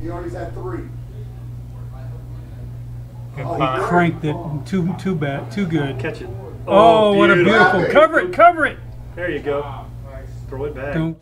He already had 3. He cranked it. Too bad. Too good. Catch it. Oh, what a beautiful. Cover it. Cover it. There you go. Throw it back. Don't.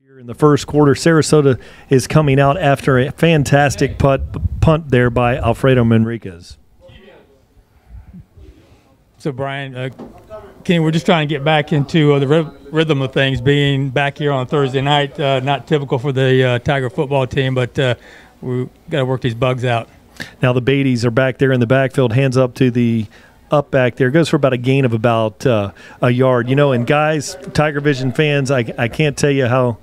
Here in the first quarter, Sarasota is coming out after a fantastic punt there by Alfredo Manriquez. So, Brian, Kenny, we're just trying to get back into the rhythm of things, being back here on Thursday night. Not typical for the Tiger football team, but we've got to work these bugs out. Now the Beatties are back there in the backfield, hands up to the up back there. Goes for about a gain of about a yard. You know, and guys, Tiger Vision fans, I can't tell you how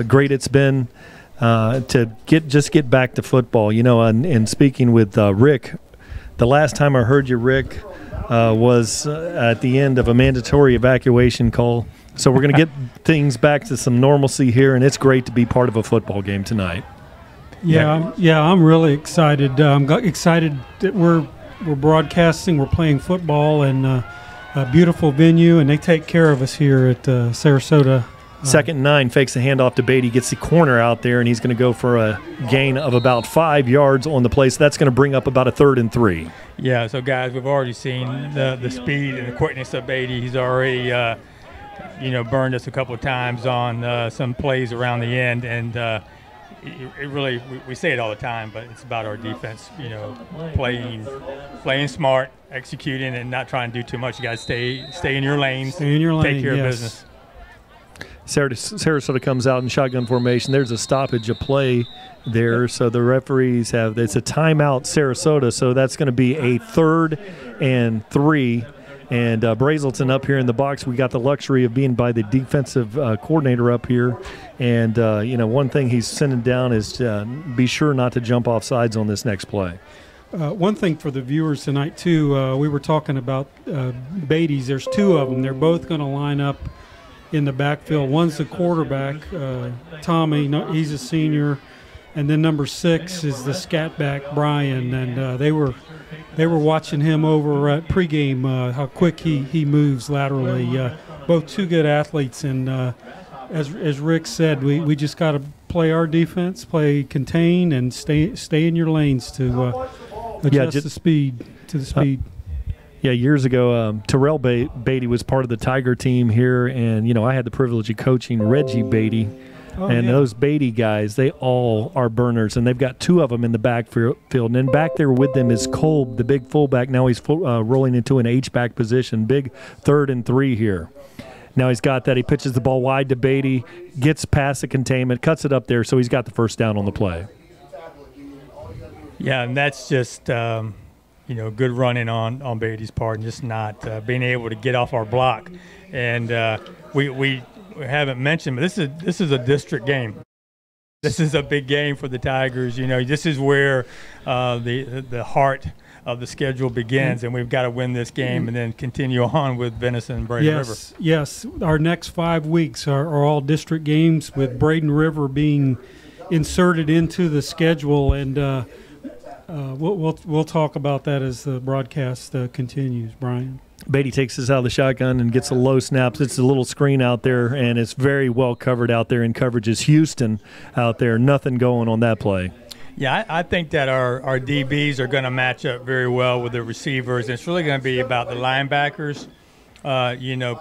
great it's been to get back to football. You know, and speaking with Rick, the last time I heard you, Rick, was at the end of a mandatory evacuation call. So we're going to get things back to some normalcy here, and it's great to be part of a football game tonight. Yeah, I'm really excited. I'm excited that we're broadcasting, we're playing football, and a beautiful venue, and they take care of us here at Sarasota. Second and 9, fakes the handoff to Beatty, gets the corner out there, and he's going to go for a gain of about 5 yards on the play. So that's going to bring up about a 3rd and 3. Yeah, so guys, we've already seen the speed and the quickness of Beatty. He's already, burned us a couple of times on some plays around the end, and it really, we say it all the time, but it's about our defense. You know, playing smart, executing, and not trying to do too much. You got to stay in your lanes, take care of business. Sarasota comes out in shotgun formation. There's a stoppage of play there, so the referees it's a timeout, Sarasota, so that's going to be a 3rd and 3. And Brazelton up here in the box, we got the luxury of being by the defensive coordinator up here. And, one thing he's sending down is be sure not to jump off sides on this next play. One thing for the viewers tonight, too, we were talking about Beatties. There's 2 of them. They're both going to line up in the backfield. One's the quarterback, Tommy. He's a senior. And then number 6 is the scat back, Brian. And they were watching him over at Pregame, how quick he moves laterally. Both 2 good athletes. And as Rick said, we just got to play our defense, play contain, and stay in your lanes to adjust the speed to the speed. Yeah, years ago, Terrell Beatty was part of the Tiger team here, and, I had the privilege of coaching Reggie Beatty. Those Beatty guys, they all are burners, and they've got 2 of them in the backfield. And then back there with them is Kolb, the big fullback. Now he's rolling into an H-back position, big 3rd and 3 here. Now he's got that. He pitches the ball wide to Beatty, gets past the containment, cuts it up there, so he's got the first down on the play. Yeah, and that's just good running on Beatty's part, and just not being able to get off our block. And we haven't mentioned, but this is a district game. This is a big game for the Tigers. This is where the heart of the schedule begins, and we've got to win this game and then continue on with Venison and Braden River. Yes, our next 5 weeks are all district games, with Braden River being inserted into the schedule, and we'll talk about that as the broadcast continues. Brian. Beatty takes us out of the shotgun and gets a low snap. It's a little screen out there, and it's very well covered out there in coverage. It's Houston out there. Nothing going on that play. Yeah, I think that our DBs are going to match up very well with the receivers. It's really going to be about the linebackers,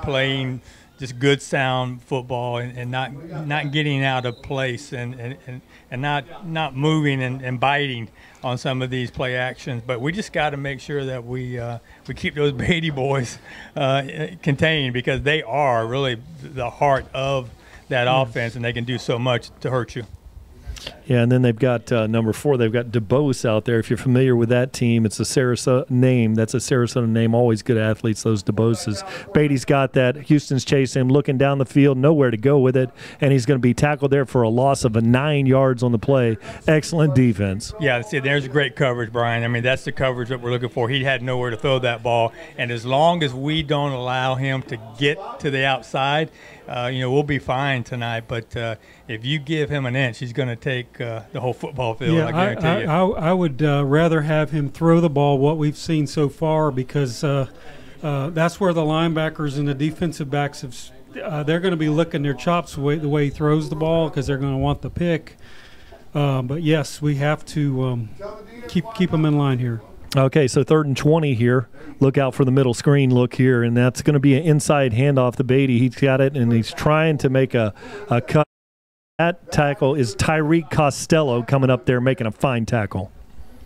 playing just good, sound football and not getting out of place and not moving and biting on some of these play actions. But we just got to make sure that we keep those Beatty boys contained, because they are really the heart of that offense, and they can do so much to hurt you. Yeah, and then they've got number 4. They've got DeBose out there. If you're familiar with that team, it's a Sarasota name. That's a Sarasota name. Always good athletes, those DeBoses. Beatty's got that. Houston's chasing him, looking down the field, nowhere to go with it, and he's going to be tackled there for a loss of 9 yards on the play. Excellent defense. Yeah, see, there's great coverage, Brian. I mean, that's the coverage that we're looking for. He had nowhere to throw that ball, and as long as we don't allow him to get to the outside, we'll be fine tonight. But if you give him an inch, he's going to take the whole football field. Yeah, I guarantee you. I would rather have him throw the ball, what we've seen so far, because that's where the linebackers and the defensive backs they're going to be licking their chops the way he throws the ball, because they're going to want the pick. But yes, we have to keep them in line here. Okay, so 3rd and 20 here. Look out for the middle screen look here, and that's going to be an inside handoff to Beatty. He's got it, and he's trying to make a cut. That tackle is Tyreek Costello coming up there making a fine tackle.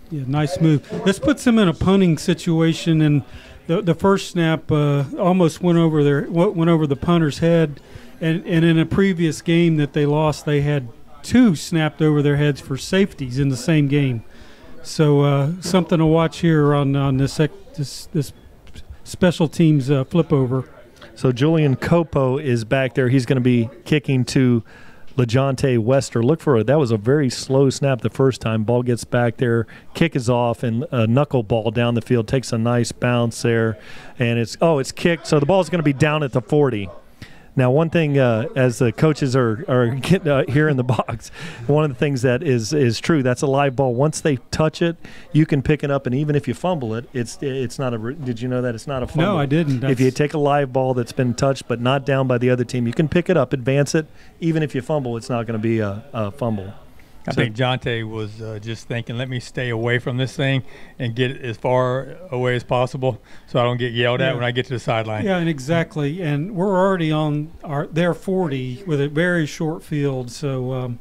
Yeah, nice move. This puts him in a punting situation, and the first snap almost went over the punter's head, and in a previous game that they lost, they had 2 snapped over their heads for safeties in the same game. So something to watch here on this special teams flip over. So Julian Copo is back there. He's going to be kicking to LeJontay Wester. Look for it. That was a very slow snap the first time. Ball gets back there, kick is off, and a knuckle ball down the field takes a nice bounce there, and it's kicked. So the ball's going to be down at the 40. Now, one thing, as the coaches are getting here in the box, one of the things that is true, that's a live ball. Once they touch it, you can pick it up, and even if you fumble it, it's not a. Did you know that it's not a fumble? No, I didn't. If you take a live ball that's been touched but not down by the other team, you can pick it up, advance it. Even if you fumble, it's not going to be a fumble. I think Jonte was just thinking, let me stay away from this thing and get as far away as possible so I don't get yelled at when I get to the sideline. Yeah, and exactly. And we're already on their 40 with a very short field. So,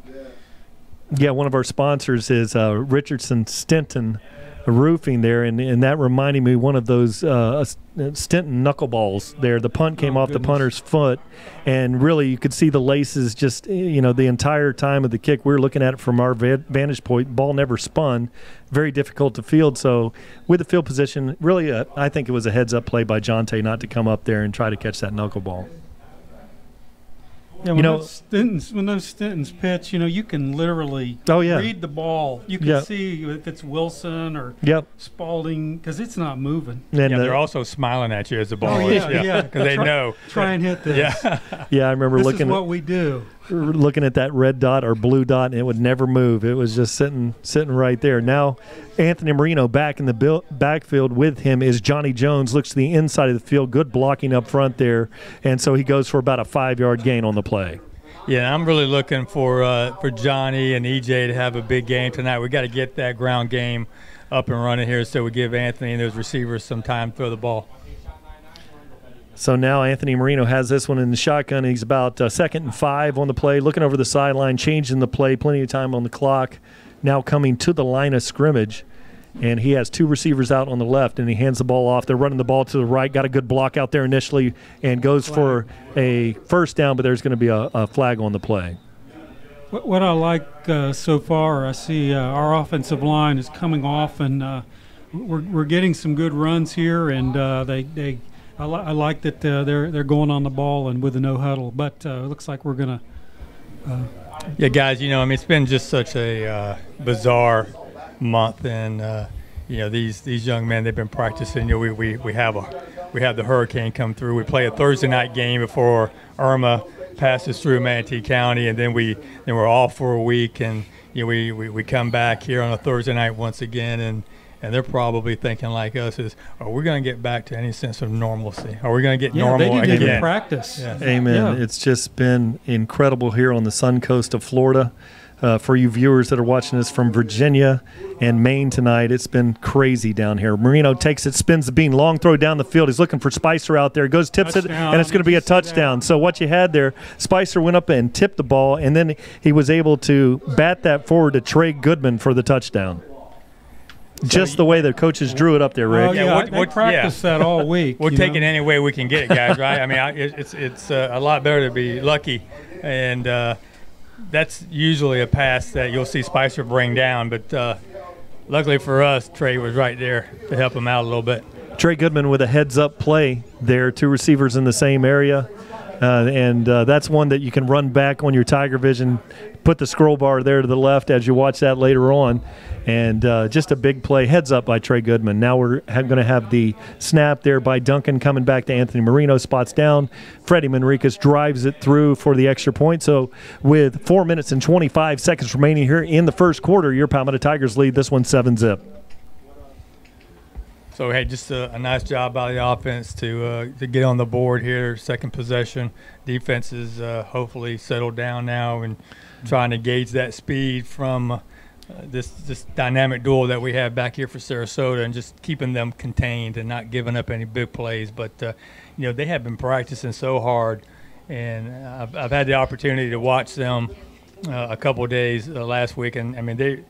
yeah, one of our sponsors is Richardson Stinton Roofing there, and that reminded me one of those Stinton knuckleballs there. The punt came off the punter's foot, and really you could see the laces just, the entire time of the kick. We were looking at it from our vantage point. Ball never spun. Very difficult to field. So with the field position, really I think it was a heads-up play by Jonte not to come up there and try to catch that knuckleball. Yeah, when those Stintons pitch, you can literally read the ball. You can see if it's Wilson or Spalding, because it's not moving. And they're also smiling at you as the ball is. Yeah, because they know. Try and hit this. Yeah, I remember this is what we do. Looking at that red dot or blue dot, and it would never move. It was just sitting right there. Now, Anthony Marino back in the backfield with him is Johnny Jones. Looks to the inside of the field. Good blocking up front there, and so he goes for about a 5-yard gain on the play. Yeah, I'm really looking for Johnny and EJ to have a big game tonight. We got to get that ground game up and running here, so we give Anthony and those receivers some time to throw the ball. So now Anthony Marino has this one in the shotgun. He's about 2nd and 5 on the play, looking over the sideline, changing the play, plenty of time on the clock. Now coming to the line of scrimmage, and he has 2 receivers out on the left, and he hands the ball off. They're running the ball to the right, got a good block out there initially, and goes for a first down, but there's going to be a flag on the play. What I like so far, I see our offensive line is coming off, and we're getting some good runs here, and I like that they're going on the ball and with a no huddle, but it looks like we're going to. Yeah, guys, it's been just such a bizarre month, and these young men, they've been practicing. We have the hurricane come through. We play a Thursday night game before Irma passes through Manatee County, and then we're off for a week, and we come back here on a Thursday night once again, and they're probably thinking like us are we going to get back to any sense of normalcy? Are we going to get normal again? They didn't even practice. Yeah. Amen. Yeah. It's just been incredible here on the sun coast of Florida. For you viewers that are watching us from Virginia and Maine tonight, it's been crazy down here. Marino takes it, spins the bean, long throw down the field. He's looking for Spicer out there. Goes, tips touchdown. It, and it's going to be a touchdown. So what you had there, Spicer went up and tipped the ball, and then he was able to bat that forward to Trey Goodman for the touchdown. Just the way the coaches drew it up there, Rick. They practiced that all week. We'll take it any way we can get it, guys, right? I mean, it's a lot better to be lucky and that's usually a pass that you'll see Spicer bring down. But luckily for us, Trey was right there to help him out a little bit. Trey Goodman with a heads-up play there, 2 receivers in the same area. And that's one that you can run back on your Tiger Vision, put the scroll bar there to the left as you watch that later on. And just a big play, heads up by Trey Goodman. Now we're going to have the snap there by Duncan coming back to Anthony Marino, spots down. Freddie Manriquez drives it through for the extra point. So with 4 minutes and 25 seconds remaining here in the first quarter, your Palmetto Tigers lead this one 7-zip. So, hey, just a nice job by the offense to get on the board here, second possession. Defense is hopefully settled down now and trying to gauge that speed from this dynamic duel that we have back here for Sarasota, and just keeping them contained and not giving up any big plays. But, they have been practicing so hard, and I've had the opportunity to watch them a couple of days last week, and, I mean,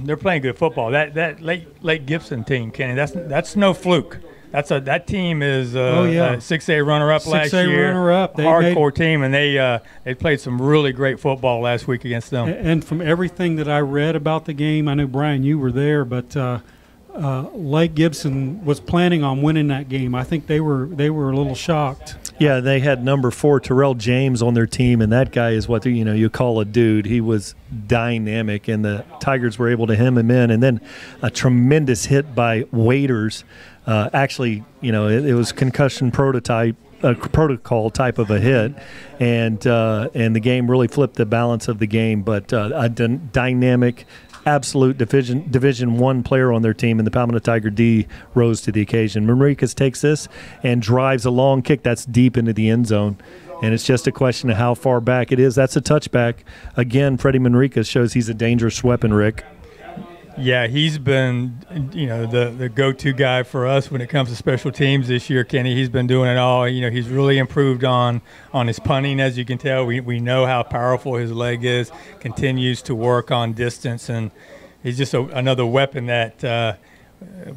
they're playing good football. That Lake Gibson team, Kenny, that's no fluke. That team is a 6A runner-up last year. 6A runner-up. Hardcore team, and they played some really great football last week against them. And from everything that I read about the game, I know, Brian, you were there, but Lake Gibson was planning on winning that game. I think they were a little shocked. Yeah, they had number 4 Terrell James on their team, and that guy is what you call a dude. He was dynamic, and the Tigers were able to hem him in. And then a tremendous hit by Waiters. Actually, it was concussion protocol type of a hit, and the game really flipped the balance of the game. But a dynamic, absolute Division I player on their team, and the Palmetto Tiger D rose to the occasion. Manriquez takes this and drives a long kick that's deep into the end zone, and it's just a question of how far back it is. That's a touchback. Again, Freddie Manriquez shows he's a dangerous weapon, Rick. Yeah, he's been, the go-to guy for us when it comes to special teams this year, Kenny. He's been doing it all. He's really improved on his punting, as you can tell. We know how powerful his leg is, continues to work on distance, and he's just another weapon that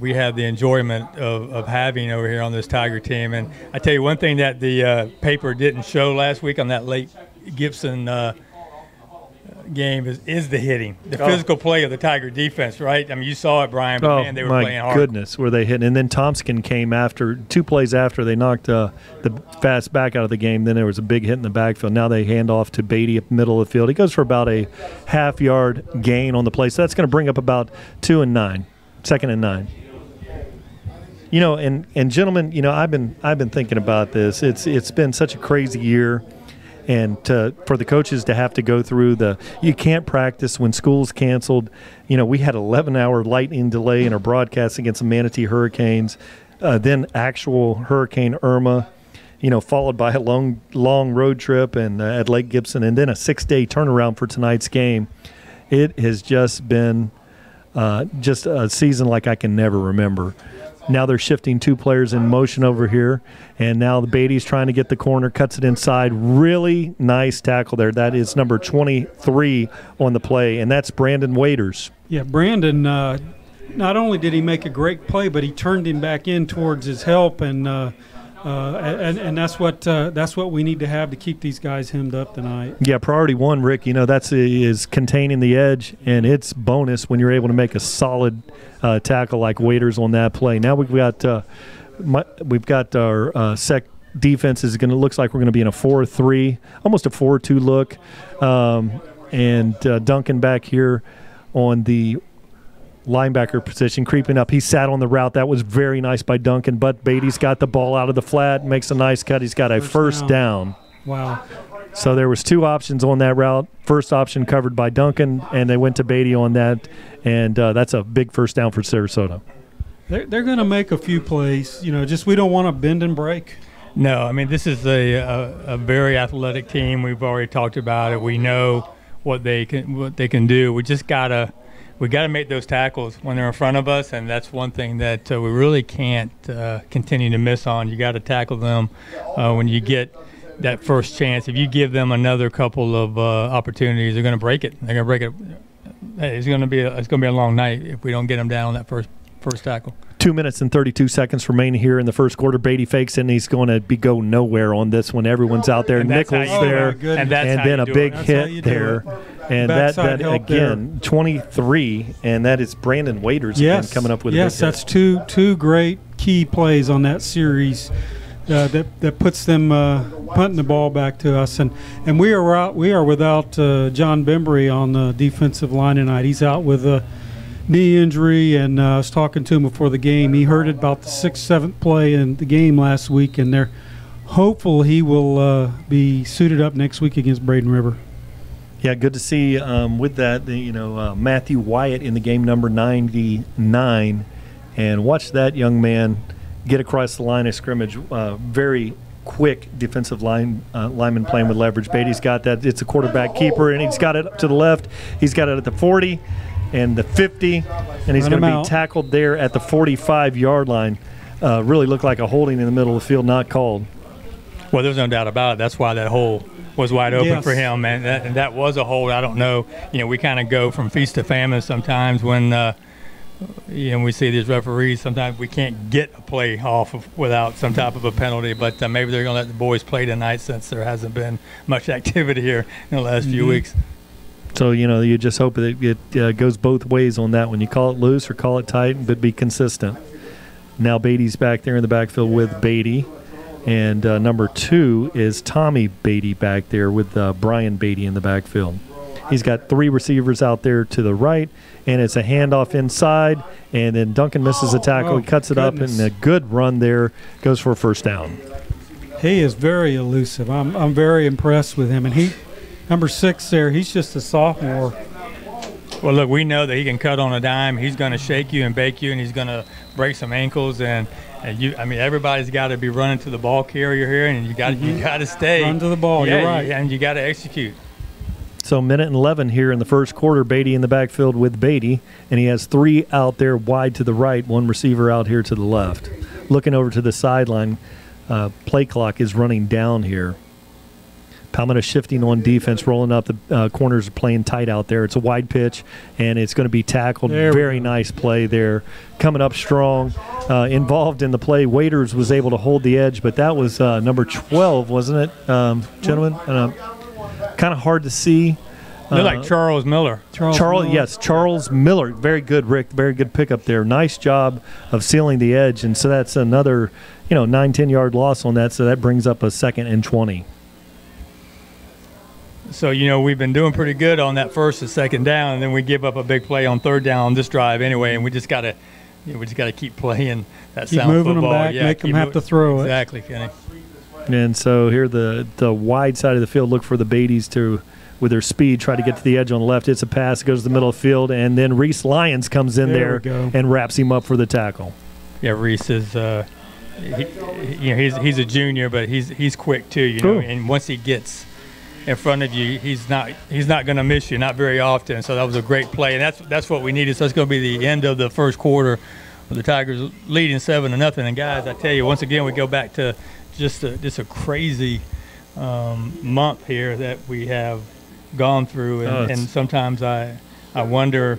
we have the enjoyment of having over here on this Tiger team. And I tell you one thing that the paper didn't show last week on that Lake Gibson game is the hitting, the physical play of the Tiger defense, right? I mean, you saw it, Brian, but man, they were playing hard. Oh, my goodness, were they hitting. And then Thompson came after, 2 plays after they knocked the fast back out of the game. Then there was a big hit in the backfield. Now they hand off to Beatty up middle of the field. He goes for about a half-yard gain on the play. So that's going to bring up about 2 and 9, 2nd and 9. And gentlemen, I've been thinking about this. It's been such a crazy year. And for the coaches to have to go through you can't practice when school's canceled. We had 11-hour lightning delay in our broadcast against the Manatee Hurricanes, then actual Hurricane Irma, followed by a long road trip and at Lake Gibson, and then a 6-day turnaround for tonight's game. It has just been just a season like I can never remember. Now they're shifting 2 players in motion over here, and now the Beatty's trying to get the corner, cuts it inside. Really nice tackle there. That is number 23 on the play, and that's Brandon Waiters. Yeah, Brandon, not only did he make a great play, but he turned him back in towards his help, and that's what we need to have to keep these guys hemmed up tonight. Yeah, priority 1, Rick, is containing the edge, and it's bonus when you're able to make a solid tackle like Waiters on that play. Now we've got our sec defense looks like we're going to be in a 4-3, almost a 4-2 look, and Duncan back here on the linebacker position, creeping up. He sat on the route. That was very nice by Duncan, but Beatty's got the ball out of the flat, makes a nice cut. He's got a first down. Wow. So there was 2 options on that route. First option covered by Duncan, and they went to Beatty on that, and that's a big first down for Sarasota. They're going to make a few plays. Just we don't want to bend and break. No, I mean, this is a very athletic team. We've already talked about it. We know what they can do. We just got to make those tackles when they're in front of us, and that's one thing that we really can't continue to miss on. You got to tackle them when you get that first chance. If you give them another couple of opportunities, they're going to break it. They're going to break it. It's going to be a long night if we don't get them down on that first tackle. 2 minutes and 32 seconds remain here in the first quarter. Beatty fakes it, and he's going to go nowhere on this one. Everyone's out there. Nichols there, and then a big hit there. And that again, 23, and that is Brandon Waiters again coming up with a big hit. That's two great key plays on that series that puts them punting the ball back to us. And we are without John Bembry on the defensive line tonight. He's out with a knee injury, and I was talking to him before the game. He heard it about the 6th, 7th play in the game last week, and they're hopeful he will be suited up next week against Braden River. Yeah, good to see with that, Matthew Wyatt in the game, number 99, and watch that young man get across the line of scrimmage. Very quick defensive lineman playing with leverage. Beatty's got that. It's a quarterback keeper, and he's got it up to the left. He's got it at the 40 and the 50, and he's going to be tackled there at the 45-yard line. Really looked like a holding in the middle of the field, not called. Well, there's no doubt about it. That's why that hole was wide open for him, and that was a hold. I don't know. We kind of go from feast to famine sometimes when we see these referees. Sometimes we can't get a play off without some type of a penalty, but maybe they're going to let the boys play tonight since there hasn't been much activity here in the last few weeks. So, you just hope that it goes both ways on that one. You call it loose or call it tight, but be consistent. Now Beatty's back there in the backfield with Beatty. And number 2 is Tommy Beatty back there with Brian Beatty in the backfield. He's got 3 receivers out there to the right, and it's a handoff inside, and then Duncan misses a tackle. He cuts it up, and a good run there, goes for a first down. He is very elusive. I'm very impressed with him. And number 6 there, he's just a sophomore. Well, look, we know that he can cut on a dime. He's going to shake you and bake you, and he's going to break some ankles. And everybody's got to be running to the ball carrier here, and you got to stay. Run to the ball, you're right. And you got to execute. So minute and 11 here in the first quarter. Beatty in the backfield with Beatty, and he has 3 out there wide to the right, 1 receiver out here to the left. Looking over to the sideline, play clock is running down here. Palmetto shifting on defense, rolling up. The corners are playing tight out there. It's a wide pitch, and it's going to be tackled. Very nice play there. Coming up strong. Involved in the play, Waiters was able to hold the edge, but that was number 12, wasn't it, gentlemen? Kind of hard to see. They're like Charles Miller. Charles Miller. Very good, Rick. Very good pickup there. Nice job of sealing the edge, and so that's another 9-10 yard loss on that, so that brings up a 2nd and 20. So, we've been doing pretty good on that 1st and 2nd down, and then we give up a big play on 3rd down on this drive anyway, and we just got to keep playing that keep sound moving football. Them back, make them have to throw it. Exactly, Kenny. And so here the wide side of the field, look for the Beatties to, with their speed, try to get to the edge on the left. It's a pass, goes to the middle of the field, and then Reese Lyons comes in there and wraps him up for the tackle. Yeah, Reese is he's a junior, but he's quick too, and once he gets in front of you, he's not going to miss you, not very often. So that was a great play, and that's what we needed. So it's going to be the end of the first quarter with the Tigers leading 7-0. And guys, I tell you, once again, we go back to just a crazy month here that we have gone through, and sometimes I wonder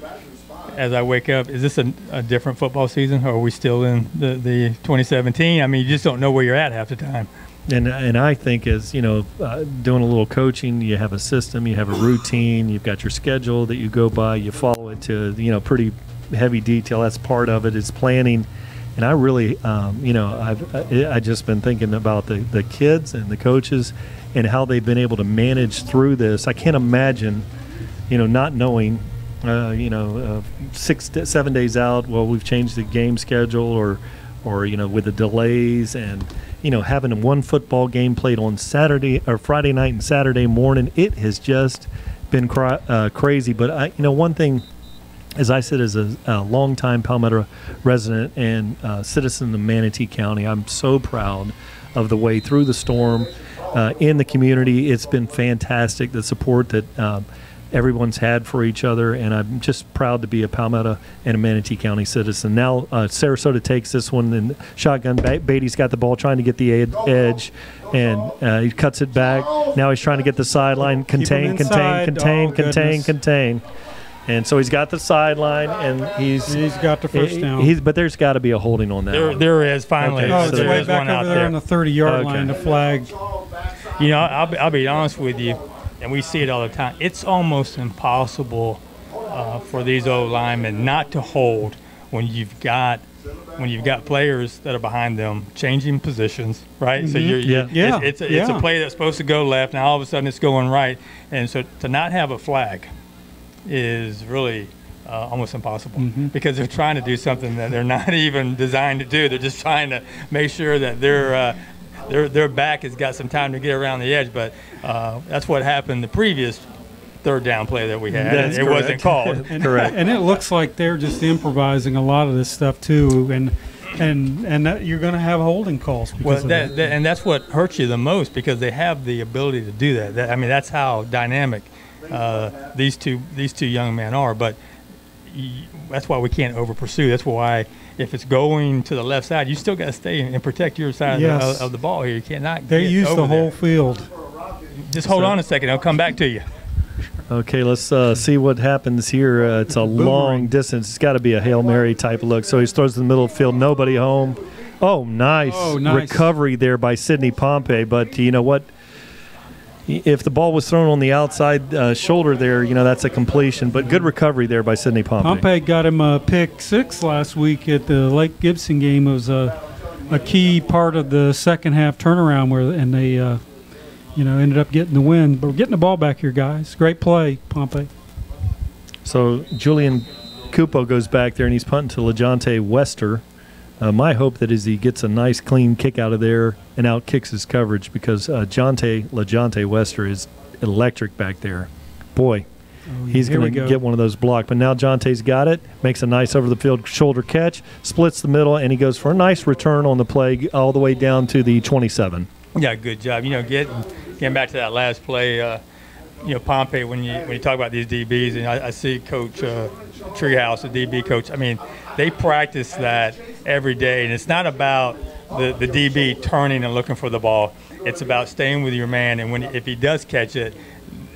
as I wake up, is this a different football season, or are we still in the 2017? I mean, you just don't know where you're at half the time. And I think as, doing a little coaching, you have a system, you have a routine, you've got your schedule that you go by, you follow it to, pretty heavy detail. That's part of it is planning. And I really, I've just been thinking about the kids and the coaches and how they've been able to manage through this. I can't imagine, not knowing, 7 days out, well, we've changed the game schedule or with the delays and, having one football game played on Saturday or Friday night and Saturday morning. It has just been crazy. But, one thing, as I said, as a longtime Palmetto resident and citizen of Manatee County, I'm so proud of the way through the storm in the community. It's been fantastic, the support that everyone's had for each other, and I'm just proud to be a Palmetto and a Manatee County citizen. Now Sarasota takes this one, and shotgun. Beatty's got the ball trying to get the edge, and he cuts it back. Now he's trying to get the sideline. Contain. And so he's got the sideline, and he's got the first down. But there's got to be a holding on that. There is finally. Okay. Oh, it's there way is back one over out there on the 30-yard line, the flag. You know, I'll be honest with you, and we see it all the time. It's almost impossible for these old linemen not to hold when you've got players that are behind them changing positions, right? Mm-hmm. So it's a play that's supposed to go left, now all of a sudden it's going right, and so to not have a flag is really almost impossible because they're trying to do something that they're not even designed to do. They're just trying to make sure that their back has got some time to get around the edge, but that's what happened the previous third down play that we had. It wasn't called. Correct. And it looks like they're just improvising a lot of this stuff too, and that you're going to have holding calls. And that's what hurts you the most because they have the ability to do that. I mean, that's how dynamic these two young men are. But that's why we can't over pursue. That's why if it's going to the left side, you still got to stay and protect your side of the ball here. You cannot. They use the whole field. Just hold on a second. I'll come back to you. Okay, let's see what happens here. It's a long distance. It's got to be a Hail Mary type of look. So he throws in the middle of the field, nobody home. Oh, nice recovery there by Sidney Pompey. But you know what? If the ball was thrown on the outside shoulder there, you know, that's a completion. But good recovery there by Sidney Pompey. Pompey got him a pick 6 last week at the Lake Gibson game. It was a key part of the second half turnaround and they ended up getting the win. But we're getting the ball back here, guys. Great play, Pompey. So Julian Cupo goes back there, and he's punting to LeJonte Wester. My hope that is he gets a nice, clean kick out of there and out kicks his coverage because LeJonte Wester is electric back there. Boy, he's going to get one of those blocked. But now Jonte's got it, makes a nice over-the-field shoulder catch, splits the middle, and he goes for a nice return on the play all the way down to the 27. Yeah, good job. You know, getting back to that last play, Pompey, when you talk about these DBs, and I see Coach Treehouse, the DB coach, I mean, they practice that every day, and it's not about the DB turning and looking for the ball. It's about staying with your man, and if he does catch it,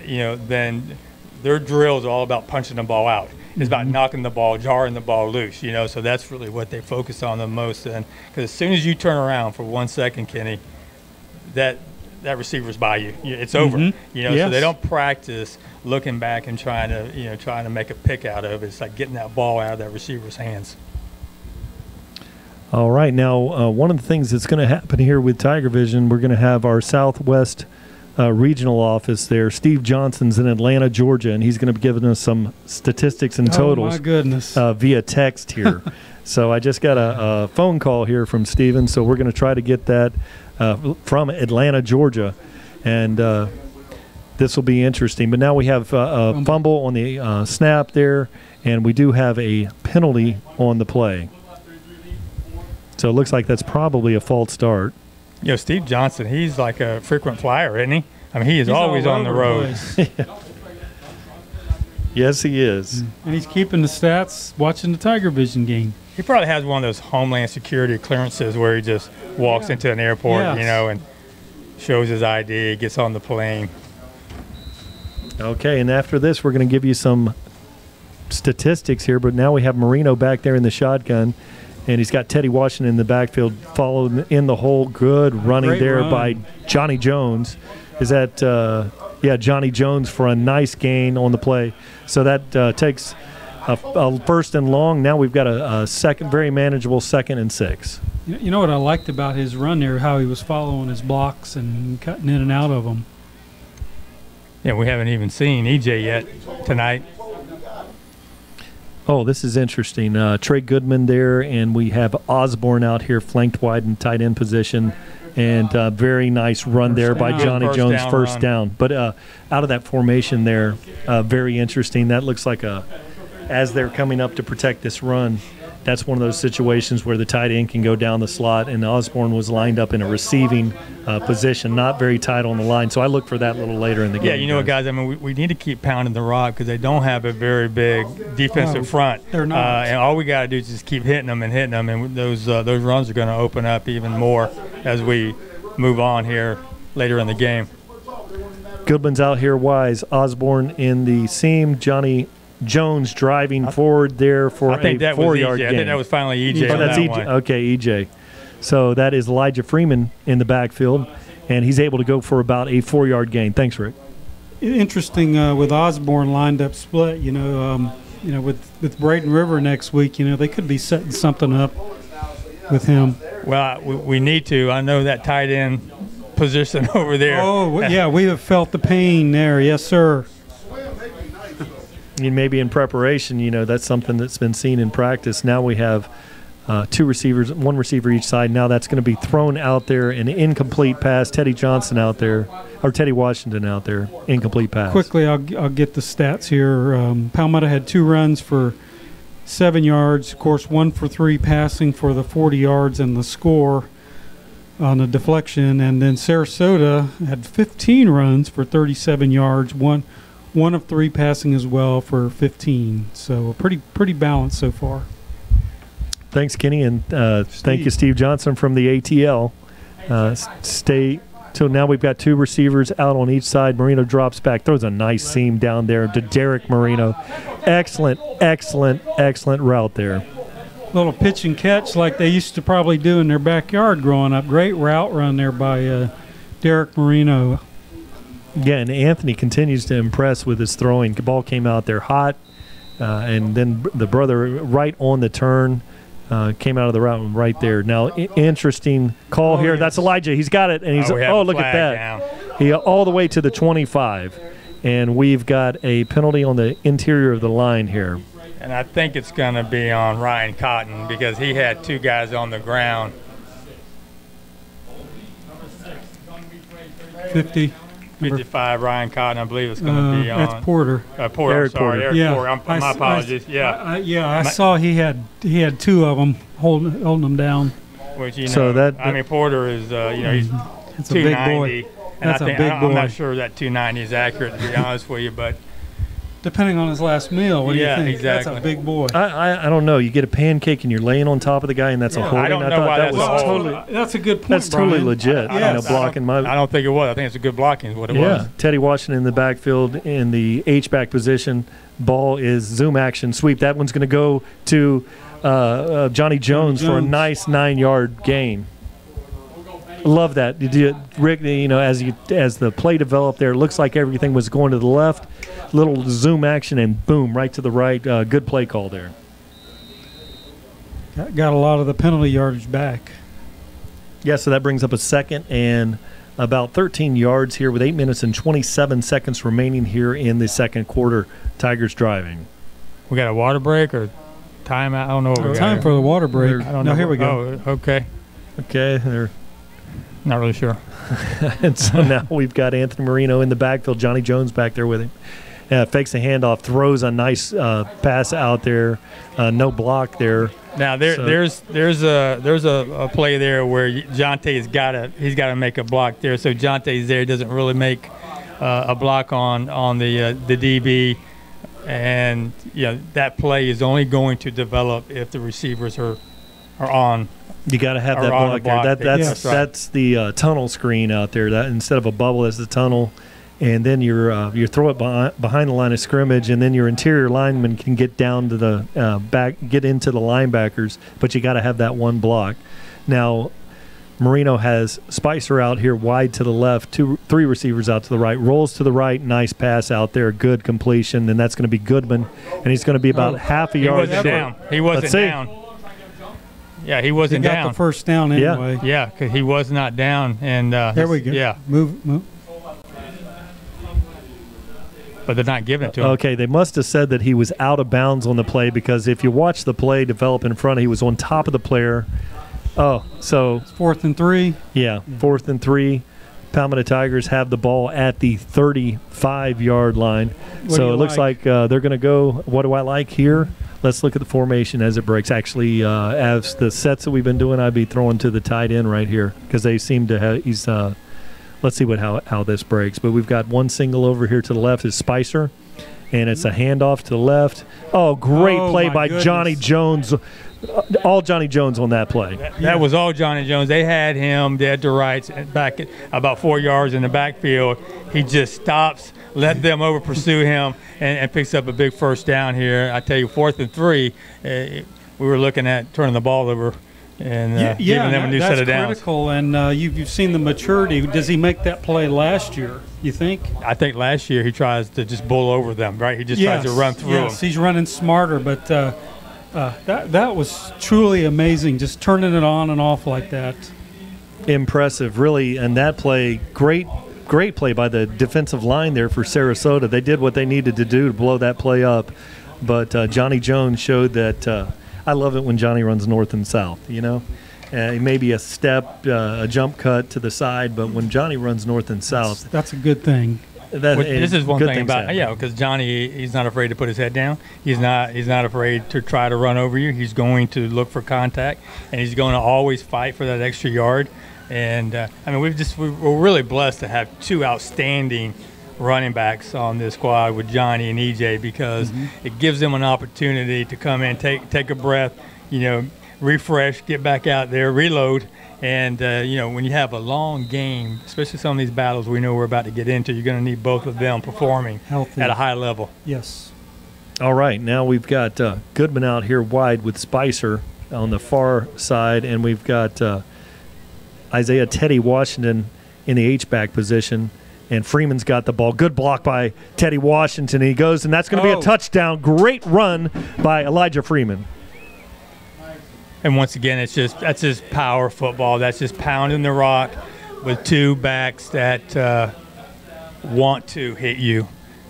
then their drills are all about punching the ball out. It's about knocking the ball, jarring the ball loose, so that's really what they focus on the most. And because as soon as you turn around for 1 second, Kenny, that receiver's by you. It's over. Yes. So they don't practice looking back and trying to make a pick out of it. It's like getting that ball out of that receiver's hands. All right, now one of the things that's going to happen here with Tiger Vision, we're going to have our Southwest regional office there. Steve Johnson's in Atlanta, Georgia, and he's going to be giving us some statistics and totals. Oh, my goodness. Via text here. So I just got a phone call here from Steven, so we're going to try to get that from Atlanta, Georgia, and this will be interesting. But now we have a fumble on the snap there, and we do have a penalty on the play. So it looks like that's probably a false start. Steve Johnson, he's like a frequent flyer, isn't he? I mean, he's always on the road. Yes, he is. And he's keeping the stats, watching the Tiger Vision game. He probably has one of those Homeland Security clearances where he just walks into an airport, and shows his ID, gets on the plane. Okay, and after this, we're going to give you some statistics here, but now we have Marino back there in the shotgun, and he's got Teddy Washington in the backfield, followed in the hole. Good running Great there run by Johnny Jones. Is that Johnny Jones for a nice gain on the play. So that takes a first and long. Now we've got a second, very manageable 2nd and 6. You know what I liked about his run there, how he was following his blocks and cutting in and out of them. Yeah, we haven't even seen EJ yet tonight. Oh, this is interesting. Trey Goodman there, and we have Osborne out here flanked wide in tight end position. And very nice run there by Johnny Jones, first down. But out of that formation there, very interesting. That looks like as they're coming up to protect this run, that's one of those situations where the tight end can go down the slot, and Osborne was lined up in a receiving position, not very tight on the line. So I look for that a little later in the game. Yeah, you know what, guys? I mean, we need to keep pounding the rock because they don't have a very big defensive front. They're not. And all we got to do is just keep hitting them, and those runs are going to open up even more as we move on here later in the game. Goodman's out here wise. Osborne in the seam. Johnny Jones driving forward there for I think a that was 4-yard EJ. gain. I think that was finally EJ. Oh, on that's that EJ. one. Okay, EJ. So that is Elijah Freeman in the backfield, and he's able to go for about a 4-yard gain. Thanks, Rick. Interesting with Osborne lined up split. With Braden River next week, they could be setting something up with him. Well, we need to. I know that tight end position over there. Oh, yeah, we have felt the pain there. Yes, sir. Maybe in preparation, that's something that's been seen in practice. Now we have 2 receivers, 1 receiver each side. Now that's going to be thrown out there, an incomplete pass. Teddy Washington out there, incomplete pass. Quickly, I'll get the stats here. Palmetto had 2 runs for 7 yards. Of course, 1 for 3 passing for the 40 yards and the score on the deflection. And then Sarasota had 15 runs for 37 yards. One of 3 passing as well for 15. So pretty balanced so far. Thanks, Kenny, and thank you, Steve Johnson from the ATL. Stay till now. We've got 2 receivers out on each side. Marino drops back, throws a nice seam down there to Derek Marino. Excellent route there. Little pitch and catch like they used to probably do in their backyard growing up. Great route run there by Derek Marino. Yeah, and Anthony continues to impress with his throwing. The ball came out there hot, and then the brother right on the turn came out of the route right there. Now, interesting call here. Yes. That's Elijah. He's got it, and he's look at that. Down. He all the way to the 25, and we've got a penalty on the interior of the line here. And I think it's going to be on Ryan Cotton because he had 2 guys on the ground. 55, Ryan Cotton, I believe it's going to be on. That's Porter. Porter, Eric sorry, Porter. Eric Porter. My apologies. I saw he had 2 of them holding them down. Which Porter is he's That's a big 290, boy. and That's a big boy. I'm not sure that 290 is accurate, to be honest with you, but Depending on his last meal, what do you think? Exactly. That's a big boy. I don't know. You get a pancake and you're laying on top of the guy, and that's a holding. I don't know why that that's was a totally. That's a good point. That's Brian. totally legit. Blocking my. I don't think it was. I think it's a good blocking is what it was. Teddy Washington in the backfield in the H-back position. Ball is zoom action sweep. That one's going to go to Johnny Jones for a nice 9-yard gain. Love that, Rick. As the play developed there, it looks like everything was going to the left. Little zoom action and boom, right to the right. Good play call there. Got a lot of the penalty yardage back. Yeah, so that brings up a second and about 13 yards here with 8 minutes and 27 seconds remaining here in the second quarter. Tigers driving. We got a water break or timeout? I don't know what we got. Time for the water break. I don't know. Here we go. Oh, okay. Okay, they're not really sure. And so now we've got Anthony Marino in the backfield. Johnny Jones back there with him. Fakes a handoff, throws a nice pass out there. No block there. Now there's a play there where Jonte's got to make a block there. So Jonte's there, doesn't really make a block on the DB, and that play is only going to develop if the receivers are on. You got to have that block there. That's the tunnel screen out there. That instead of a bubble, that's the tunnel. And then you throw it behind the line of scrimmage, and then your interior lineman can get down to the get into the linebackers, but you got to have that one block. Now, Marino has Spicer out here wide to the left, 3 receivers out to the right, rolls to the right, nice pass out there, good completion, and that's going to be Goodman, and he's going to be about half a yard. He wasn't down. Yeah, he wasn't down. He got the first down anyway. Yeah, because he was not down. And there we go. Yeah, move. But they're not giving it to him. Okay, they must have said that he was out of bounds on the play, because if you watch the play develop in front, he was on top of the player. Oh, so it's 4th and 3. Yeah, 4th and 3. Palmetto Tigers have the ball at the 35-yard line. So it looks like they're going to go. What do I like here? Let's look at the formation as it breaks. Actually, as the sets that we've been doing, I'd be throwing to the tight end right here, because they seem to have. Let's see how this breaks. But we've got one single over here to the left is Spicer, and it's a handoff to the left. Oh, great play by Johnny Jones. all Johnny Jones on that play. That was all Johnny Jones. They had him dead to rights back at about 4 yards in the backfield. He just stops, let them over pursue him, and picks up a big first down here. I tell you, 4th and 3, we were looking at turning the ball over and giving them a new set of downs. That's critical, and you've seen the maturity. Does he make that play last year, you think? I think last year he tries to just bull over them, right? He just tries to run through them. Yes, he's running smarter, but that was truly amazing, just turning it on and off like that. Impressive, really. And that play, great play by the defensive line there for Sarasota. They did what they needed to do to blow that play up. But Johnny Jones showed that I love it when Johnny runs north and south, you know. Maybe a step, a jump cut to the side, but when Johnny runs north and south. That's a good thing. This is one thing about because Johnny, he's not afraid to put his head down. He's not afraid to try to run over you. He's going to look for contact, and he's going to always fight for that extra yard. And I mean, we're really blessed to have 2 outstanding running backs on this squad with Johnny and EJ, because it gives them an opportunity to come in, take a breath, you know, refresh, get back out there, reload. And, you know, when you have a long game, especially some of these battles we know we're about to get into, you're going to need both of them performing healthy at a high level. Yes. All right, now we've got Goodman out here wide with Spicer on the far side, and we've got Isaiah Teddy Washington in the H-back position, and Freeman's got the ball. Good block by Teddy Washington. He goes, and that's going to be a touchdown. Great run by Elijah Freeman. And once again, that's just power football. That's just pounding the rock with 2 backs that want to hit you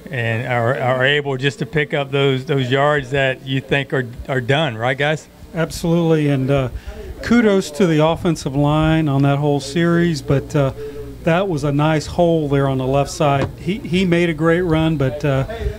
and are able just to pick up those yards that you think are done, right, guys? Absolutely, and kudos to the offensive line on that whole series, but that was a nice hole there on the left side. He made a great run, but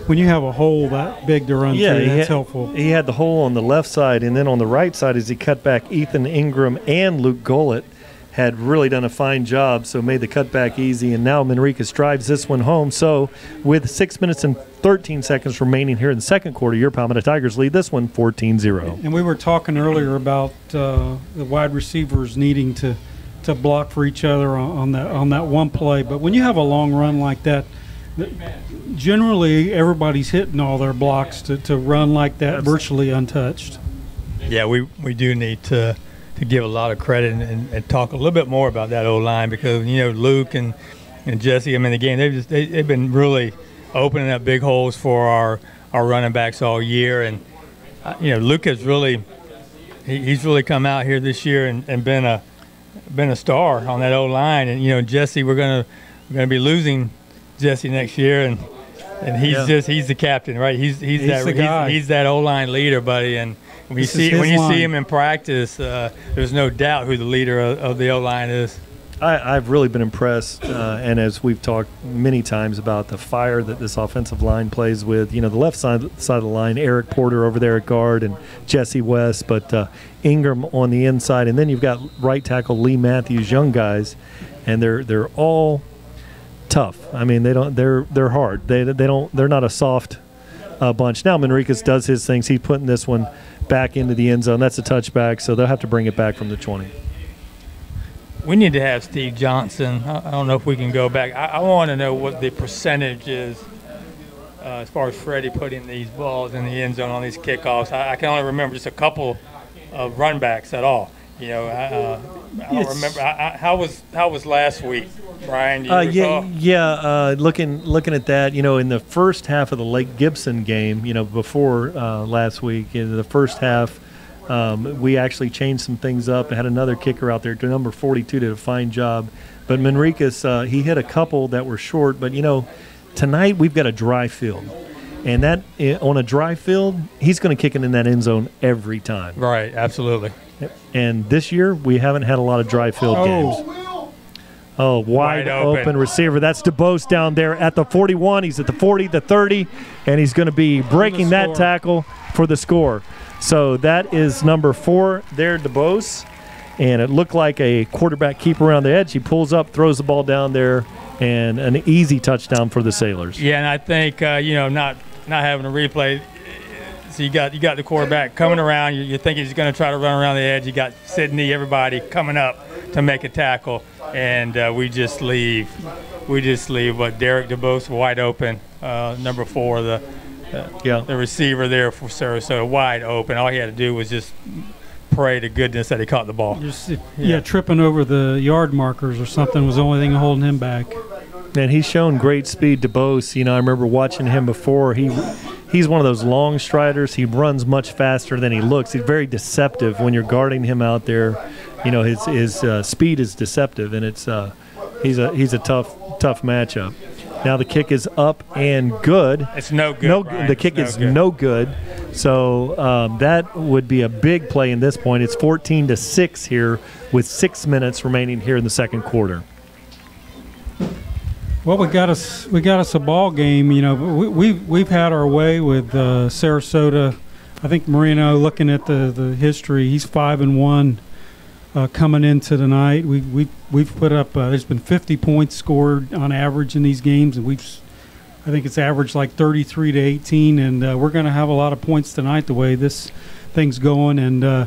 when you have a hole that big to run through, that's helpful. He had the hole on the left side, and then on the right side as he cut back, Ethan Ingram and Luke Gullett had really done a fine job, so made the cutback easy, and now Manriquez drives this one home. So with 6 minutes and 13 seconds remaining here in the second quarter, your Palmetto Tigers lead this one 14-0. And we were talking earlier about the wide receivers needing to block for each other on that one play. But when you have a long run like that, generally everybody's hitting all their blocks to run like that virtually untouched. Yeah, we do need to give a lot of credit and talk a little bit more about that O-line, because, you know, Luke and Jesse, I mean, again, they've been really opening up big holes for our running backs all year. And, you know, Luke has really he's really come out here this year and been a star on that O-line. And, you know, Jesse, we're gonna be losing Jesse next year, and he's the captain, right? He's that O-line leader, buddy. And when you see him in practice, there's no doubt who the leader of the O-line is. I've really been impressed, and as we've talked many times about the fire that this offensive line plays with, you know, the left side of the line, Eric Porter over there at guard and Jesse West, but Ingram on the inside, and then you've got right tackle Lee Matthews, young guys, and they're all tough. I mean, they're hard. They're not a soft bunch. Now Manriquez does his things. He's putting this one back into the end zone. That's a touchback, so they'll have to bring it back from the 20. We need to have Steve Johnson. I don't know if we can go back. I want to know what the percentage is as far as Freddie putting these balls in the end zone on these kickoffs. I can only remember just a couple of run backs at all. You know, I don't remember. How was last week, Brian? Do you recall? Looking at that, you know, in the first half of the Lake Gibson game, you know, before last week, in the first half, we actually changed some things up and had another kicker out there. Number 42 did a fine job. But Manriquez, he hit a couple that were short. But, you know, tonight we've got a dry field. And that on a dry field, he's going to kick it in that end zone every time. Right, absolutely. And this year we haven't had a lot of dry field games. Oh, wide open receiver. That's DeBose down there at the 41. He's at the 40, the 30, and he's going to be breaking that tackle for the score. So that is number 4 there, DeBose. And it looked like a quarterback keeper around the edge. He pulls up, throws the ball down there, and an easy touchdown for the Sailors. Yeah, and I think, you know, not having a replay, So you got the quarterback coming around. You think he's going to try to run around the edge. You got Sydney, everybody coming up to make a tackle, and we just leave. But Derek DeBose wide open, number 4, the receiver there for Sarasota, wide open. All he had to do was just pray to goodness that he caught the ball. Tripping over the yard markers or something was the only thing holding him back. And he's shown great speed, DeBose. I remember watching him before. He's one of those long striders. He runs much faster than he looks. He's very deceptive when you're guarding him out there. His speed is deceptive, and he's a tough matchup. Now the kick is up and good. It's no good. The kick is no good. So that would be a big play in this point. It's 14-6 here with 6 minutes remaining here in the second quarter. Well, we got us a ball game. We've had our way with Sarasota. I think Marino, looking at the history, he's 5-1 coming into tonight. We've put up. There's been 50 points scored on average in these games, and I think it's averaged like 33-18. And we're going to have a lot of points tonight the way this thing's going. And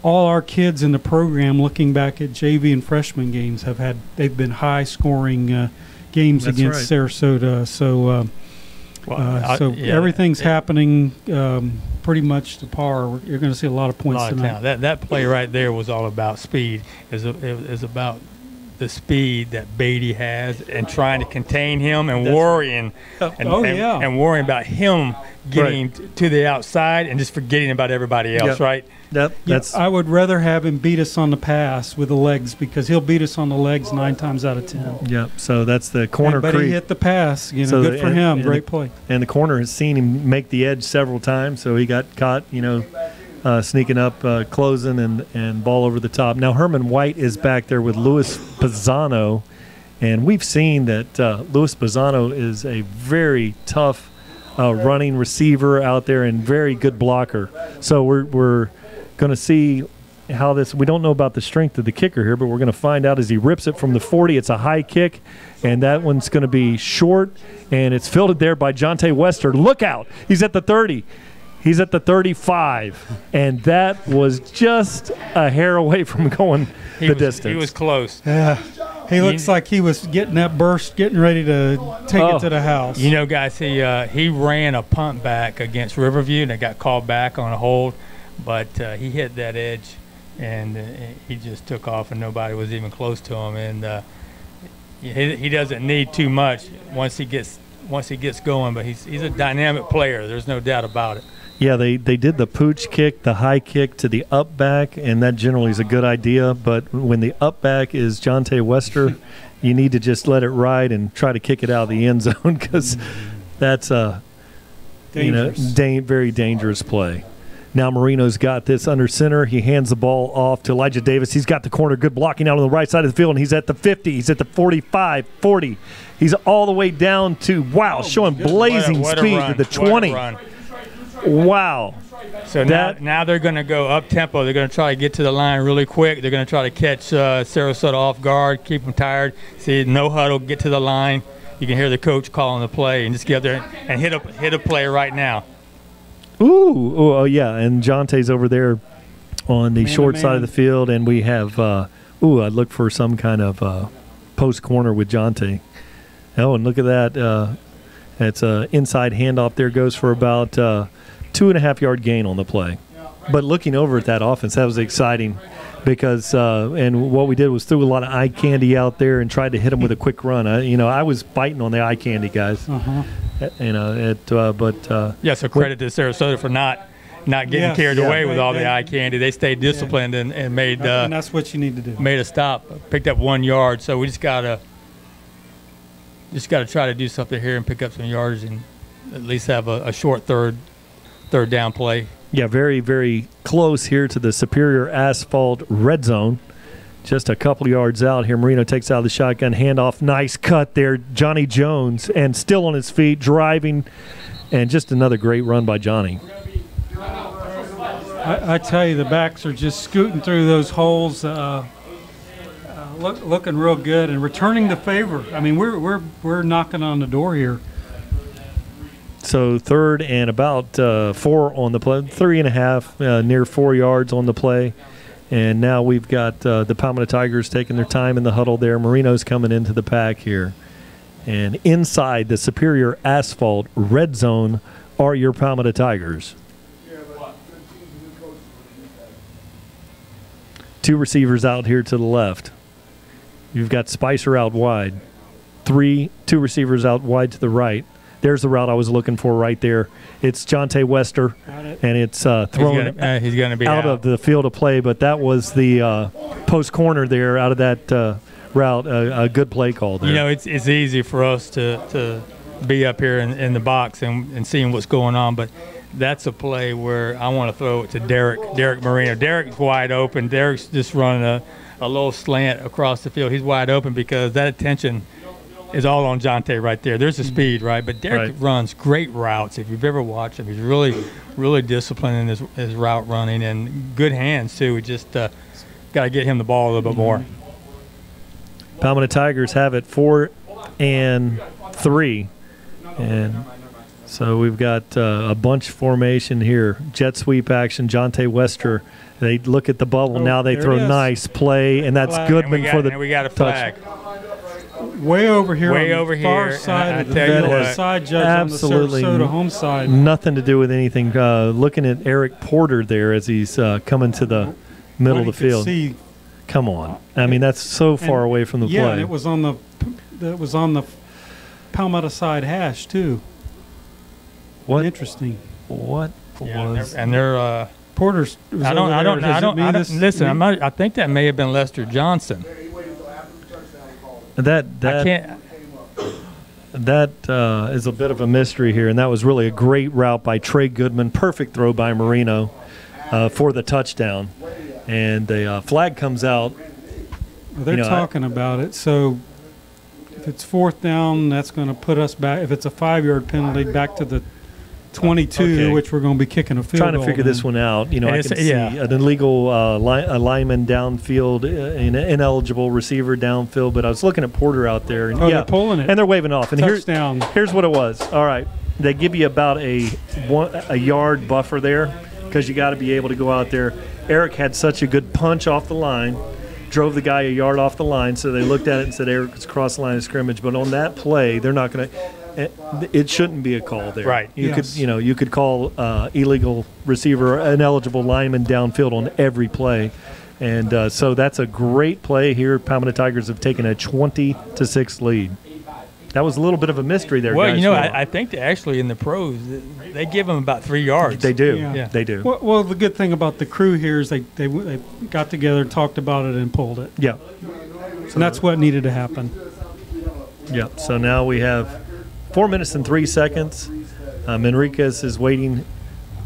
all our kids in the program, looking back at JV and freshman games, they've been high scoring games. That's against right. Sarasota. So everything's happening pretty much to par. You're going to see a lot of points tonight. That play right there was all about speed. It was about the speed that Beatty has and trying to contain him and worrying and worrying about him getting to the outside and just forgetting about everybody else, right? I would rather have him beat us on the pass with the legs, because he'll beat us on the legs 9 times out of 10. Yep. So that's the corner creep. But he hit the pass. Good for him. Great play. And the corner has seen him make the edge several times, so he got caught, sneaking up, closing, and ball over the top. Now Herman White is back there with Luis Pisano, and we've seen that Luis Pisano is a very tough running receiver out there and very good blocker. So we're going to see how this – we don't know about the strength of the kicker here, but we're going to find out as he rips it from the 40. It's a high kick, and that one's going to be short, and it's fielded there by Jonte Wester. Look out. He's at the 30. He's at the 35, and that was just a hair away from going the distance. He was close. Yeah. He looks like he was getting that burst, getting ready to take it to the house. Guys, he ran a punt back against Riverview, and it got called back on a hold. But he hit that edge, and he just took off, and nobody was even close to him. And he doesn't need too much once he gets going. But he's a dynamic player. There's no doubt about it. Yeah, they did the pooch kick, the high kick to the up back, and that generally is a good idea. But when the up back is Jonte Wester, you need to just let it ride and try to kick it out of the end zone, because that's a very dangerous play. Now Marino's got this under center. He hands the ball off to Elijah Davis. He's got the corner, good blocking out on the right side of the field, and he's at the 50. He's at the 45, 40. He's all the way down to, showing blazing speed to the 20. Wow. So now they're going to go up-tempo. They're going to try to get to the line really quick. They're going to try to catch Sarasota off guard, keep them tired. See, no huddle, get to the line. You can hear the coach calling the play, and just get up there and hit a play right now. And Jonte's over there on the short side of the field, and we have I'd look for some kind of post corner with Jonte. Oh, and look at that. It's an inside handoff there, goes for about 2.5 yard gain on the play. But looking over at that offense, that was exciting, because and what we did was threw a lot of eye candy out there and tried to hit them with a quick run. I was biting on the eye candy, guys. So credit to Sarasota for not getting carried away with all the eye candy. They stayed disciplined and made and that's what you need to do. Made a stop, picked up 1 yard. So we just gotta try to do something here and pick up some yards and at least have a short third down play. Yeah, very, very close here to the Superior Asphalt red zone. Just a couple yards out here. Marino takes out the shotgun handoff. Nice cut there. Johnny Jones, and still on his feet, driving, and just another great run by Johnny. I tell you, the backs are just scooting through those holes, looking real good and returning the favor. I mean, we're knocking on the door here. So 3rd and about 4 on the play, 3.5, near 4 yards on the play. And now we've got the Palmetto Tigers taking their time in the huddle there. Marino's coming into the pack here. And inside the Superior Asphalt red zone are your Palmetto Tigers. 2 receivers out here to the left. You've got Spicer out wide. 2 receivers out wide to the right. There's the route I was looking for right there. It's Jonte Wester, and it's thrown he's gonna be out of the field of play, but that was the post corner there out of that route. A good play call there. You know, it's easy for us to be up here in the box and seeing what's going on, but that's a play where I want to throw it to Derek Marino. Derek's wide open. Derek's just running a little slant across the field. He's wide open because that attention is all on Jonte right there. There's the speed, right? But Derek runs great routes. If you've ever watched him, he's really, really disciplined in his route running and good hands, too. We just got to get him the ball a little bit more. Palmetto Tigers have it 4 and 3. And so we've got a bunch formation here. Jet sweep action, Jonte Wester. They look at the bubble. Now they throw a nice play, and that's Goodman for the touch. We got a flag. Way over here on the far side of the side judge absolutely on the Sarasota home side. Nothing to do with anything. Looking at Eric Porter there as he's coming to the middle of the field. Come on. I mean, that's so far away from the play. Yeah, and it was on the Palmetto side hash, too. What? Interesting. What was? And they're Porter's. I don't listen. I think that may have been Lester Johnson. That I can't. That is a bit of a mystery here, and that was really a great route by Trey Goodman. Perfect throw by Marino for the touchdown. And the flag comes out. Well, they're talking about it. So if it's 4th down, that's going to put us back. If it's a 5-yard penalty, back to the 22, which we're going to be kicking a field goal. Trying to figure this one out. You know, I can see an illegal lineman downfield, an ineligible receiver downfield. But I was looking at Porter out there. And they're pulling it. And they're waving off. And touchdown. Here's what it was. All right. They give you about a yard buffer there because you got to be able to go out there. Eric had such a good punch off the line, drove the guy a yard off the line, so they looked at it and said Eric was across the line of scrimmage. But on that play, they're not going to. It shouldn't be a call there. Right. You could call illegal receiver, ineligible lineman downfield on every play, and so that's a great play here. Palmetto Tigers have taken a 20-6 lead. That was a little bit of a mystery there. Well, guys. I think that actually in the pros they give them about 3 yards. They do. Yeah. They do. Well, the good thing about the crew here is they got together, talked about it, and pulled it. Yeah. And that's what needed to happen. Yeah. So now we have 4 minutes and 3 seconds. Enriquez is waiting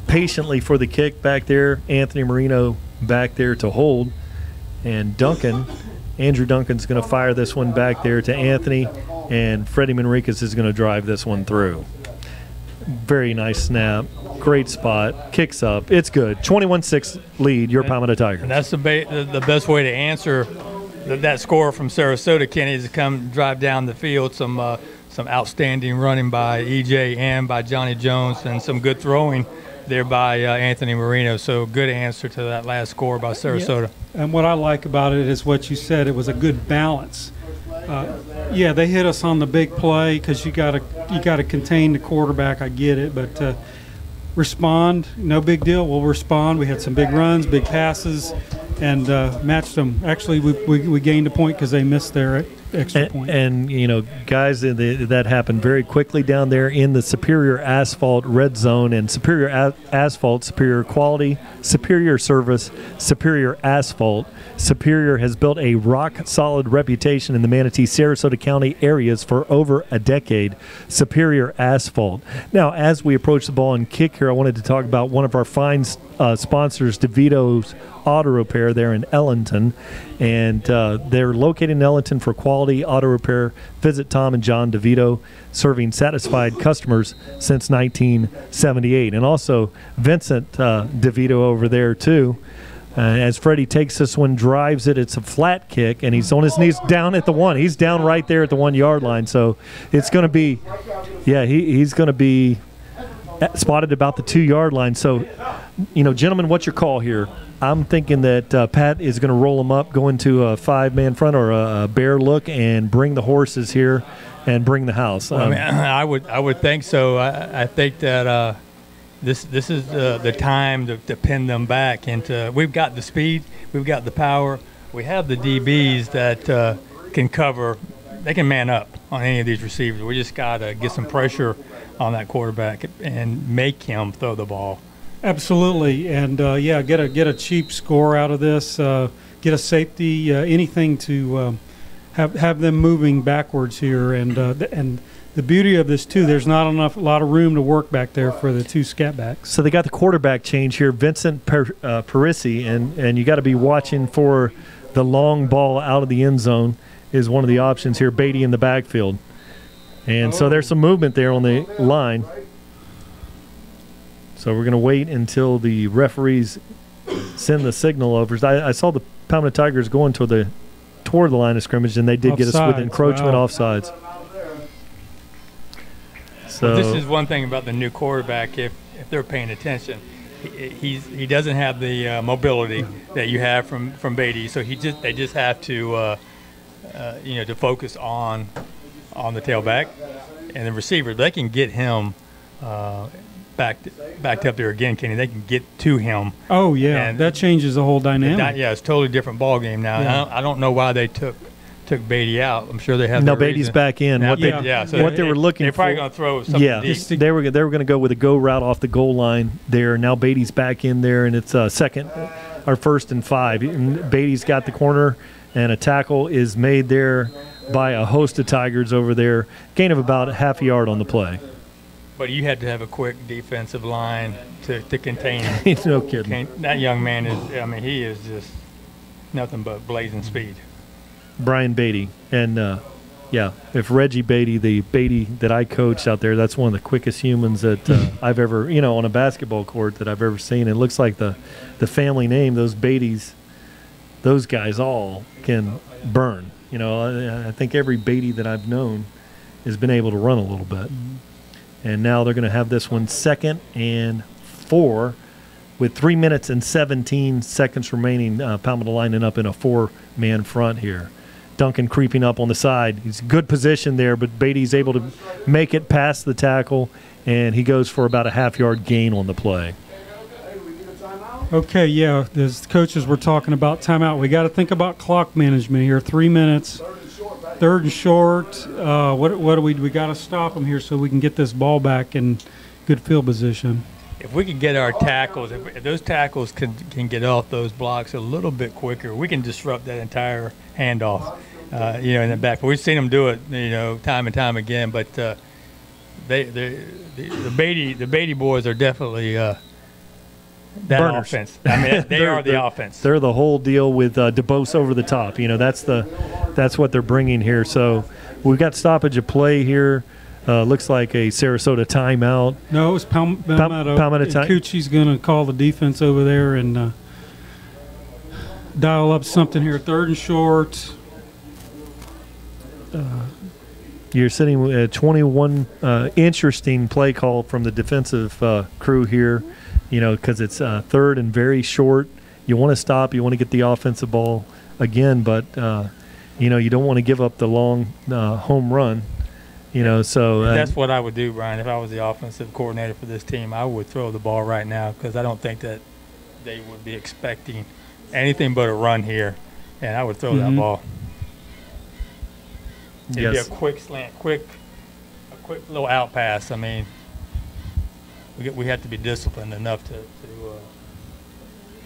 patiently for the kick back there. Anthony Marino back there to hold. And Andrew Duncan's going to fire this one back there to Anthony. And Freddie Manriquez is going to drive this one through. Very nice snap. Great spot. Kicks up. It's good. 21-6 lead, your Palmetto Tigers. And that's the best way to answer that score from Sarasota, Kenny, is to come drive down the field. Some outstanding running by EJ and by Johnny Jones, and some good throwing there by Anthony Marino. So good answer to that last score by Sarasota. Yeah. And what I like about it is what you said. It was a good balance. They hit us on the big play because you got to contain the quarterback. I get it, but respond, no big deal. We'll respond. We had some big runs, big passes, and matched them. Actually, we gained a point because they missed their extra point. And guys, that happened very quickly down there in the Superior Asphalt red zone. And Superior Asphalt, superior quality, superior service, superior asphalt. Superior has built a rock-solid reputation in the Manatee, Sarasota County areas for over a decade. Superior Asphalt. Now, as we approach the ball and kick here, I wanted to talk about one of our fine sponsors, DeVito's Auto Repair there in Ellington. And they're located in Ellington for quality auto repair. Visit Tom and John DeVito, serving satisfied customers since 1978. And also Vincent DeVito over there, too. As Freddie takes this one, drives it, it's a flat kick, and he's on his knees down at the 1. He's down right there at the 1 yard line. So it's going to be, he's going to be spotted about the 2-yard line. So, gentlemen, what's your call here? I'm thinking that Pat is going to roll them up, go into a 5-man front or a bear look, and bring the horses here and bring the house. Well, I would think so. I think that this is the time to pin them back into. We've got the speed, we've got the power, we have the DBs that can cover. They can man up on any of these receivers. We just got to get some pressure on that quarterback and make him throw the ball. Absolutely, and get a cheap score out of this. Get a safety, anything to have them moving backwards here, and the beauty of this too, there's not a lot of room to work back there for the 2 scat backs. So they got the quarterback change here, Vincent Parisi, and you got to be watching for the long ball out of the end zone is one of the options here. Beatty in the backfield, and so there's some movement there on the line. So we're going to wait until the referees send the signal over. I saw the Palmetto Tigers going toward the line of scrimmage, and they did get us with encroachment offsides. So well, this is one thing about the new quarterback. If they're paying attention, he doesn't have the mobility that you have from Beatty. So they just have to to focus on the tailback and the receiver. They can get him. Backed up there again, Kenny. They can get to him. Oh yeah, and that changes the whole dynamic. It's a totally different ball game now. Yeah. I don't know why they took Beatty out. I'm sure they have. No, Beatty's back in. Now, what they were looking they're for. Probably going to throw something. Yeah, deep. they were going to go with a go route off the goal line there. Now Beatty's back in there, and it's first and 5. And Beatty's got the corner, and a tackle is made there by a host of Tigers over there. Gain of about half a yard on the play. But you had to have a quick defensive line to contain him. No kidding. That young man he is just nothing but blazing speed. Brian Beatty. And, if Reggie Beatty, the Beatty that I coached out there, that's one of the quickest humans that I've ever, on a basketball court that I've ever seen. It looks like the family name, those Beattys, those guys all can burn. I think every Beatty that I've known has been able to run a little bit. And now they're going to have this one 2nd and 4 with 3 minutes and 17 seconds remaining. Palmetto lining up in a 4-man front here. Duncan creeping up on the side. He's in good position there, but Beatty's able to make it past the tackle, and he goes for about a half-yard gain on the play. Okay, yeah, as the coaches were talking about timeout, we got to think about clock management here. 3 minutes. 3rd and short. What do we got to stop them here so we can get this ball back in good field position? If we can get our tackles, if those tackles can get off those blocks a little bit quicker, we can disrupt that entire handoff. In the back. But we've seen them do it, time and time again. But the Beatty boys are definitely that burners. Offense. They are the offense. They're the whole deal with DeBose over the top. That's what they're bringing here. So we've got stoppage of play here. Looks like a Sarasota timeout. No, it was Palmetto. Cucci's going to call the defense over there and dial up something here. 3rd and short. You're sitting at 21. Interesting play call from the defensive crew here, because it's 3rd and very short. You want to stop. You want to get the offensive ball again, but, you don't want to give up the long home run. So that's what I would do, Brian. If I was the offensive coordinator for this team, I would throw the ball right now because I don't think that they would be expecting anything but a run here, and I would throw that ball. It'd be a quick slant, a quick little out pass. We have to be disciplined enough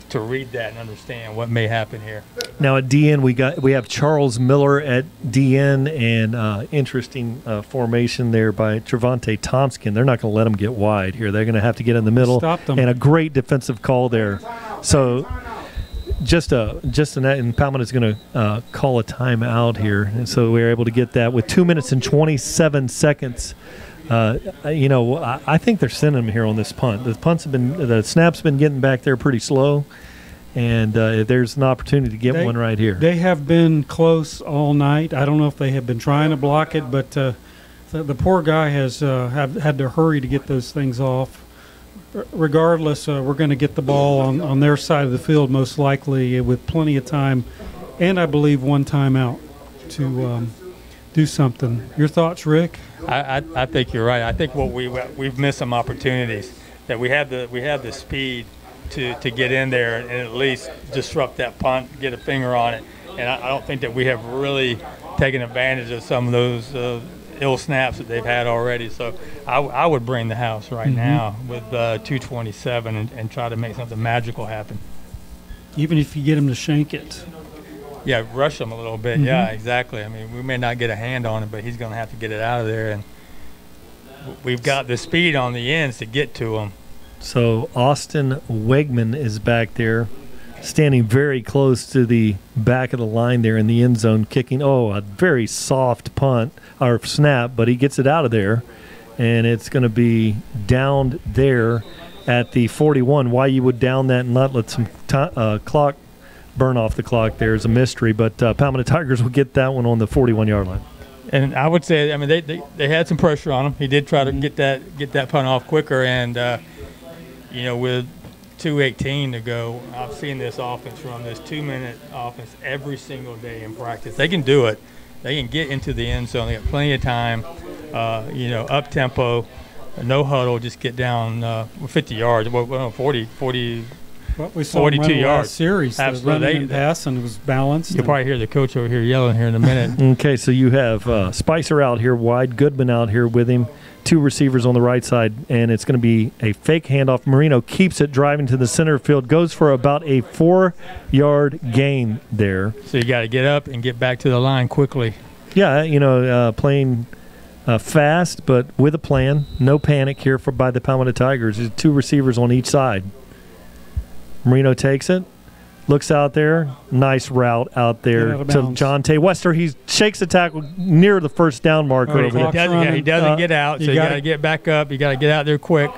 to read that and understand what may happen here. Now at DN we have Charles Miller at DN, and interesting formation there by Trevante Thompson. They're not going to let him get wide here. They're going to have to get in the middle. Stop them. And a great defensive call there. So just and Palmetto's going to call a timeout here, and so we were able to get that with 2 minutes and 27 seconds. I think they're sending them here on this punt. The snap's been getting back there pretty slow, and there's an opportunity to get one right here. They have been close all night. I don't know if they have been trying to block it, but the poor guy has had to hurry to get those things off. regardless, we're going to get the ball on their side of the field most likely with plenty of time, and I believe one timeout to do something. Your thoughts, Rick? I think you're right. I think what we've missed some opportunities, that we have the speed to get in there and at least disrupt that punt, get a finger on it. And I don't think that we have really taken advantage of some of those ill snaps that they've had already. So I would bring the house right now with 2:27 and try to make something magical happen. Even if you get him to shank it. Yeah, rush him a little bit. Yeah, exactly. I mean, we may not get a hand on it, but he's going to have to get it out of there. And we've got the speed on the ends to get to him. So Austin Wegman is back there, standing very close to the back of the line there in the end zone, kicking, a very soft punt or snap, but he gets it out of there, and it's going to be downed there at the 41. Why you would down that and not let some clock burn off the clock there is a mystery, but Palmetto Tigers will get that one on the 41-yard line. And I would say, I mean, they had some pressure on him. He did try to get that punt off quicker, and with 2:18 to go, I've seen this offense run this 2-minute offense every single day in practice. They can do it. They can get into the end zone. They got plenty of time. Up tempo, no huddle. Just get down 50 yards. 40. Well, we saw 42 him yards. Series. Absolutely. Running and pass, and it was balanced. You'll probably hear the coach over here yelling here in a minute. Okay, so you have Spicer out here wide, Goodman out here with him, two receivers on the right side, and it's going to be a fake handoff. Marino keeps it driving to the center field, goes for about a 4-yard gain there. So you got to get up and get back to the line quickly. Yeah, playing fast, but with a plan. No panic here by the Palmetto Tigers. There's two receivers on each side. Marino takes it, looks out there. Nice route out there to John Tay Wester. He shakes the tackle near the first down marker over there. He doesn't get out, so you got to get back up. You got to get out there quick.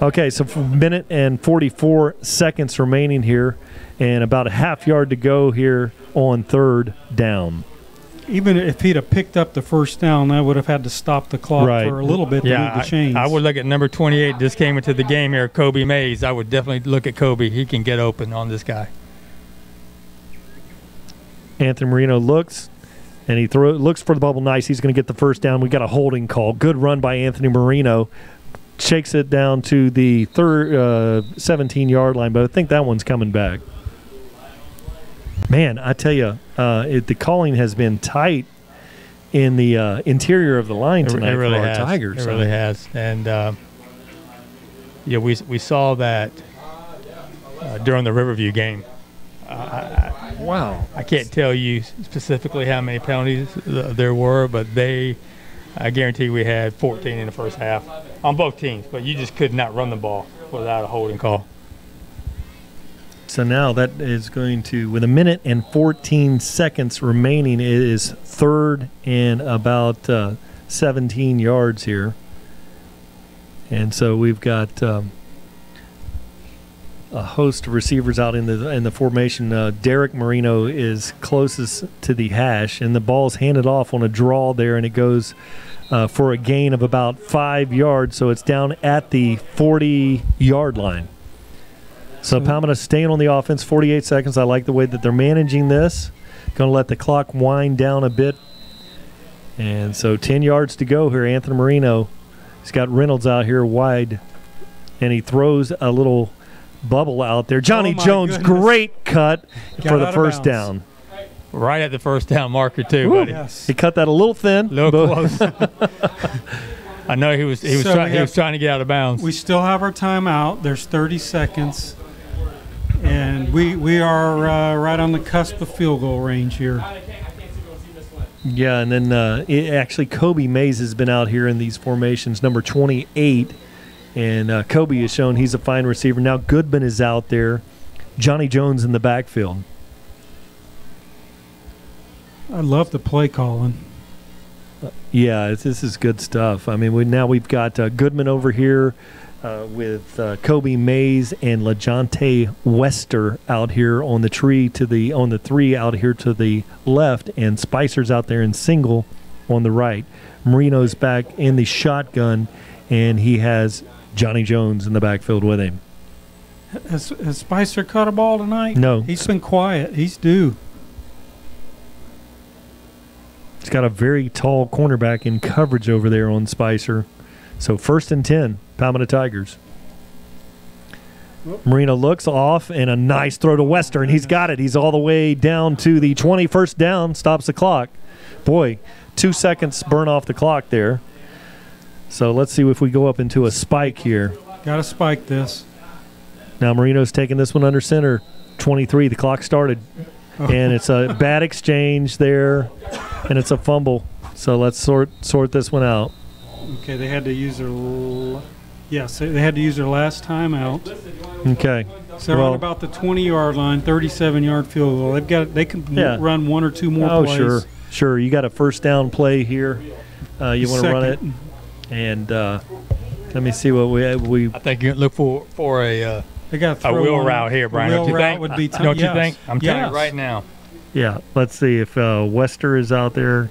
Okay, so for a minute and 44 seconds remaining here, and about a half yard to go here on third down. Even if he'd have picked up the first down, I would have had to stop the clock for a little bit to move the chains. I would look at number 28. Just came into the game here, Kobe Mays. I would definitely look at Kobe. He can get open on this guy. Anthony Marino looks, and he looks for the bubble. Nice. He's going to get the first down. We got a holding call. Good run by Anthony Marino. Shakes it down to the 17-yard line, but I think that one's coming back. Man, I tell you, the calling has been tight in the interior of the line tonight for our Tigers. It really has. And, we saw that during the Riverview game. Wow. I can't tell you specifically how many penalties there were, but I guarantee we had 14 in the first half on both teams. But you just could not run the ball without a holding call. So now that is going to, with a minute and 14 seconds remaining, it is third and about 17 yards here. And so we've got a host of receivers out in the formation. Derek Marino is closest to the hash, and the ball's handed off on a draw there, and it goes for a gain of about 5 yards. So it's down at the 40-yard line. So Palmetto staying on the offense, 48 seconds. I like the way that they're managing this. Going to let the clock wind down a bit. And so 10 yards to go here. Anthony Marino, he's got Reynolds out here wide, and he throws a little bubble out there. Johnny Jones, great cut for the first down. Right at the first down marker too, buddy. Yes. He cut that a little thin. A little close. I know he was trying to get out of bounds. We still have our timeout. There's 30 seconds. And we are right on the cusp of field goal range here. Yeah, and then actually Kobe Mays has been out here in these formations, number 28. And Kobe has shown he's a fine receiver. Now Goodman is out there. Johnny Jones in the backfield. I love the play calling. Yeah, this is good stuff. I mean, we've got Goodman over here with Kobe Mays and LaJonte Wester out here on the three out here to the left, and Spicer's out there in single on the right. Marino's back in the shotgun, and he has Johnny Jones in the backfield with him. Has Spicer caught a ball tonight? No. He's been quiet. He's due. He's got a very tall cornerback in coverage over there on Spicer. So 1st and 10, Palmetto Tigers. Marino looks off, and a nice throw to Western. He's got it. He's all the way down to the 21st down, stops the clock. Boy, 2 seconds burn off the clock there. So let's see if we go up into a spike here. Got to spike this. Now Marino's taking this one under center. 23, the clock started. And it's a bad exchange there, and it's a fumble. So let's sort this one out. Okay, they had to use their they had to use their last timeout. Okay. So they're on about the 20-yard line, 37-yard field goal. They can run one or two more plays. Sure. You got a first down play here. You want to run it, and let me see what we. I think you look for a wheel route here, Brian. Don't you think? Would be don't you think? I'm telling you right now. Yeah. Let's see if Wester is out there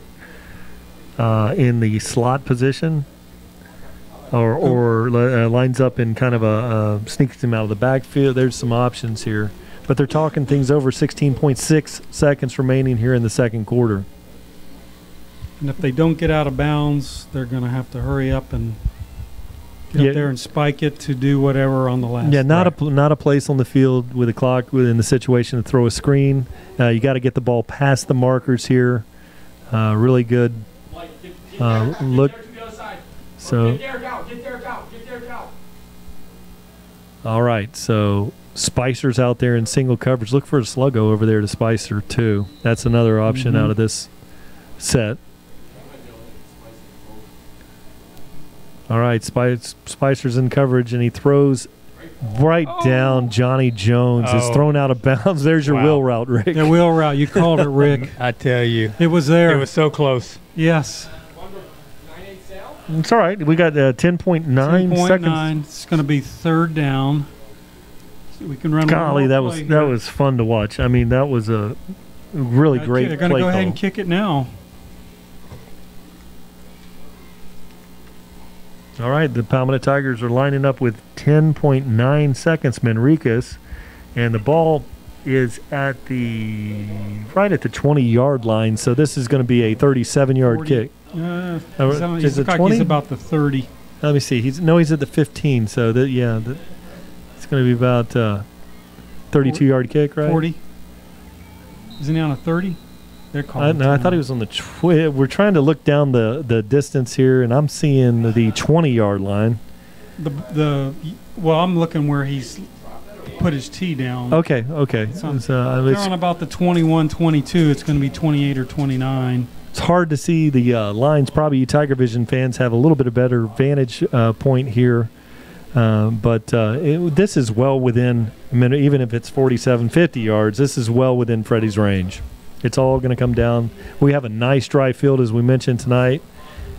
in the slot position. Or lines up in kind of a sneaks him out of the backfield. There's some options here. But they're talking things over. 16.6 seconds remaining here in the second quarter. And if they don't get out of bounds, they're going to have to hurry up and get up there and spike it to do whatever on the last. Yeah, not a place on the field with a clock within the situation to throw a screen. You got to get the ball past the markers here. Really good look. So, all right, so Spicer's out there in single coverage. Look for a sluggo over there to Spicer, too. That's another option out of this set. All right, Spicer's in coverage, and he throws right down. Johnny Jones is thrown out of bounds. There's your wheel route, Rick. The wheel route. You called it, Rick. I tell you. It was there. It was so close. Yes. It's all right. We got 10.9 seconds. It's going to be third down. So we can run. Golly, that was fun to watch. I mean, that was a really great play. They're going to go ahead and kick it now. All right, the Palmetto Tigers are lining up with 10.9 seconds. Manriquez, and the ball is right at the 20-yard line. So this is going to be a 37-yard kick. Is it 20? He's about the 30. Let me see. He's at the 15. So it's going to be about 32-yard kick, right? 40. Isn't he on a 30? They're calling. I thought he was on the. We're trying to look down the distance here, and I'm seeing the 20-yard line. I'm looking where he's put his tee down. Okay. They're on about the 21, 22. It's going to be 28 or 29. It's hard to see the lines. Probably you Tiger Vision fans have a little bit of better vantage point here. But this is well within, even if it's 47, 50 yards, this is well within Freddie's range. It's all going to come down. We have a nice dry field, as we mentioned tonight.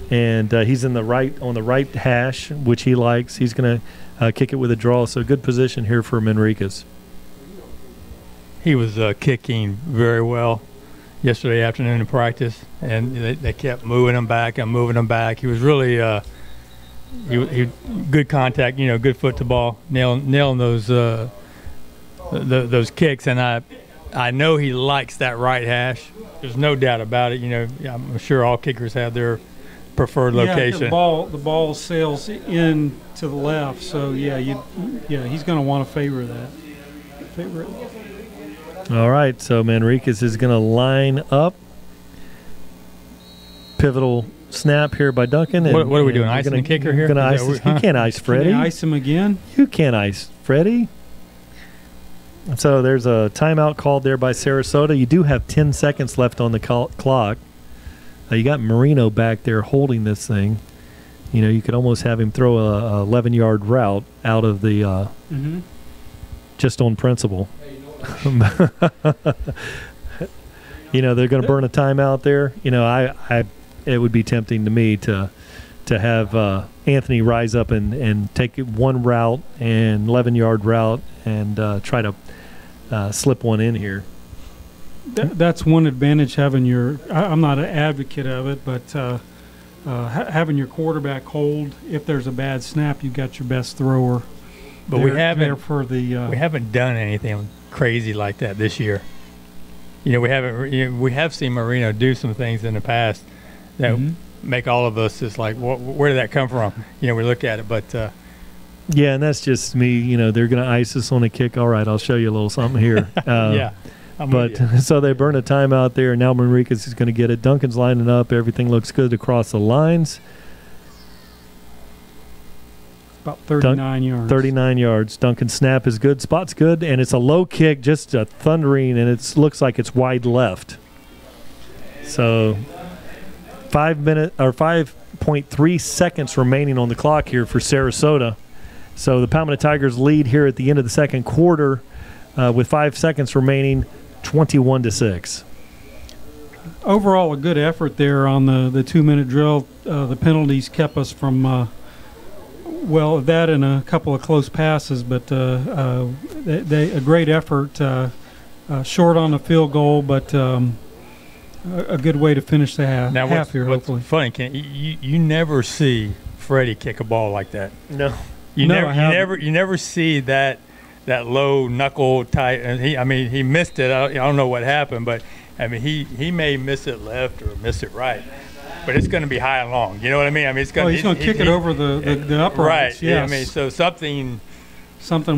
And he's on the right hash, which he likes. He's going to kick it with a draw. So good position here for Manriquez. He was kicking very well yesterday afternoon in practice, and they kept moving him back and moving him back. He was really he good contact, good foot to ball, nailing those kicks. And I know he likes that right hash. There's no doubt about it. I'm sure all kickers have their preferred location. The ball sails in to the left, so he's going to want to favor it. All right, so Manriquez is going to line up. Pivotal snap here by Duncan. What are we doing? Icing the kicker here? You can't ice Freddie. Can you ice him again? You can't ice Freddie. So there's a timeout called there by Sarasota. You do have 10 seconds left on the clock. You got Marino back there holding this thing. You could almost have him throw a 11-yard route out of the just on principle. They're going to burn a timeout there. It would be tempting to me to have Anthony rise up and take one route, and 11-yard route, and try to slip one in here. That's one advantage having I'm not an advocate of it, but having your quarterback hold. If there's a bad snap, you've got your best thrower. But there, we haven't there for the we haven't done anything crazy like that this year. You know, we haven't. You know, we have seen Marino do some things in the past that make all of us just like, where did that come from? You know, we look at it, but yeah, and that's just me. You know, they're going to ice us on a kick. All right, I'll show you a little something here. yeah. But so they burn a timeout there, and now Manriquez is going to get it. Duncan's lining up. Everything looks good across the lines. about 39 yards. 39 yards. Duncan's snap is good. Spot's good, and it's a low kick, just a thundering, and it looks like it's wide left. So 5.3 seconds remaining on the clock here for Sarasota. So the Palmetto Tigers lead here at the end of the second quarter with 5 seconds remaining, 21-6. Overall, a good effort there on the 2-minute drill. The penalties kept us from, that and a couple of close passes, but a great effort. Short on the field goal, but a good way to finish the half. Now, hopefully. What's funny, Ken, you never see Freddie kick a ball like that. No. You never see that low knuckle tight. And he missed it. I don't know what happened, but I mean he may miss it left or miss it right, but it's going to be high and long. You know what I mean? I mean it's going. He's going to kick it over the uprights. Right. Yes. Yeah. I mean, so something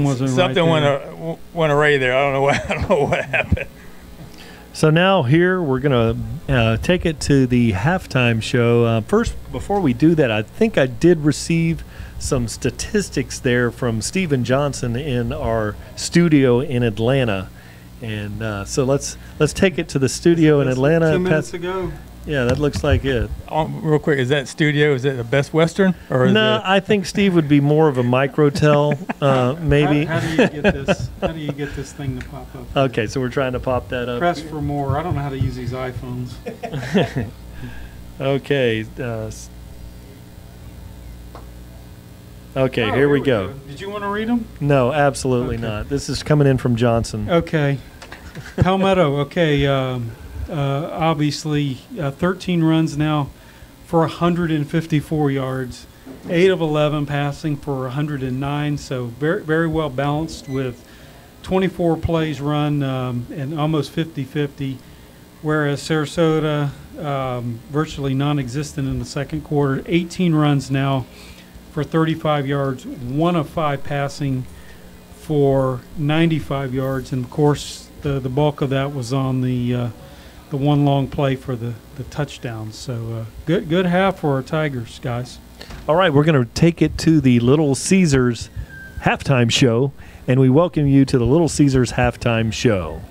wasn't something right went array there. I don't know what happened. So now here we're going to take it to the halftime show. First, before we do that, I think I did receive some statistics there from Stephen Johnson in our studio in Atlanta. And so let's take it to the studio in Atlanta. 2 minutes ago. Yeah, that looks like it. Real quick, is that studio? Is it the Best Western? Or no, I think Steve would be more of a microtel, maybe. How do you get this? How do you get this thing to pop up? Okay, so we're trying to pop that up. Press for more. I don't know how to use these iPhones. Okay. Okay, here we go. Did you want to read them? No, absolutely not. This is coming in from Johnson. Okay. Palmetto, okay. Obviously, 13 runs now for 154 yards. 8 of 11 passing for 109, so very, very well balanced with 24 plays run and almost 50-50, whereas Sarasota virtually non-existent in the second quarter. 18 runs now for 35 yards, 1 of 5 passing for 95 yards, and of course the bulk of that was on the one long play for the touchdown. So good half for our Tigers, guys. All right, we're going to take it to the Little Caesars halftime show, and we welcome you to the Little Caesars halftime show.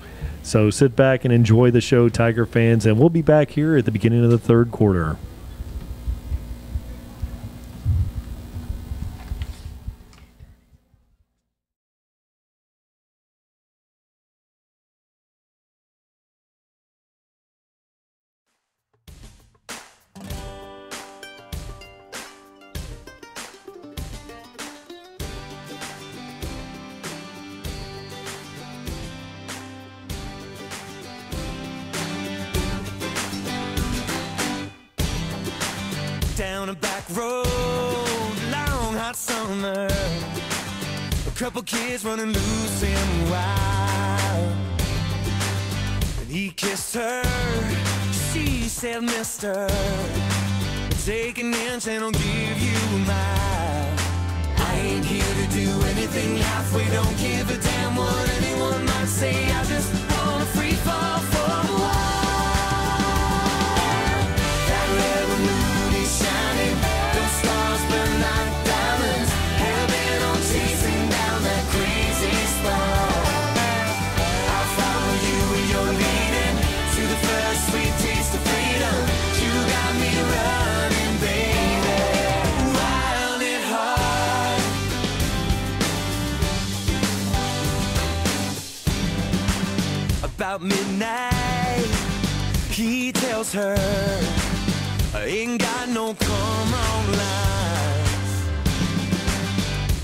So sit back and enjoy the show, Tiger fans, and we'll be back here at the beginning of the third quarter. Down a back road, long hot summer, a couple kids running loose and wild, and he kissed her, she said, mister, take an inch and I'll give you a mile. I ain't here to do anything halfway, don't give a damn what anyone might say, I just wanna free fall for a while. That red moon is shining, those stars burn like diamonds, hell-bent on chasing down that crazy star. I'll follow you where you're leading, to the first sweet taste of freedom. You got me running, baby, wild and hard. About midnight, he tells her, I ain't got no come on lines.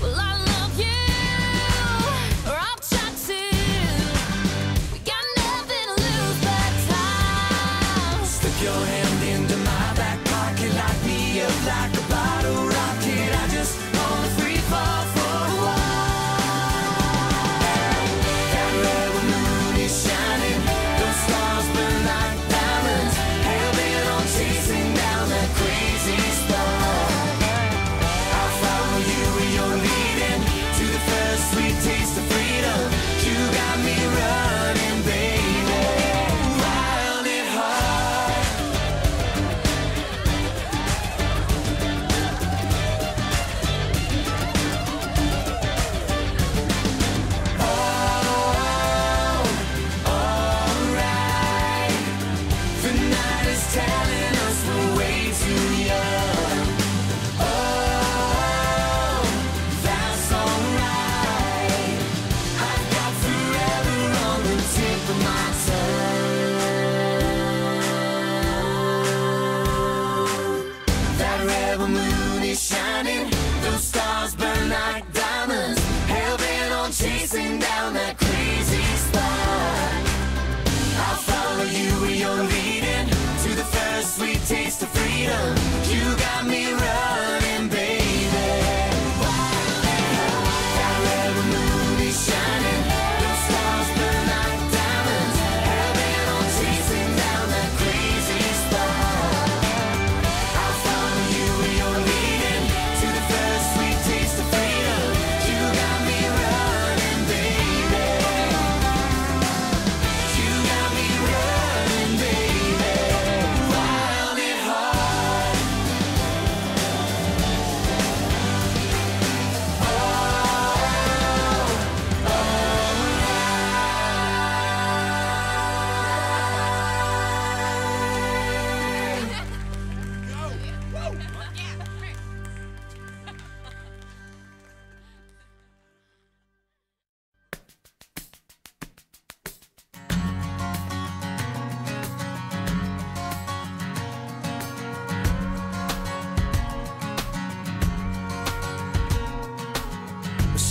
Well, I love you, or I've tried to. We got nothing to lose but time. Slip your hand into my back pocket, lock me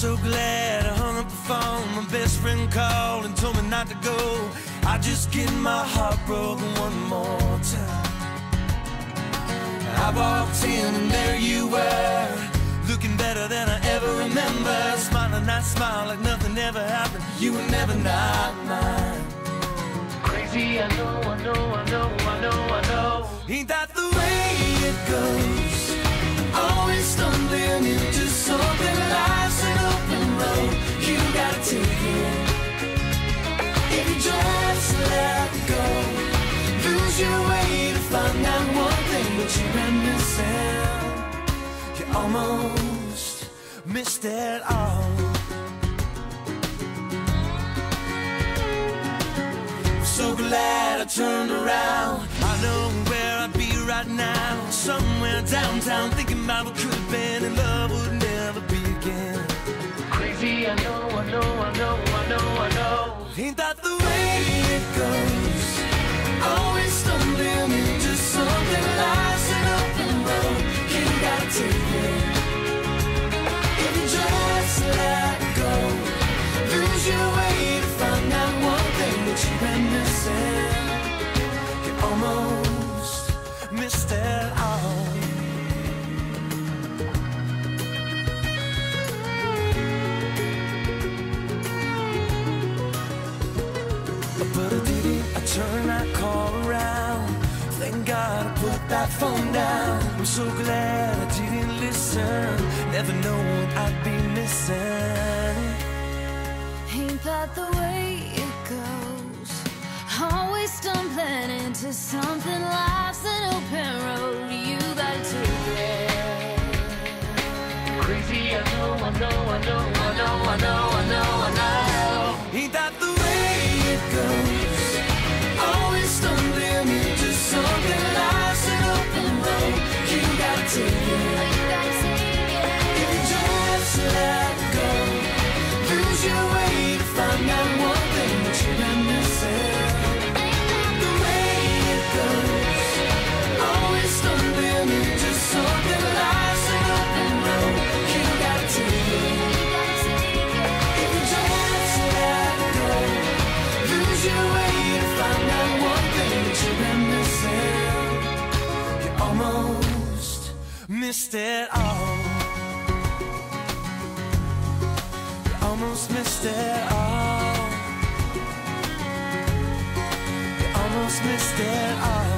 so glad I hung up the phone. My best friend called and told me not to go. I just get my heart broken one more time. I walked in and there you were, looking better than I ever remember. Smiling, I smile like nothing ever happened. You were never not mine. Crazy, I know, I know, I know, I know, I know. Ain't that the way it goes? Always stumbling into something. Life's an open road, you gotta take it. If you just let go, lose your way to find out one thing that you're missing. You almost missed it all. So glad I turned around. I know where I'd be right now, somewhere downtown, thinking about what could have been, and love would never be again. Crazy, I know, I know, I know, I know, I know. Ain't that the way it goes? Always stumbling into something. Life's an open road, you gotta take it. If you just let go, lose your way to find out one thing that you've been missing. You almost missed it all. But I didn't, I turned that call around. Thank God I put that phone down. I'm so glad I didn't listen. Never know what I'd be missing. Ain't that the way it goes? Always stumbling into something. Life's an open road, you gotta take it. Crazy, I know, I know, I know, I know, I know, I know, I know. Ain't that the way it goes? Always stumbling into something. Life's an open road, you gotta take it. If you just let go, lose your way to find out one thing that you've been missing. The way it goes, always stumbling into something. Life's an open road, you gotta take it. If you just let go, lose your way to find out one thing that you've been missing. You almost missed it all. Almost missed it all. You almost missed it all.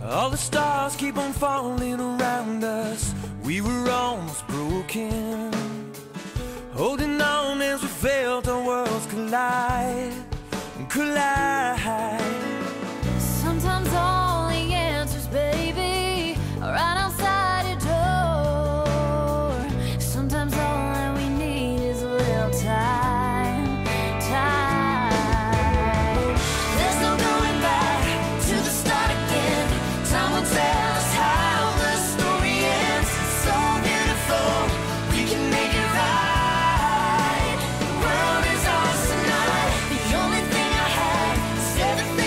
All the stars keep on falling around us. We were almost broken, holding on as we felt our worlds collide, collide. Sometimes all the answers, baby, are right outside your door. Sometimes all that we need is a little time, time. There's no going back to the start again. Time will tell us how the story ends. It's so beautiful, we can make it right. The world is ours tonight. The only thing I have is everything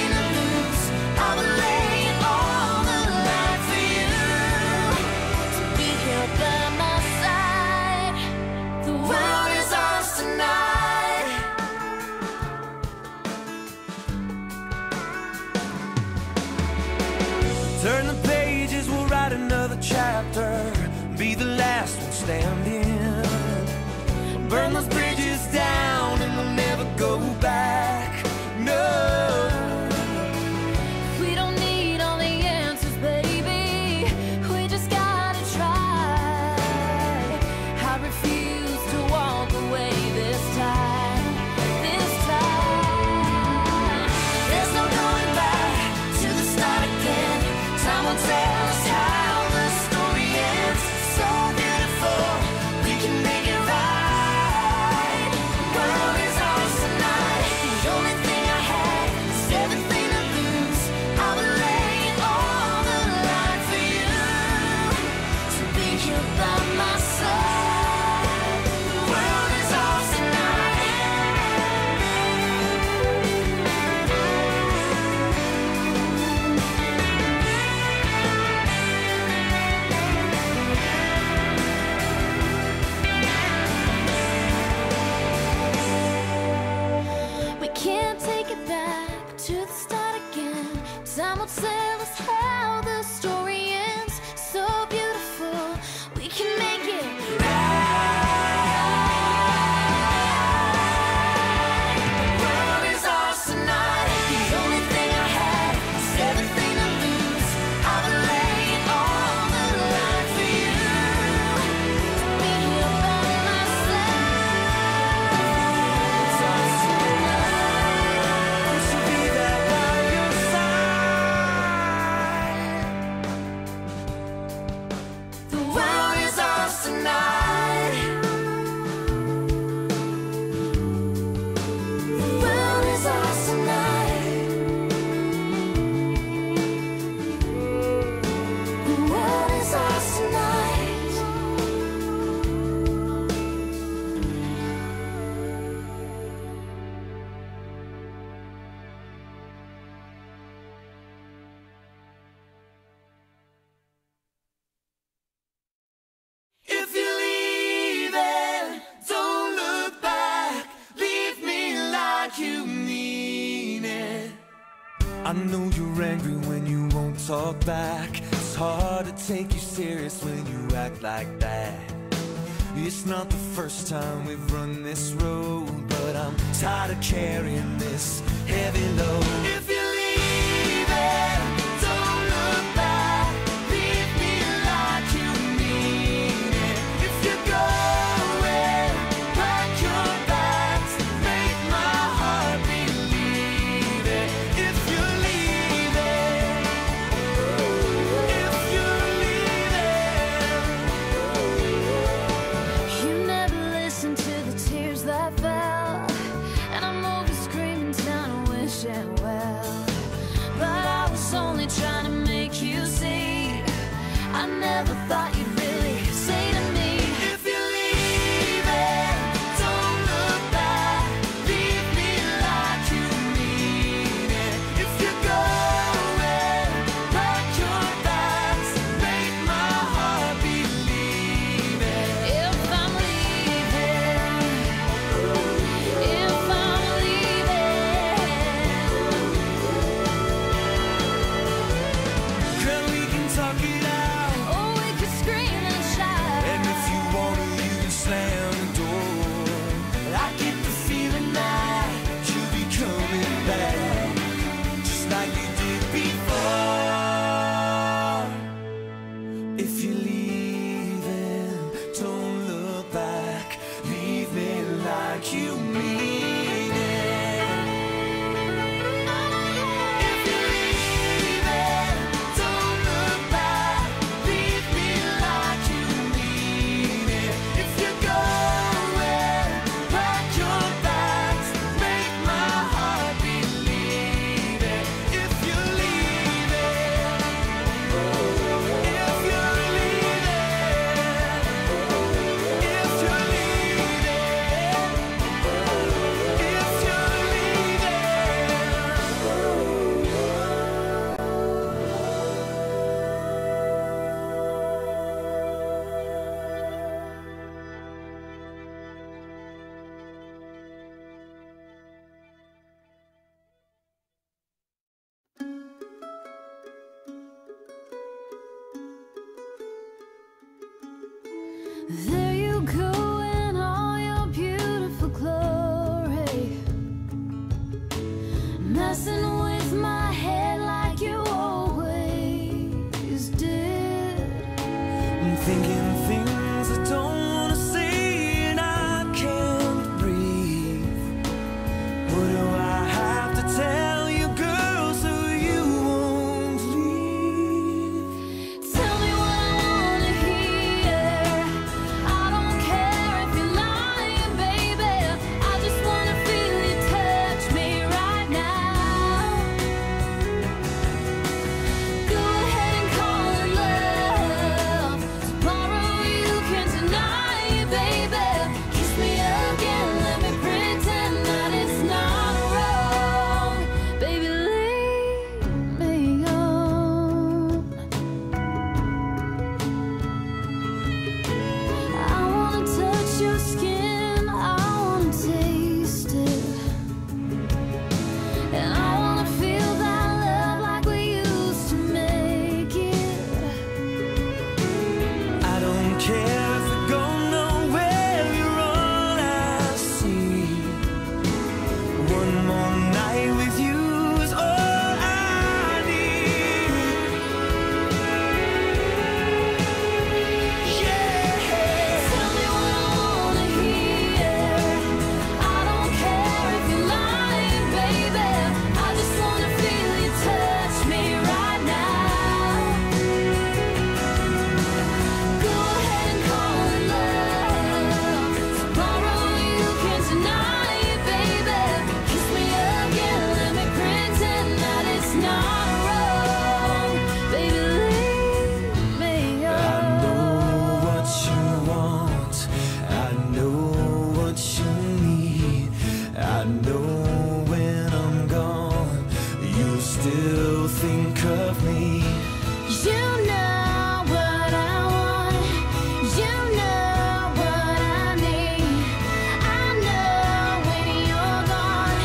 Don't tell us how the story ends. So beautiful, we can make it right. The world is ours tonight. The only thing I have is everything to lose. I would lay it on the line for you. Be here by my side. It's ours tonight. I should be there by your side. The world is ours tonight. The world is ours tonight. The world is ours tonight. If you're leaving, don't look back. Leave me like you mean it. I know you're angry when you won't talk back. It's hard to take you serious when you act like that. It's not the first time we've run this road, but I'm tired of carrying this heavy load. If you're leaving, don't look back. Leave me like you mean it. If you're going, pack your bags, make my heart believe it. If you're leaving, if you're leaving. You never listened to the tears that fell, and I'm over screaming down and wishing well. But I was only trying to make you see. I never thought you'd really say to me, If you're leaving, don't look back. Leave me like you mean it. If you're going, pack your bags, make my heart believe it. if I'm leaving, if I'm leaving. Girl, we can talk it out. Oh, we could scream and shout. And if you wanna, you can slam the door. I get the feeling that you'll be coming back, just like you did before. If you're leaving, don't look back. Leave me like you mean it. If you're leaving, don't look back. Leave me like you mean it. If you're going, pack your bags, make my heart believe it. If you're leaving, if you're leaving, if you're leaving, if you're There you go in all your beautiful glory, messing with my head like you always did. I'm thinking things I don't wanna say, and I can't breathe. What do I have to tell you, girl, so you won't leave? Tell me what I wanna hear. I I know when I'm gone, you'll still think of me. You know what I want, you know what I need. I know when you're gone,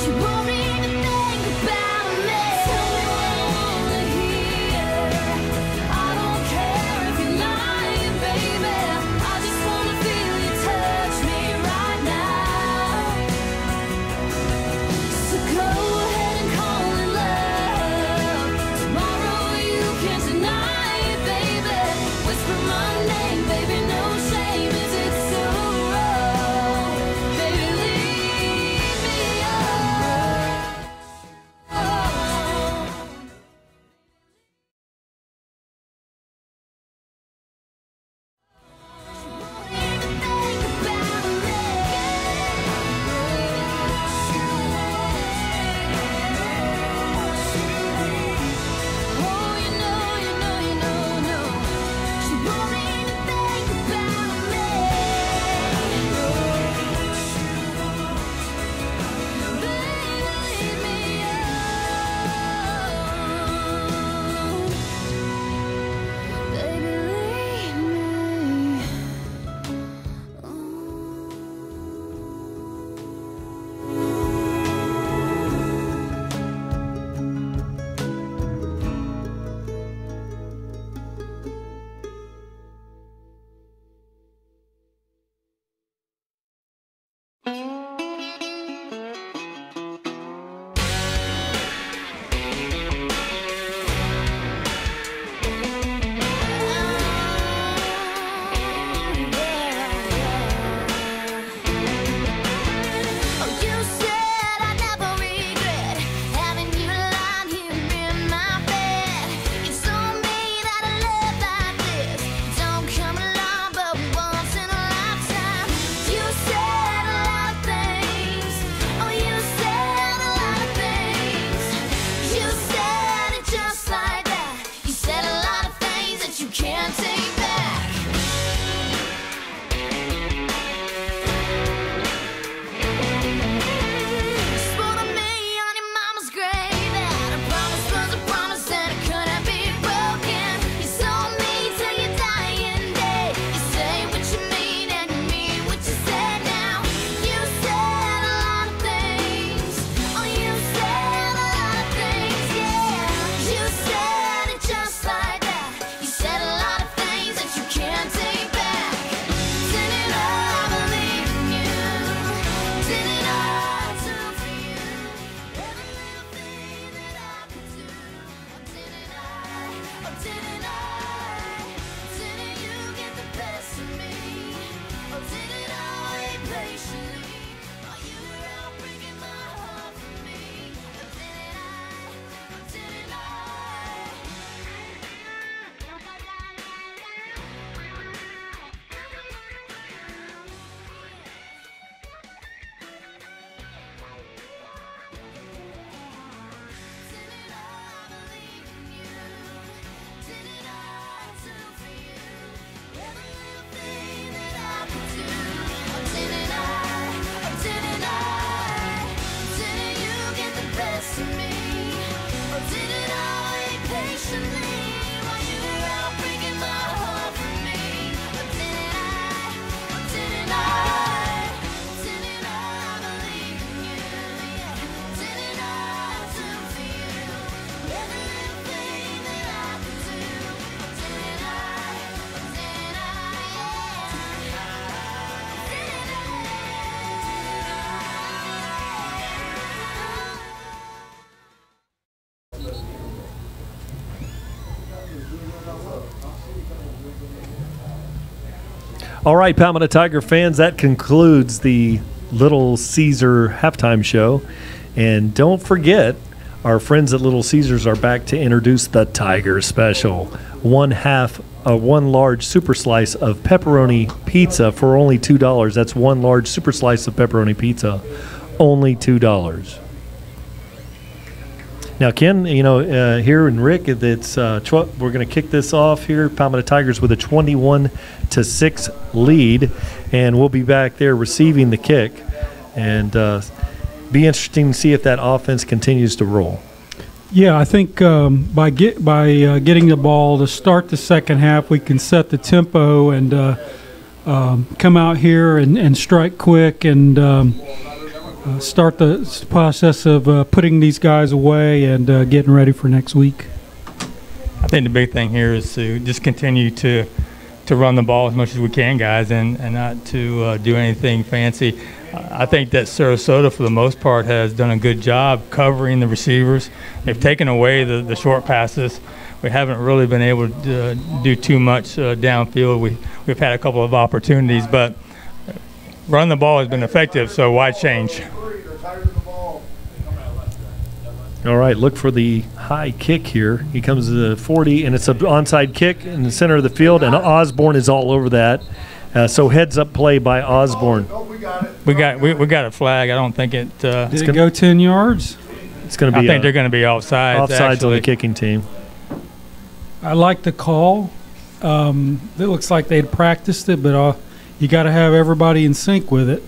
you won't even think about me. Tell me what I wanna hear. I don't care if you're lying, baby. I just wanna feel you touch me right now. So go ahead and call it love. Tomorrow you can't deny it, baby. Whisper my name, baby, no shame. Is it so wrong? Baby, leave me alone. You said I never regret having you lying here in my bed. You told me that a love like this don't come along but once in a lifetime. You said a lot of things. Oh, you said a lot of things. You said it just like that. You said a lot of things that you can't take back. Spoke to me on your mama's grave that a promise was a promise and it couldn't be broken. You told me till your dying day. You say what you mean and you mean what you said now. You said a lot of things. Oh, you said a lot of things, yeah. You said it just like that. You said a lot of things that you can't take back. Didn't I believe in you? Didn't I do for you every little thing that I could do? Or didn't I? Or didn't I? Didn't you get the best of me? Or didn't I wait patiently while you were out breaking my heart for me? Or didn't I? Or didn't I? Didn't I believe in you? Didn't I do for you every little thing that I could do? Or didn't I? Or didn't I? Didn't you get the best of me? Or didn't I wait patiently while you were out breaking my heart for me? Or didn't I? Or didn't I? Didn't I believe in you? Yeah. Didn't I do for you every little thing that I could do? Or didn't I? Or didn't All right, Palmetto Tiger fans, that concludes the Little Caesar halftime show. And don't forget, our friends at Little Caesars are back to introduce the Tiger Special. One large super slice of pepperoni pizza for only $2. That's one large super slice of pepperoni pizza, only $2. Now, Ken, here and Rick, it's we're going to kick this off here. Palmetto Tigers with a 21-6 lead, and we'll be back there receiving the kick. and be interesting to see if that offense continues to roll. Yeah, I think by getting the ball to start the second half, we can set the tempo and come out here and strike quick and start the process of putting these guys away and getting ready for next week. I think the big thing here is to just continue to run the ball as much as we can, guys, and not to do anything fancy. I think that Sarasota, for the most part, has done a good job covering the receivers. They've taken away the short passes. We haven't really been able to do too much downfield. We've had a couple of opportunities, but running the ball has been effective, so why change? All right, look for the high kick here. He comes to the 40, and it's an onside kick in the center of the field, and Osborne is all over that. So heads-up play by Osborne. We got a flag. I don't think it. Did it go 10 yards? It's going to be. I think they're going to be offsides. Offsides on the kicking team. I like the call. It looks like they'd practiced it, but you got to have everybody in sync with it.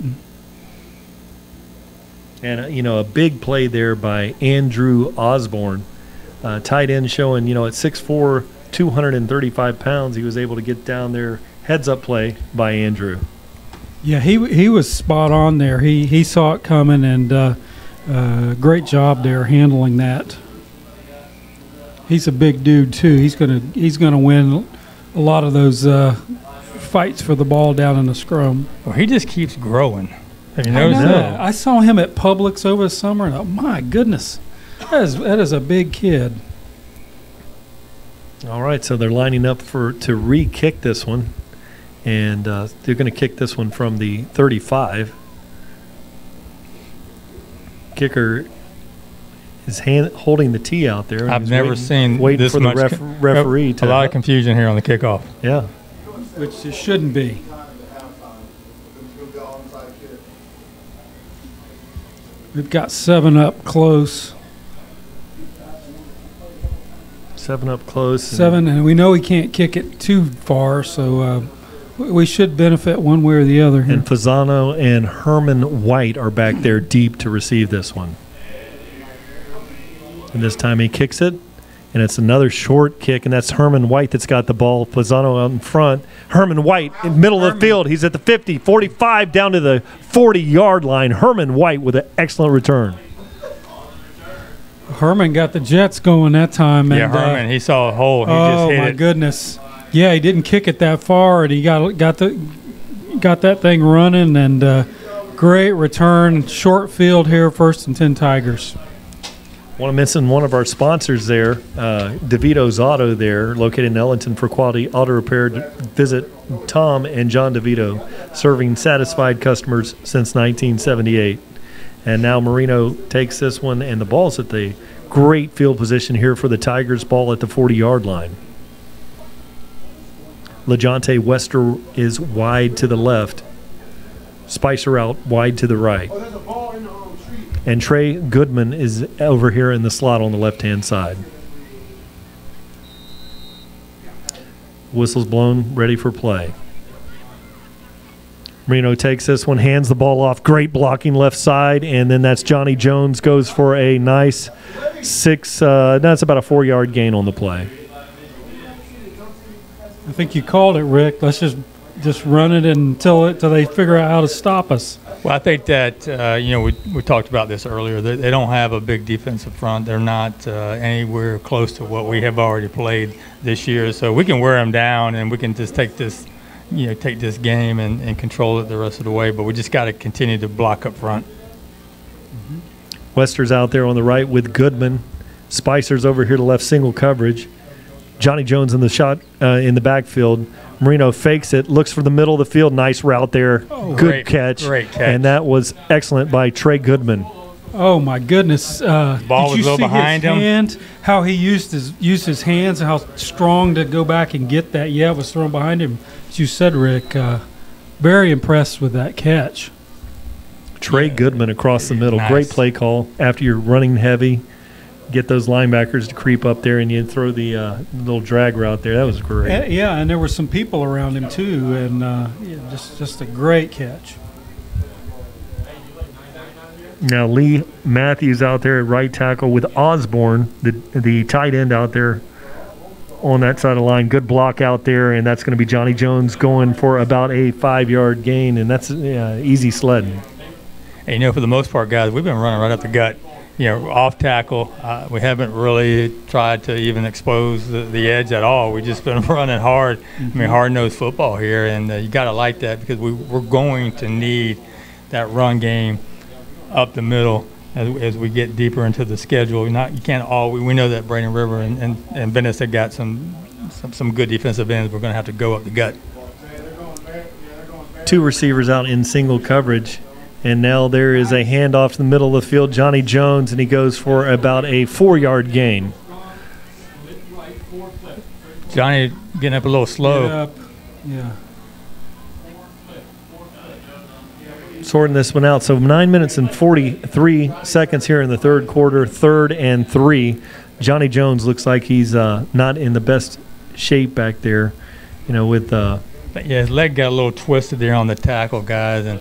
And, a big play there by Andrew Osborne. Tight end showing, at 6'4", 235 pounds, he was able to get down there. Heads-up play by Andrew. Yeah, he was spot on there. He saw it coming, and great job there handling that. He's a big dude too. He's gonna win a lot of those fights for the ball down in the scrum. Well, he just keeps growing. Have you noticed that? I saw him at Publix over the summer, and my goodness, that is a big kid. All right, so they're lining up to re-kick this one. And they're going to kick this one from the 35. Kicker is holding the tee out there. I've never seen waiting this for much the referee. A lot of confusion here on the kickoff. Yeah. Which it shouldn't be. We've got 7 up close. 7 up close. 7, and we know he can't kick it too far, so we should benefit one way or the other here. And Fasano and Herman White are back there deep to receive this one. And this time he kicks it, and it's another short kick, and that's Herman White that's got the ball. Fasano out in front. Herman White in the middle of the field. He's at the 50, 45, down to the 40-yard line. Herman White with an excellent return. Herman got the Jets going that time. Yeah, Herman, he saw a hole. He just hit it. Oh, my goodness. Yeah, he didn't kick it that far, and he got that thing running, and great return. Short field here, 1st and 10 Tigers. Want to mention one of our sponsors there, DeVito's Auto there, located in Ellington for quality auto repair. Visit Tom and John DeVito, serving satisfied customers since 1978. And now Marino takes this one, and the ball's at the great field position here for the Tigers. Ball at the 40-yard line. LeJonte Wester is wide to the left. Spicer out wide to the right. And Trey Goodman is over here in the slot on the left-hand side. Whistle's blown, ready for play. Marino takes this one, hands the ball off. Great blocking left side, and then that's Johnny Jones goes for a nice that's about a 4-yard gain on the play. I think you called it, Rick. Let's just run it until they figure out how to stop us. Well, I think that we talked about this earlier. They don't have a big defensive front. They're not anywhere close to what we have already played this year. So we can wear them down, and we can just take this game and control it the rest of the way. But we just got to continue to block up front. Mm-hmm. Wester's out there on the right with Goodman. Spicer's over here to left, single coverage. Johnny Jones in the shot in the backfield. Marino fakes it, looks for the middle of the field. Nice route there. Oh, Good catch. Great catch. And that was excellent by Trey Goodman. Oh, my goodness. Ball was a little behind him. Hand, how he used his hands, and how strong to go back and get that. Yeah, it was thrown behind him. As you said, Rick, very impressed with that catch. Trey Goodman across the middle. Nice. Great play call. After you're running heavy, get those linebackers to creep up there, and you throw the little drag route there. That was great. And there were some people around him too, and just a great catch. Now Lee Matthews out there at right tackle with Osborne, the tight end out there on that side of the line. Good block out there, and that's going to be Johnny Jones going for about a 5-yard gain, and that's easy sledding. And, for the most part, guys, we've been running right up the gut. Off tackle, we haven't really tried to even expose the edge at all. We've just been running hard. Mm-hmm. Hard-nosed football here, and you got to like that because we're going to need that run game up the middle as we get deeper into the schedule. We know that Braden River and Venice have got some good defensive ends. We're going to have to go up the gut. 2 receivers out in single coverage. And now there is a handoff to the middle of the field, Johnny Jones, and he goes for about a 4-yard gain. Johnny getting up a little slow. Yeah. Sorting this one out. So 9 minutes and 43 seconds here in the third quarter, 3rd and 3. Johnny Jones looks like he's not in the best shape back there, with his leg got a little twisted there on the tackle, guys, and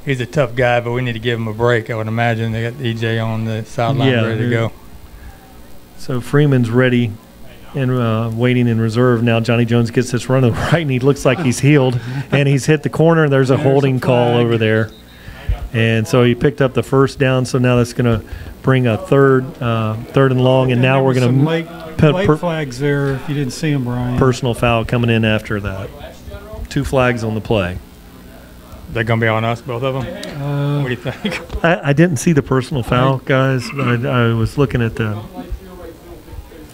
he's a tough guy, but we need to give him a break. I would imagine they got EJ on the sideline ready to go. So Freeman's ready and waiting in reserve. Now Johnny Jones gets this run to the right, and he looks like he's healed. And he's hit the corner, and there's a holding call over there. And so he picked up the first down, so now that's going to bring a third and long. And now we're going to late flags there if you didn't see them, Brian. Personal foul coming in after that. 2 flags on the play. They're going to be on us, both of them? What do you think? I didn't see the personal foul, guys. I was looking at the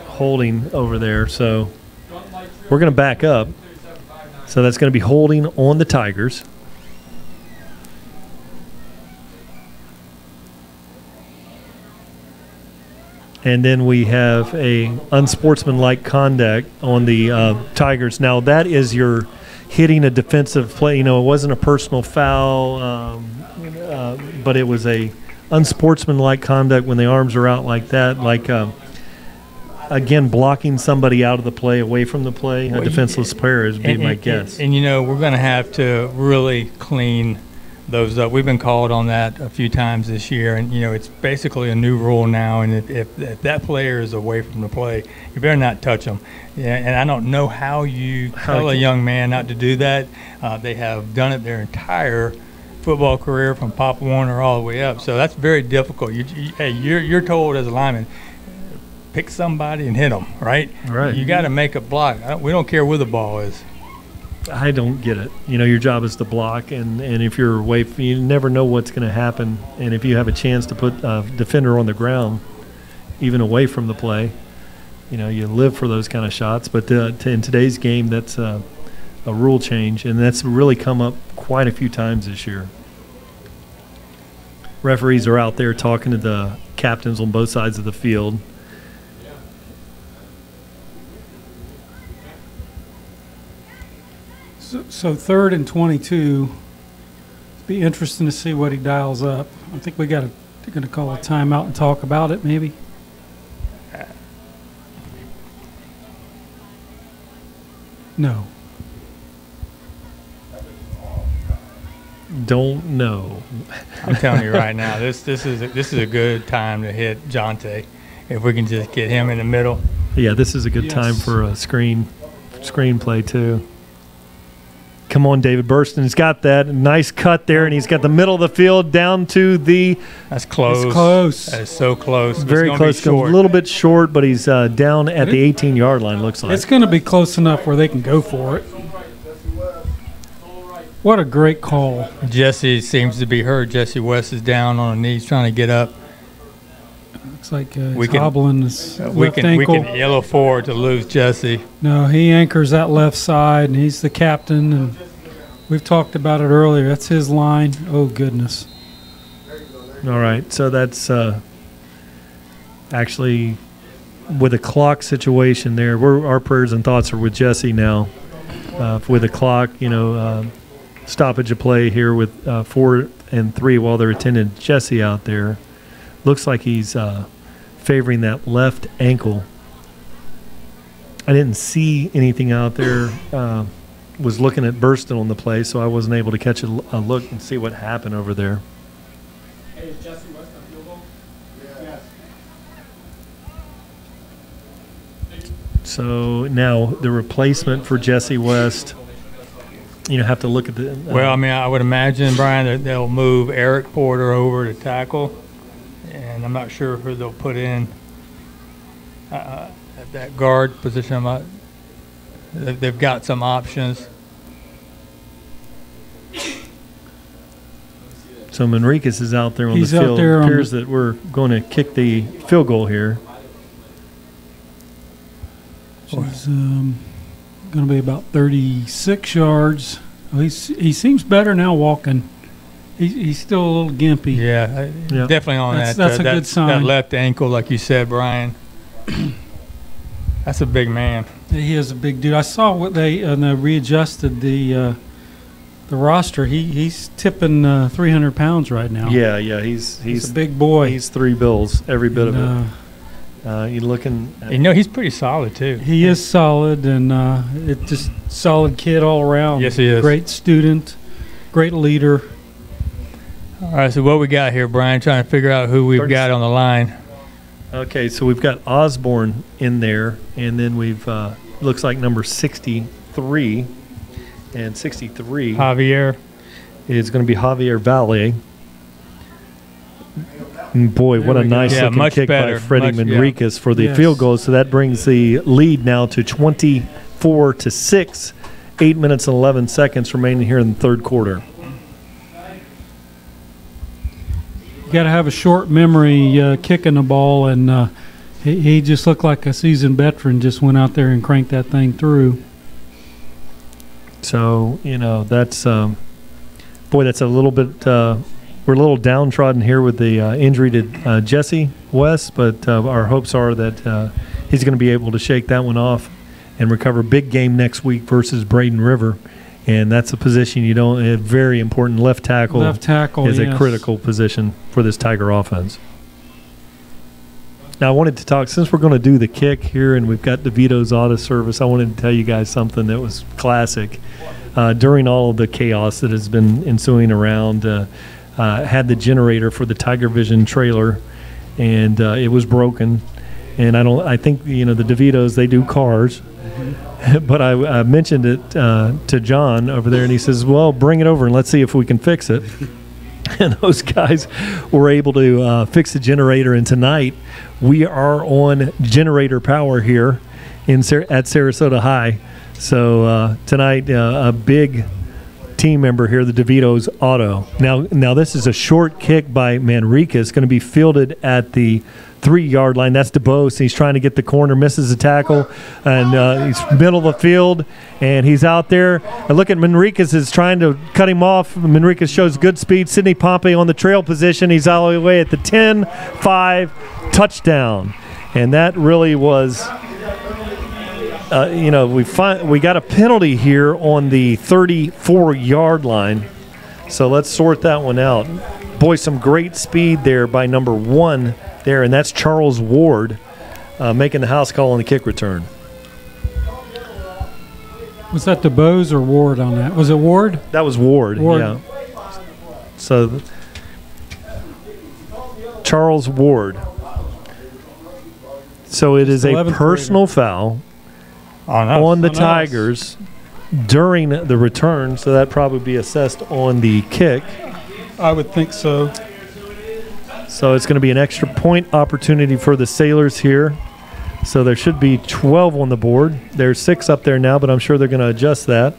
holding over there. So we're going to back up. So that's going to be holding on the Tigers. And then we have a unsportsmanlike conduct on the Tigers. Now that is your hitting a defensive play. It wasn't a personal foul, but it was a unsportsmanlike conduct when the arms are out like that, again, blocking somebody out of the play, away from the play. A defenseless player is my guess. And we're going to have to really clean those up. We've been called on that a few times this year, and it's basically a new rule now. And if that player is away from the play, you better not touch them. Yeah, and I don't know how you tell a young man not to do that. They have done it their entire football career from Pop Warner all the way up. So that's very difficult. You're told as a lineman, pick somebody and hit them, right? Right. You got to make a block. We don't care where the ball is. I don't get it. Your job is to block, and if you're away, you never know what's going to happen. And if you have a chance to put a defender on the ground, even away from the play, you live for those kind of shots. But in today's game, that's a rule change, and that's really come up quite a few times this year. Referees are out there talking to the captains on both sides of the field. So 3rd and 22. Be interesting to see what he dials up. I think we going to call a timeout and talk about it, maybe. No. Don't know. I'm telling you right now, this is a good time to hit Jonte. If we can just get him in the middle. Yeah, this is a good time for a screen play too. Come on, David Burston's got that nice cut there, and he's got the middle of the field down to the. That's close. It's close. That is so close. Very close. A little bit short, but he's down at the 18-yard line. Looks like it's going to be close enough where they can go for it. What a great call. Jesse seems to be hurt. Jesse West is down on a knee, trying to get up. Looks like he's hobbling his left ankle. We can ill afford to lose Jesse. No, he anchors that left side, and he's the captain, and we've talked about it earlier. That's his line. Oh, goodness. All right, so that's actually with a clock situation there. Our prayers and thoughts are with Jesse now. With a clock, stoppage of play here with 4 and 3 while they're attending Jesse out there. Looks like he's favoring that left ankle. I didn't see anything out there. Was looking at Burston on the play, so I wasn't able to catch a look and see what happened over there. So now the replacement for Jesse West, have to look at the. Well, I mean, I would imagine, Brian, that they'll move Eric Porter over to tackle, and I'm not sure who they'll put in at that guard position. They've got some options. So Manriquez is out there on He's the field. out there It appears that we're going to kick the field goal here. It's going to be about 36 yards. Oh, he seems better now walking. He's still a little gimpy. Yeah, definitely on That's a good sign. That left ankle, like you said, Brian. That's a big man. He is a big dude. I saw what they readjusted the roster. He's tipping 300 pounds right now. Yeah, he's a big boy. He's 3 bills, every bit of it. You're looking. He's pretty solid too. He is solid, and it's just solid kid all around. Yes, he is. Great student, great leader. All right, so what we got here, Brian? Trying to figure out who we've got on the line. Okay, so we've got Osborne in there, and then we've looks like number 63, and 63 Javier is going to be Javier Valle. And boy, what a nice looking kick by Freddie Manriquez for the field goal. So that brings the lead now to 24-6. 8 minutes and 11 seconds remaining here in the third quarter. You got to have a short memory kicking the ball, and he just looked like a seasoned veteran. Just went out there and cranked that thing through. So that's that's a little bit. We're a little downtrodden here with the injury to Jesse West, but our hopes are that he's going to be able to shake that one off and recover. Big game next week versus Braden River, and that's a position a very important left tackle. Left tackle is a critical position for this Tiger offense. Now I wanted to talk, since we're going to do the kick here and we've got DeVito's auto service, I wanted to tell you guys something that was classic. During all of the chaos that has been ensuing around, had the generator for the Tiger Vision trailer, and it was broken. And I think the DeVitos, they do cars, but I mentioned it to John over there, and he says, "Well, bring it over and let's see if we can fix it." And those guys were able to fix the generator. And tonight we are on generator power here at Sarasota High. So tonight a big team member here, the DeVito's auto. Now this is a short kick by Manriquez, going to be fielded at the 3-yard line. That's DeBose. He's trying to get the corner, misses the tackle, and he's middle of the field, and he's out there. And look at Manriquez is trying to cut him off. Manriquez shows good speed. Sidney Pompey on the trail position. He's all the way at the 10-5 touchdown, and that really was. We got a penalty here on the 34-yard line, so let's sort that one out. Boy, some great speed there by number 1 there, and that's Charles Ward making the house call on the kick return. Was that DeBose or Ward on that? Was it Ward? That was Ward. Yeah. So Charles Ward. So it is a personal foul on the Tigers during the return, so that probably be assessed on the kick. I would think so. So it's going to be an extra point opportunity for the Sailors here. So there should be 12 on the board. There's 6 up there now, but I'm sure they're going to adjust that.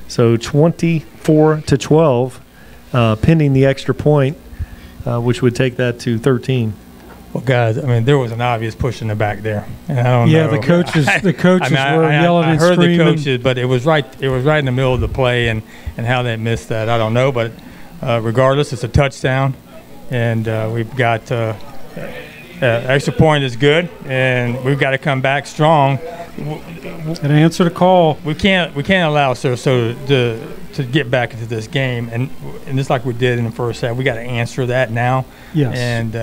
So 24-12, pending the extra point, which would take that to 13. Well, guys, I mean, there was an obvious push in the back there, and I don't know. Yeah, the coaches were yelling and screaming. I heard the coaches, but it was right in the middle of the play, and how they missed that, I don't know. But regardless, it's a touchdown, and we've got extra point is good, and we've got to come back strong. And answer the call. We can't allow Sarasota to get back into this game, and just like we did in the first half, we got to answer that now. Yes. And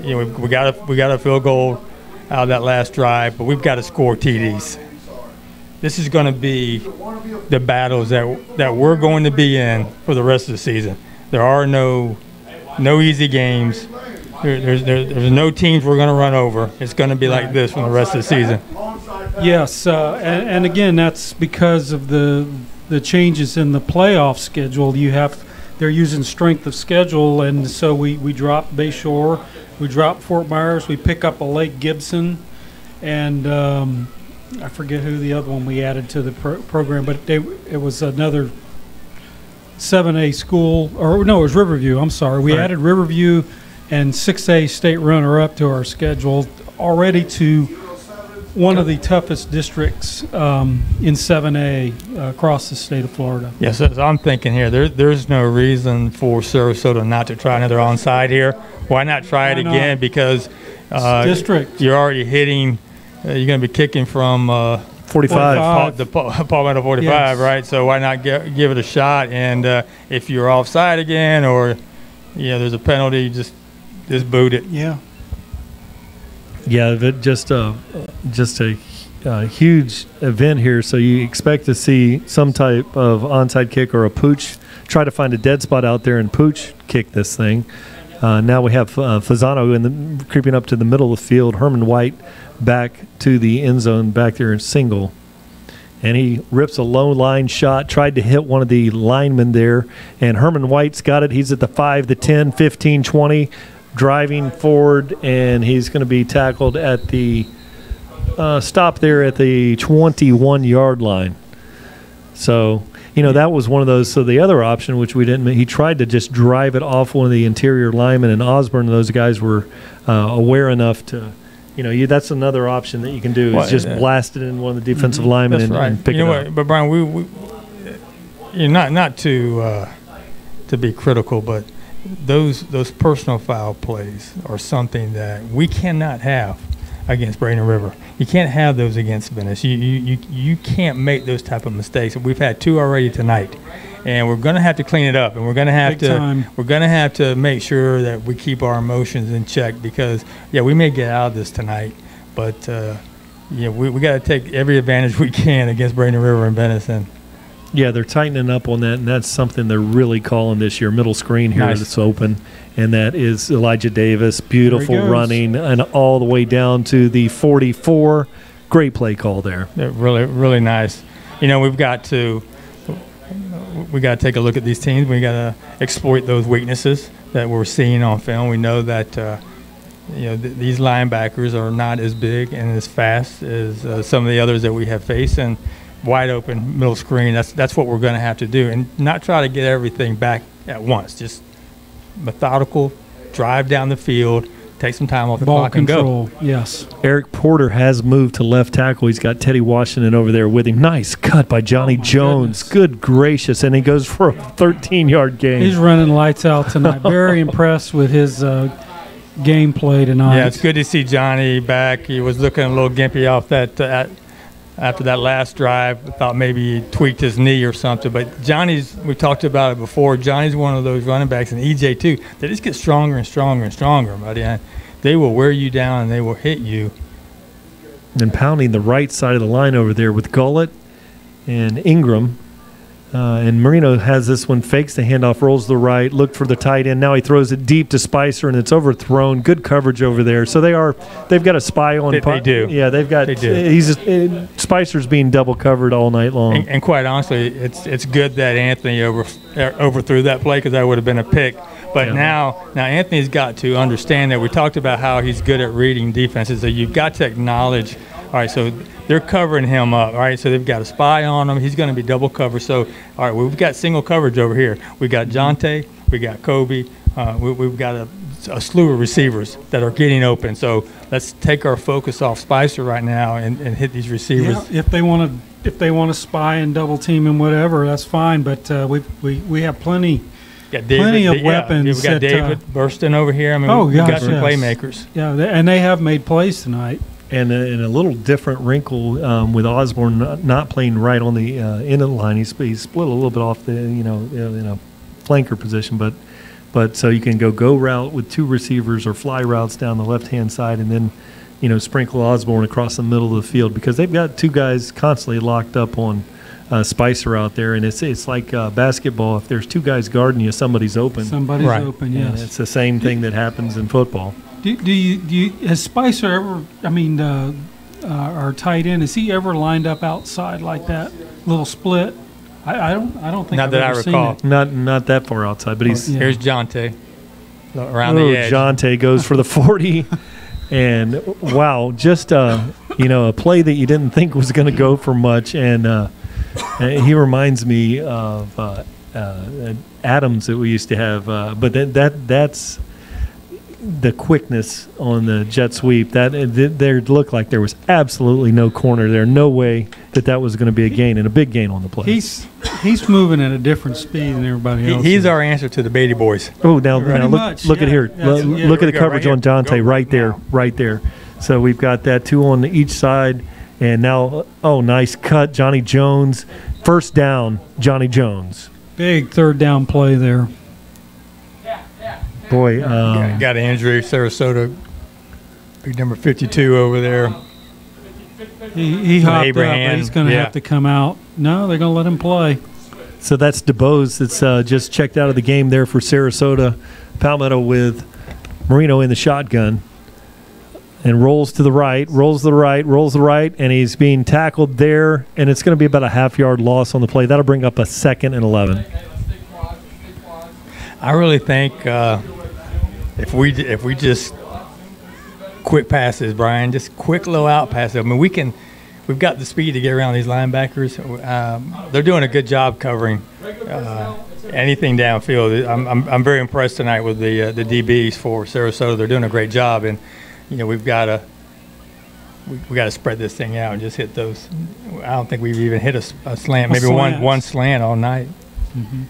we got a field goal out of that last drive, but we've got to score TDs. This is going to be the battles that we're going to be in for the rest of the season. There are no no easy games. There's no teams we're going to run over. It's going to be like this for the rest of the season. Yes, and again, that's because of the changes in the playoff schedule. They're using strength of schedule, and so we dropped Bayshore, we dropped Fort Myers, we pick up a Lake Gibson, and I forget who the other one we added to the program, but it was another 7A school, or no, it was Riverview. I'm sorry, we added Riverview and 6A state runner-up to our schedule, already to one of the toughest districts in 7A across the state of Florida. Yes, so I'm thinking here, there's no reason for Sarasota not to try another onside here. Why not try it again? Because district, you're already hitting, you're going to be kicking from 45. the Palmetto 45, yes. Right? So why not give it a shot? And if you're offside again, or there's a penalty, just boot it. Yeah. Yeah, just a huge event here. So you expect to see some type of onside kick or a pooch. Try to find a dead spot out there and pooch kick this thing. Now we have Fasano creeping up to the middle of the field. Herman White back to the end zone back there in single. And he rips a low line shot, tried to hit one of the linemen there. And Herman White's got it. He's at the 5, the 10, 15, 20. Driving forward, and he's going to be tackled at the stop there at the 21-yard line. So, that was one of those. So the other option, which we didn't, he tried to just drive it off one of the interior linemen, and Osborne and those guys were aware enough to, that's another option that you can do is just blast it in one of the defensive linemen and pick it up. But Brian, we not to be critical, but those personal foul plays are something that we cannot have against Braden River. You can't have those against Venice. You can't make those type of mistakes. We've had 2 already tonight, and we're going to have to clean it up, and we're going to have to make sure that we keep our emotions in check, because we may get out of this tonight, but we got to take every advantage we can against Braden River and Venice. And yeah, they're tightening up on that, and that's something they're really calling this year. Middle screen here that's open, and that is Elijah Davis. Beautiful running, and all the way down to the 44. Great play call there. Really, really nice. We've got to take a look at these teams. We got to exploit those weaknesses that we're seeing on film. We know that these linebackers are not as big and as fast as some of the others that we have faced, and wide open middle screen. That's what we're going to have to do, and not try to get everything back at once. Just methodical, drive down the field, take some time off the clock control, and go. Yes. Eric Porter has moved to left tackle. He's got Teddy Washington over there with him. Nice cut by Johnny Jones. Goodness. Good gracious, and he goes for a 13-yard gain. He's running lights out tonight. Very impressed with his gameplay tonight. Yeah, it's good to see Johnny back. He was looking a little gimpy off that after that last drive. I thought maybe he tweaked his knee or something. But we talked about it before, Johnny's one of those running backs, and EJ too, they just get stronger and stronger and stronger, buddy. And they will wear you down and they will hit you. And pounding the right side of the line over there with Gullett and Ingram. And Marino has this one, fakes the handoff, rolls to the right, looked for the tight end. Now he throws it deep to Spicer, and it's overthrown. Good coverage over there. So they've got a spy on. They do. Yeah, they've got. They do. Spicer's being double covered all night long. And quite honestly, it's good that Anthony overthrew that play, because that would have been a pick. But now Anthony's got to understand that we talked about how he's good at reading defenses. So you've got to acknowledge. All right, so they're covering him up, all right? So they've got a spy on him. He's going to be double covered. So, all right, we've got single coverage over here. We got Jonte, we got Kobe. We've got a slew of receivers that are getting open. So let's take our focus off Spicer right now and hit these receivers. Yeah, if they want to spy and double team and whatever, that's fine. But we have plenty of weapons. We've got David Burston over here. I mean, we've got some playmakers. Yeah, and they have made plays tonight. And in a little different wrinkle with Osborne not playing right on the end of the line, he split a little bit off the in a flanker position, but so you can go route with 2 receivers or fly routes down the left hand side, and then sprinkle Osborne across the middle of the field, because they've got 2 guys constantly locked up on Spicer out there, and it's like basketball. If there's two guys guarding you, somebody's open. Somebody's Right. open, And yes. it's the same thing that happens in football. Do you has Spicer ever? I mean, our tight end, has he ever lined up outside like that, little split? I don't think. Not I've that I ever seen recall. it. Not that far outside, but he's Yeah. Here's Jonte around the edge. Jonte goes for the 40, and wow, just a play that you didn't think was going to go for much, and he reminds me of Adams that we used to have, but that's the quickness on the jet sweep. That there looked like there was absolutely no corner there, no way that was going to be a gain, and a big gain on the play. He's moving at a different speed than everybody else. He's our answer to the Beatty boys. Oh, now Pretty look much, at yeah. here. That's- yeah. Look at the Go coverage right on here. Jonte Go right there, now. right there. So we've got that two on each side, and now nice cut, Johnny Jones. First down, Johnny Jones. big third down play there. Boy, Got an injury, Sarasota. Big number 52 over there. He hopped up, Abraham, but he's going to yeah. have to come out. No, they're going to let him play. so that's DeBose that's just checked out of the game there for Sarasota. Palmetto with Marino in the shotgun. And rolls to the right, rolls the right, and he's being tackled there, and it's going to be about a half-yard loss on the play. That'll bring up a 2nd and 11. I really think if we just quick passes, Brian, just quick low out passes. I mean, we've got the speed to get around these linebackers. They're doing a good job covering anything downfield. I'm very impressed tonight with the DBs for Sarasota. They're doing a great job, and we've got to spread this thing out and just hit those. I don't think we've even hit a slant, maybe one slant all night. Mm-hmm.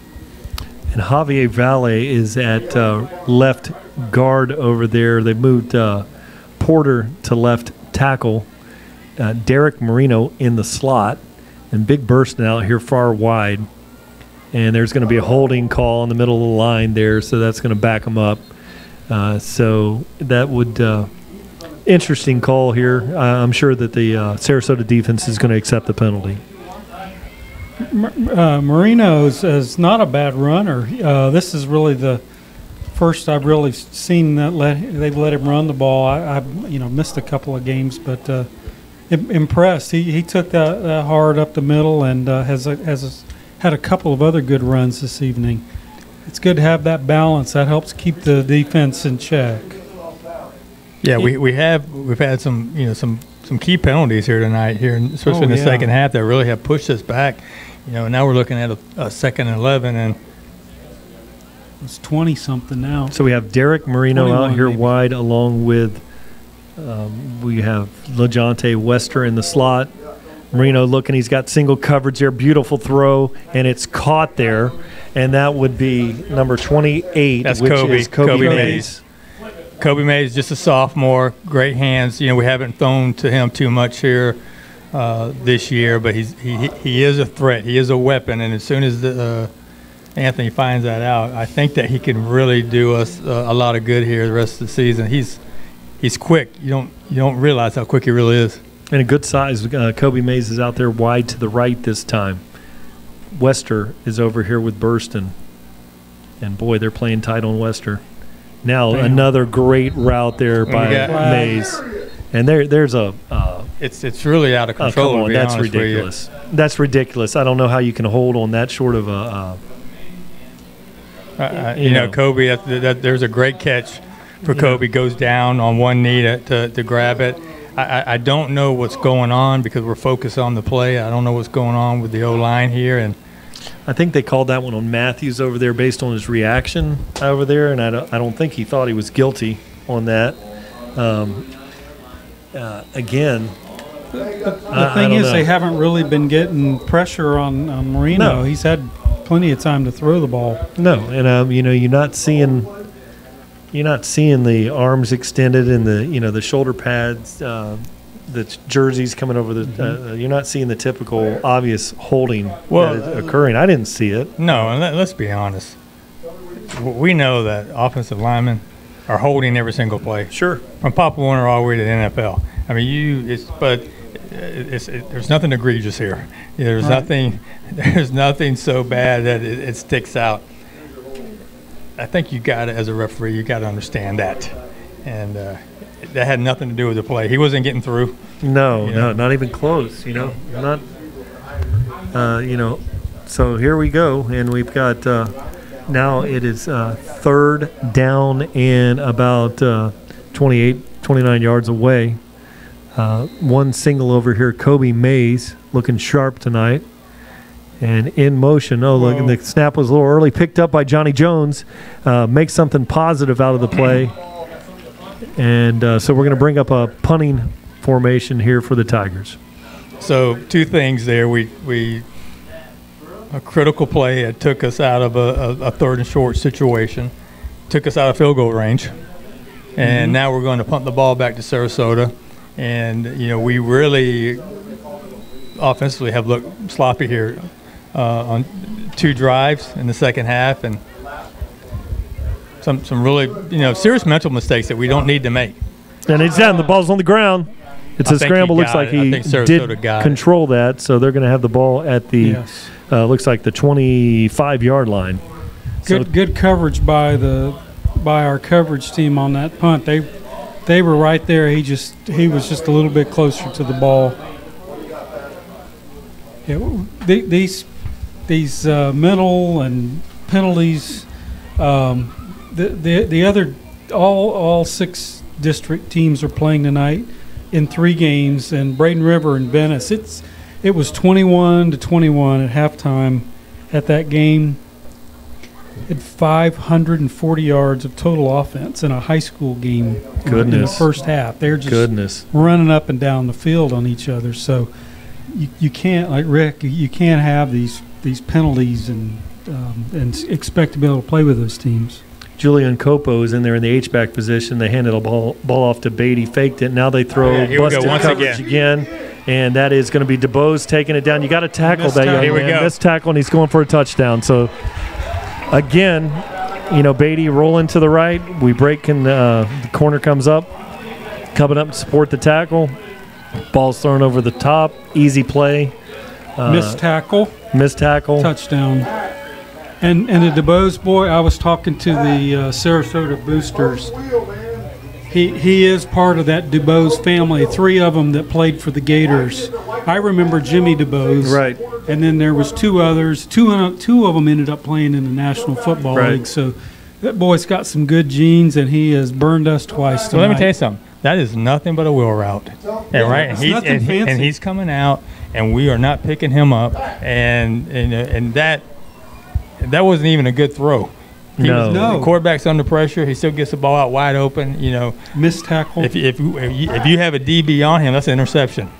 And Javier Valle is at left guard over there. They moved Porter to left tackle. Derek Marino in the slot. And Big Burston out here far wide. And there's going to be a holding call in the middle of the line there, so that's going to back them up. So that would interesting call here. I'm sure that the Sarasota defense is going to accept the penalty. Marino is not a bad runner. This is really the first I've really seen that they've let him run the ball. I've missed a couple of games, but impressed. He took that hard up the middle and has had a couple of other good runs this evening. It's good to have that balance. That helps keep the defense in check. Yeah, we've had some key penalties here tonight, especially in the second half, that really have pushed us back. Now we're looking at a 2nd and 11, and It's 20-something now. So we have Derek Marino 21 out here maybe. wide, along with we have LeJonte Wester in the slot. Marino looking, he's got single coverage there, beautiful throw, and it's caught there, and that would be number 28, That's which Kobe. is Kobe Kobe Mays. Kobe Mays, just a sophomore, great hands. We haven't thrown to him too much here this year, but he is a threat. He is a weapon, and as soon as Anthony finds that out, I think that he can really do us a lot of good here the rest of the season. He's quick. You don't realize how quick he really is. And a good size. Kobe Mays is out there wide to the right this time. Wester is over here with Burston. And, boy, they're playing tight on Wester. Now another great route there by Mays. And there's a it's really out of control. come on, to be that's honest with you. ridiculous. That's ridiculous. I don't know how you can hold on that short of a Kobe, there's a great catch for Kobe. Goes down on one knee to grab it. I don't know what's going on because we're focused on the play. I don't know what's going on with the O-line here. And I think they called that one on Matthews over there based on his reaction over there, and I don't think he thought he was guilty on that. Again, The thing is, they haven't really been getting pressure on Marino. No. He's had plenty of time to throw the ball. no, and you're not seeing the arms extended and the shoulder pads, the jerseys coming over the. You're not seeing the typical obvious holding that is occurring. I didn't see it. no, and let's be honest. We know that offensive linemen are holding every single play. Sure. From Pop Warner all the way to the NFL. I mean, but there's nothing egregious here. There's nothing so bad that it sticks out. I think you got to, as a referee, you got to understand that, and that had nothing to do with the play. He wasn't getting through. No, not even close. Not. So here we go, and we've got now it is third down and about 29 yards away. One single over here, Kobe Mays looking sharp tonight. And in motion, look, and the snap was a little early, picked up by Johnny Jones, makes something positive out of the play. And so we're going to bring up a punting formation here for the Tigers. So two things there. We a critical play that took us out of a third and short situation, took us out of field goal range. And now we're going to punt the ball back to Sarasota. And, we really offensively have looked sloppy here on 2 drives in the second half, and some really, serious mental mistakes that we don't need to make. And it's down. The ball's on the ground. It's a scramble. Looks like he did control that, so they're going to have the ball at the looks like the 25-yard line. Good coverage by our coverage team on that punt. They were right there. He was just a little bit closer to the ball. Yeah, these mental and penalties. The other all 6 district teams are playing tonight in 3 games, and Braden River and Venice. It was 21-21 at halftime at that game. Had 540 yards of total offense in a high school game in the first half. They're just running up and down the field on each other. So you can't, like Rick, you can't have these penalties and expect to be able to play with those teams. Julian Copo is in there in the H-back position. They handed a ball off to Beatty, faked it. Now they throw busted coverage again. And that is going to be DeBose taking it down. You got to tackle that young man. Missed tackle, and he's going for a touchdown. So, again, Beatty rolling to the right. We break, and the corner comes up. Coming up to support the tackle. Ball's thrown over the top. Easy play. Missed tackle. Touchdown. And the DeBose boy, I was talking to the Sarasota Boosters. He is part of that DuBose family. 3 of them that played for the Gators. I remember Jimmy DuBose. Right. And then there was 2 others. Two of them ended up playing in the National Football League. So that boy's got some good genes, and he has burned us twice tonight. Well, let me tell you something. That is nothing but a wheel route. And he's coming out, and we are not picking him up. And that wasn't even a good throw. The quarterback's under pressure. He still gets the ball out wide open. Missed tackle. If you have a DB on him, that's an interception.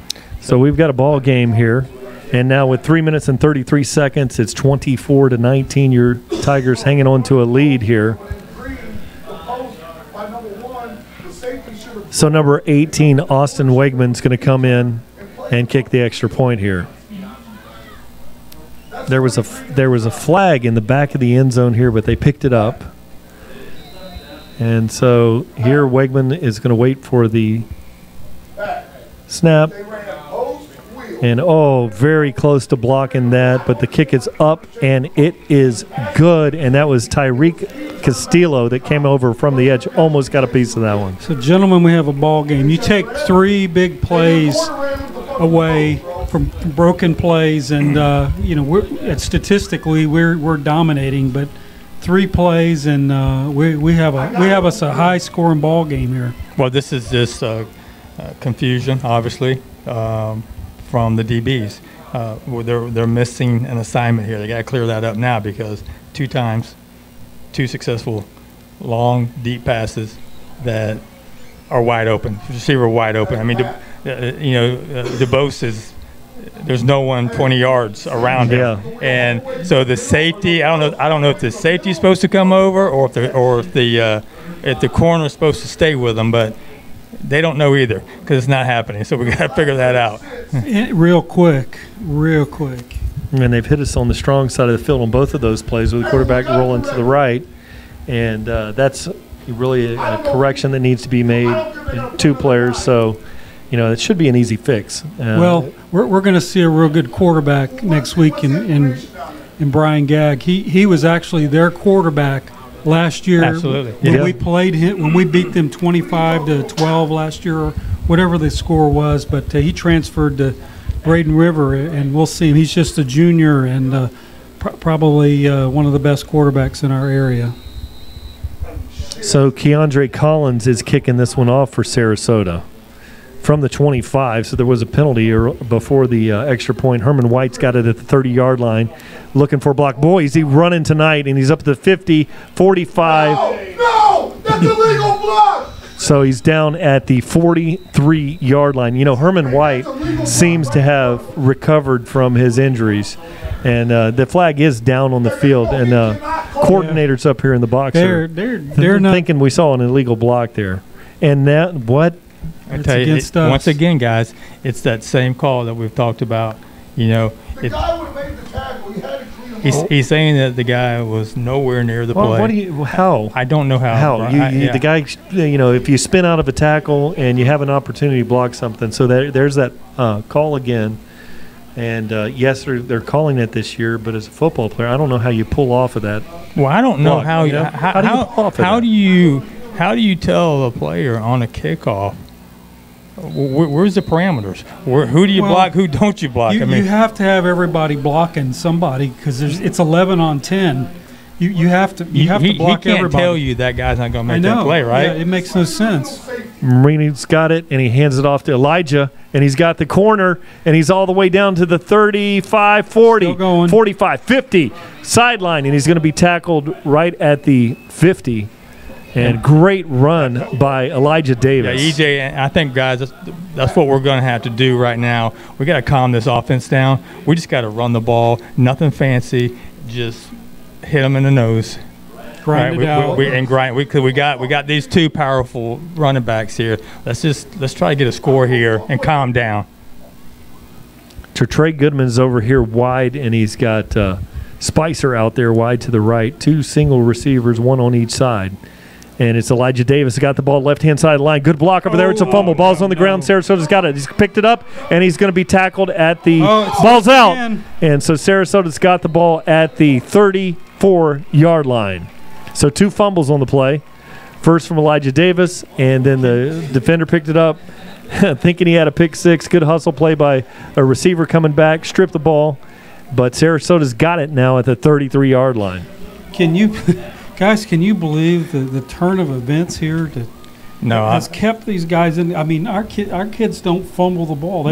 So we've got a ball game here, and now with 3 minutes and 33 seconds, it's 24-19. Your Tigers hanging on to a lead here. So number 18, Austin Wegman's going to come in and kick the extra point here. There was a flag in the back of the end zone here, but they picked it up. And so here Wegman is going to wait for the snap. And, very close to blocking that, but the kick is up, and it is good. And that was Tyreek Castillo that came over from the edge, almost got a piece of that one. So, gentlemen, we have a ball game. You take 3 big plays away from broken plays, and statistically we're dominating, but 3 plays, and we have us a high scoring ball game here. Well, this is just confusion, obviously, from the DBs. They're missing an assignment here. They got to clear that up now, because 2 times, 2 successful long deep passes that are wide open. Receiver wide open. I mean, DeBose is. There's no one 20 yards around him, and so the safety. I don't know if the safety is supposed to come over, or if the corner is supposed to stay with them, but they don't know either, because it's not happening. So we got to figure that out. real quick. And they've hit us on the strong side of the field on both of those plays, with the quarterback rolling to the right, and that's really a correction that needs to be made. 2 players, so. it should be an easy fix. Well, we're going to see a real good quarterback next week in Brian Gagg. He was actually their quarterback last year. Absolutely. When we played him, when we beat them 25-12 last year, or whatever the score was, but he transferred to Braden River, and we'll see him. He's just a junior and probably one of the best quarterbacks in our area. So Keandre Collins is kicking this one off for Sarasota from the 25. So there was a penalty before the extra point. Herman White's got it at the 30-yard line, looking for a block. Boy, is he running tonight, and he's up to the 50, 45. No, that's illegal block. So he's down at the 43-yard line. Herman White seems to have recovered from his injuries, and the flag is down on the field. And coordinators up here in the box they're not thinking we saw an illegal block there. And that what? I tell you, once again, guys, it's that same call that we've talked about. The guy would have made the tackle. He had to clean him up. He's saying that the guy was nowhere near the play. How? I don't know how. The guy, if you spin out of a tackle and you have an opportunity to block something, so there's that call again. And yes, they're calling it this year, but as a football player, I don't know how you pull off of that. Well, I don't know block, how do you tell a player on a kickoff? Where's the parameters? Who do you block? Who don't you block? You have to have everybody blocking somebody because it's 11 on 10. You have to block everybody. He can't tell you that guy's not going to make that play, right? Yeah, it makes no sense. Marini's got it, and he hands it off to Elijah, and he's got the corner, and he's all the way down to the 35, 40, 45, 50 sideline, and he's going to be tackled right at the 50. And great run by Elijah Davis. Yeah, EJ, I think, guys, that's what we're going to have to do right now. We got to calm this offense down. We just got to run the ball, nothing fancy, just hit them in the nose. Grind it out. We got these two powerful running backs here. Let's try to get a score here and calm down. Trey Goodman's over here wide, and he's got Spicer out there wide to the right. Two single receivers, one on each side. And it's Elijah Davis. Got the ball left-hand side of the line. Good block over there. It's a fumble. Ball's on the ground. Sarasota's got it. He's picked it up, and he's going to be tackled at the ball's out. And so Sarasota's got the ball at the 34-yard line. So two fumbles on the play. First from Elijah Davis, and then the defender picked it up, thinking he had a pick six. Good hustle play by a receiver coming back, stripped the ball. But Sarasota's got it now at the 33-yard line. Guys, can you believe the turn of events here has kept these guys in? I mean, our kids don't fumble the ball.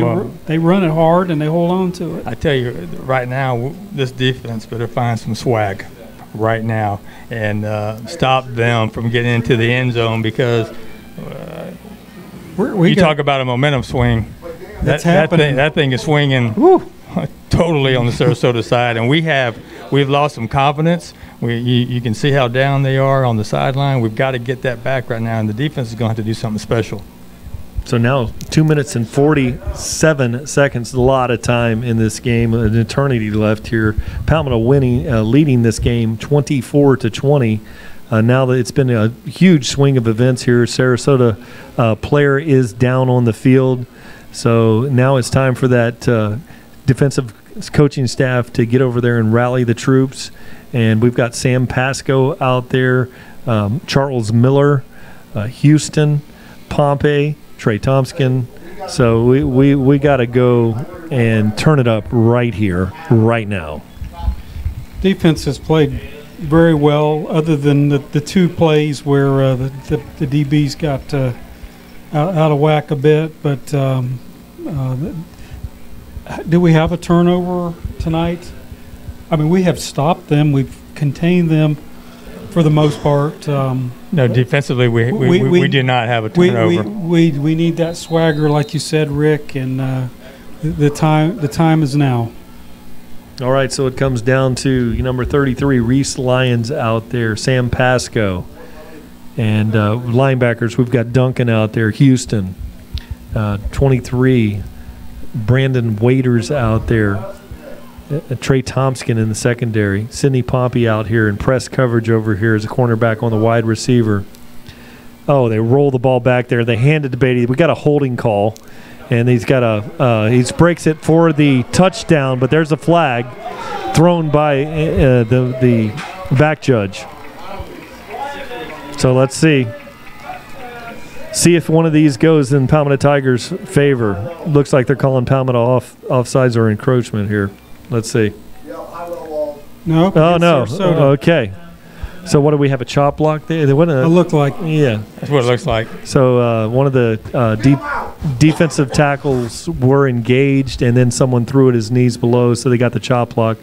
They run it hard and they hold on to it. I tell you, right now, this defense better find some swag right now and stop them from getting into the end zone because you talk about a momentum swing. That thing is swinging totally on the Sarasota side, and we've lost some confidence. You can see how down they are on the sideline. We've got to get that back right now, and the defense is going to have to do something special. So now 2 minutes and 47 seconds, a lot of time in this game, an eternity left here. Palmetto leading this game 24-20. Now that it's been a huge swing of events here, Sarasota player is down on the field. So now it's time for that defensive coaching staff to get over there and rally the troops. And we've got Sam Pasco out there, Charles Miller, Houston, Pompey, Trey Thompson. So we got to go and turn it up right here, right now. Defense has played very well, other than the two plays where the DBs got out of whack a bit. But do we have a turnover tonight? I mean, we have stopped them. We've contained them for the most part. No, defensively, we do not have a turnover. We need that swagger, like you said, Rick, and the time is now. All right, so it comes down to number 33, Reese Lyons out there, Sam Pasco, and linebackers. We've got Duncan out there, Houston, 23, Brandon Waiters out there. Trey Thompson in the secondary. Sidney Pompey out here in press coverage over here as a cornerback on the wide receiver. Oh, they roll the ball back there. They hand it to Beatty. We got a holding call, and he's got he breaks it for the touchdown, but there's a flag thrown by the back judge. So let's see. See if one of these goes in Palmetto Tigers' favor. Looks like they're calling Palmetto offsides or encroachment here. Let's see. No. Oh, no. Sarasota. Okay. So what do we have, a chop block there? It looked like. Yeah. That's what it looks like. So one of the defensive tackles were engaged, and then someone threw at his knees below, so they got the chop block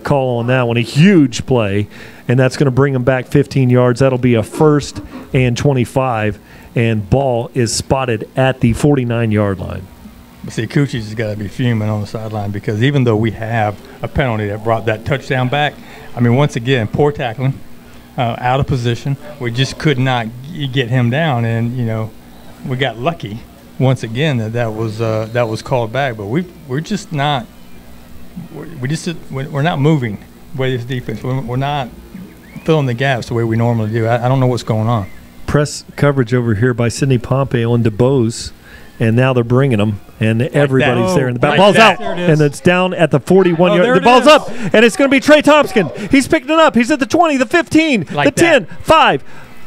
call on that one. A huge play, and that's going to bring them back 15 yards. That'll be a 1st and 25, and ball is spotted at the 49-yard line. But see, Coochie's has got to be fuming on the sideline because even though we have a penalty that brought that touchdown back, I mean, once again, poor tackling, out of position. We just could not get him down, and we got lucky once again that was called back. But we're just not we're not moving the way this defense. We're not filling the gaps the way we normally do. I don't know what's going on. Press coverage over here by Sidney Pompey on DeBose. And now they're bringing them, and everybody's there. And the ball's out, and it's down at the 41-yard. The ball's up, and it's going to be Trey Thompson. He's picking it up. He's at the 20, the 15, the 10, 5,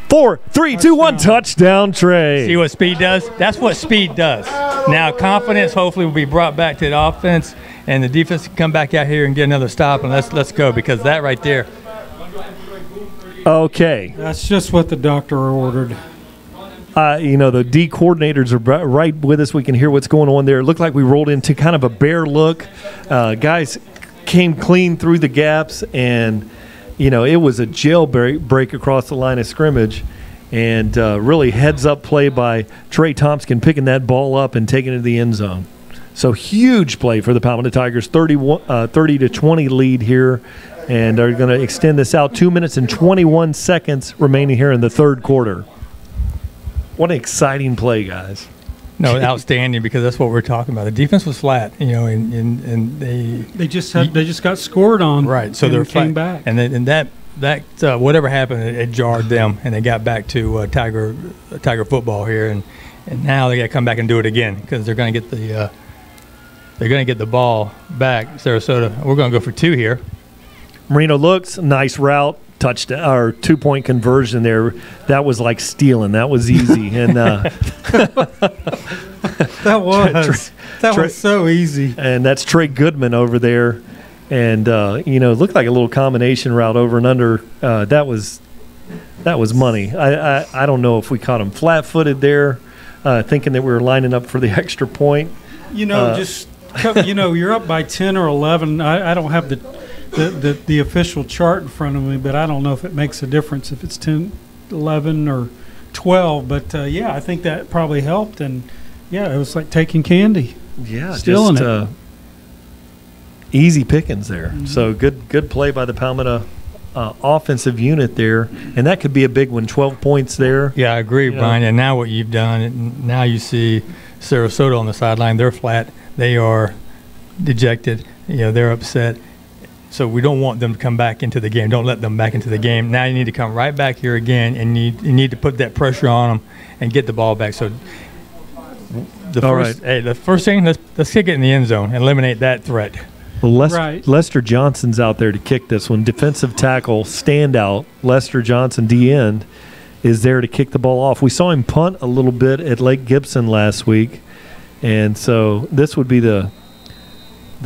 4, 3, 2, 1. Touchdown, Trey. See what speed does? That's what speed does. Now confidence hopefully will be brought back to the offense, and the defense can come back out here and get another stop, and let's go, because that right there. Okay. That's just what the doctor ordered. The D coordinators are right with us. We can hear what's going on there. It looked like we rolled into kind of a bear look. Guys came clean through the gaps, and, it was a jailbreak across the line of scrimmage. And really heads-up play by Trey Thompson, picking that ball up and taking it to the end zone. So huge play for the Palmetto Tigers, 30-20 lead here. And are going to extend this out. 2 minutes and 21 seconds remaining here in the third quarter. What an exciting play, guys. No, outstanding, because that's what we're talking about. The defense was flat, and they just got scored on. Right, so they're came flat. back. And that whatever happened, it jarred them, and they got back to Tiger football here, and now they got to come back and do it again, because they're going to get the ball back. Sarasota, we're going to go for 2 here. Marino looks, nice route. Touchdown or 2-point conversion there. That was like stealing. That was easy. And that was so easy. And that's Trey Goodman over there. And it looked like a little combination route over and under. That was money. I don't know if we caught him flat-footed there, thinking that we were lining up for the extra point. You're up by 10 or 11. I don't have the official chart in front of me, but I don't know if it makes a difference if it's 10, 11, or 12. But, I think that probably helped. And, it was like taking candy. Yeah, stealing it. Easy pickings there. Mm-hmm. So good play by the Palmetto offensive unit there. And that could be a big one, 12 points there. Yeah, I agree, Brian. And now what you've done, now you see Sarasota on the sideline. They're flat. They are dejected. They're upset. So we don't want them to come back into the game. Don't let them back into the game. Now you need to come right back here again, and you need to put that pressure on them and get the ball back. So the first thing, let's kick it in the end zone and eliminate that threat. Well, Lester Johnson's out there to kick this one. Defensive tackle, standout, Lester Johnson, D-end, is there to kick the ball off. We saw him punt a little bit at Lake Gibson last week, and so this would be the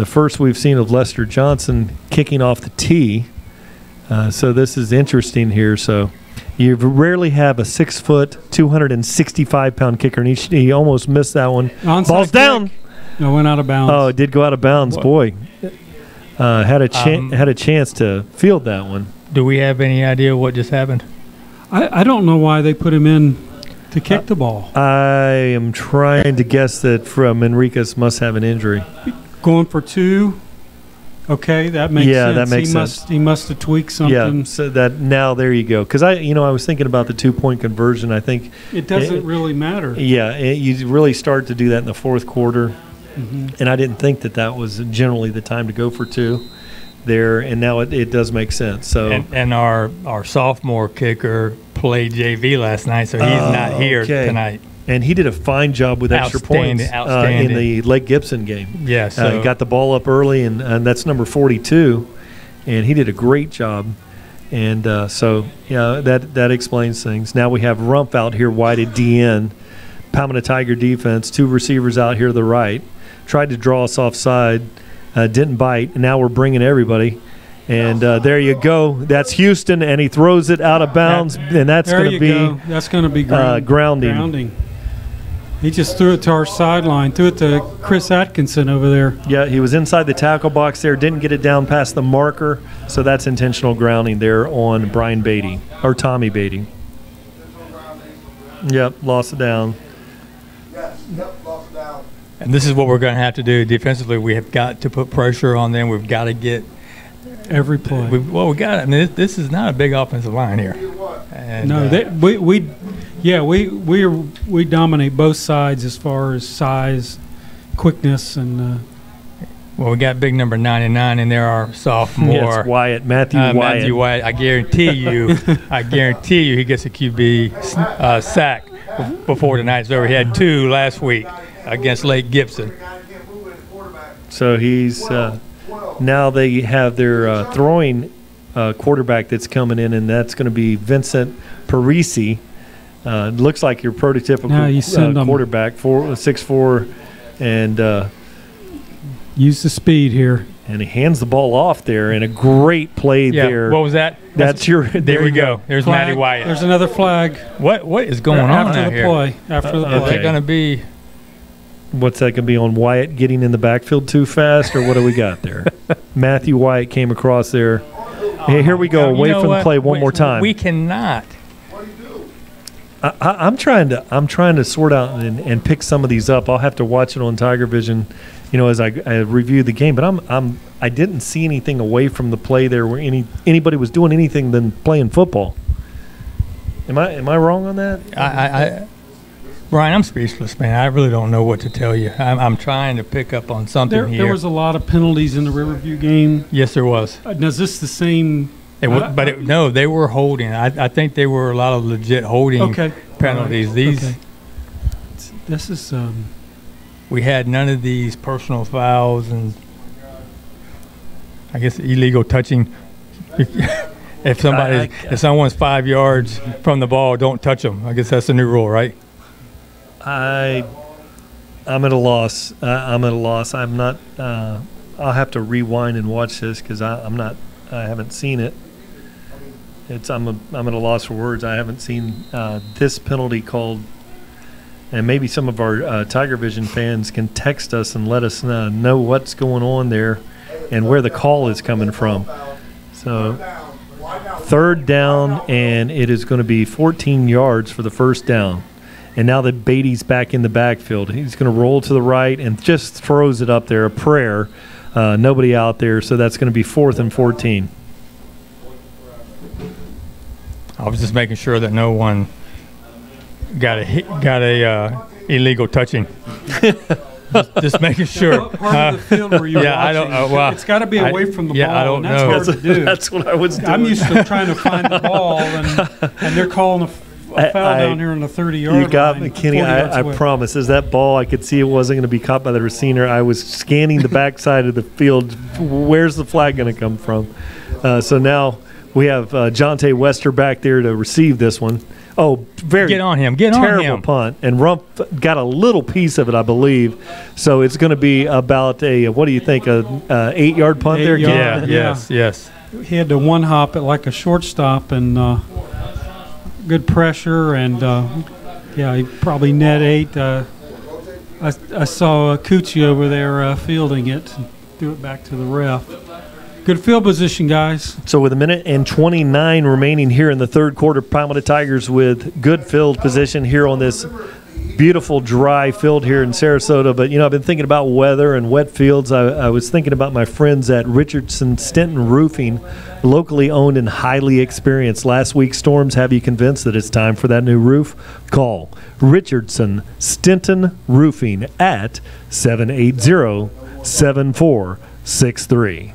first we've seen of Lester Johnson kicking off the tee. So this is interesting here. So you rarely have a 6-foot, 265-pound kicker, and he almost missed that one. Ball's down. No, went out of bounds. Oh, it did go out of bounds. Boy, had a chance to field that one. Do we have any idea what just happened? I don't know why they put him in to kick the ball. I am trying to guess that from Enriquez must have an injury. Going for 2. Okay, that makes sense. Yeah, that makes sense. He must have tweaked something. Yeah, so that now there you go. Because I was thinking about the 2-point conversion. I think it doesn't really matter. Yeah, you really start to do that in the fourth quarter, and I didn't think that was generally the time to go for 2. there, and now it does make sense. So And our sophomore kicker played JV last night, so he's not here tonight. And he did a fine job with extra points in the Lake Gibson game. Yeah, so he got the ball up early, and that's number 42, and he did a great job. And so, yeah, that explains things. Now we have Rumpf out here wide at DN. Palmetto Tiger defense, 2 receivers out here to the right. Tried to draw us offside, didn't bite. And now we're bringing everybody. And there you go. That's Houston, and he throws it out of bounds, and that's going to be that's going to be grounding. He just threw it to our sideline, threw it to Chris Atkinson over there. Yeah, he was inside the tackle box there, didn't get it down past the marker, so that's intentional grounding there on Brian Beatty, or Tommy Beatty. Yep, lost it down. And this is what we're going to have to do defensively. We have got to put pressure on them. We've got to get every play. we got. I mean, this is not a big offensive line here. And, no, we dominate both sides as far as size, quickness, and. Well, we got big number 99 in there, our sophomore. Yes, Wyatt, Matthew Wyatt. Matthew Wyatt. I guarantee you, he gets a QB sack before tonight's over. He had 2 last week against Lake Gibson. So he's now they have their throwing quarterback that's coming in, and that's going to be Vincent Parisi. Looks like your prototypical quarterback, 6'4", and use the speed here. And he hands the ball off there, and a great play there. What was that? There we go. There's flag. Matty Wyatt. There's another flag. What is going on after the here? play? After the play. Is that going to be? What's that going to be on Wyatt getting in the backfield too fast, or what do we got there? Matthew Wyatt came across there. Hey, here we go. Away from the play one more time. We cannot. I'm trying to sort out and pick some of these up. I'll have to watch it on Tiger Vision, as I review the game. But I didn't see anything away from the play there where anybody was doing anything than playing football. Am I wrong on that? Brian, I'm speechless, man. I really don't know what to tell you. I'm trying to pick up on something here. There was a lot of penalties in the Riverview game. Yes, there was. Is this the same? No, they were holding. I think they were a lot of legit holding penalties. Right. These. This is. We had none of these personal fouls and, I guess, illegal touching. If someone's 5 yards from the ball, don't touch them. I guess that's the new rule, right? I'm at a loss. I'm not. I'll have to rewind and watch this because I haven't seen it. I'm at a loss for words. I haven't seen this penalty called, and maybe some of our Tiger Vision fans can text us and let us know what's going on there and where the call is coming from. So 3rd down, and it is going to be 14 yards for the first down. And now that Beatty's back in the backfield, he's going to roll to the right and just throws it up there, a prayer. Nobody out there, so that's going to be 4th and 14. I was just making sure that no one got a illegal touching. just making sure. What part of the field were you watching? I don't. Well, it's got to be away from the ball. I don't that's know. Hard to do. That's what I was doing. I'm used to trying to find the ball, and they're calling a foul down here on the 30-yard line. You got me, Kenny. I promise. As that ball, I could see it wasn't going to be caught by the receiver. I was scanning the backside of the field. Where's the flag going to come from? So now we have Jonte Wester back there to receive this one. Oh, very get on him. Terrible punt. And Rumpf got a little piece of it, I believe. So it's going to be about what do you think, a 8-yard punt there? Yeah. Yes. He had to one hop it like a shortstop and good pressure and he probably net 8. I saw Cucci over there fielding it and threw it back to the ref. Good field position, guys. So with 1:29 remaining here in the third quarter, Palmetto Tigers with good field position here on this beautiful dry field here in Sarasota. But, I've been thinking about weather and wet fields. I was thinking about my friends at Richardson Stinton Roofing, locally owned and highly experienced. Last week's storms have you convinced that it's time for that new roof? Call Richardson Stinton Roofing at 780-7463.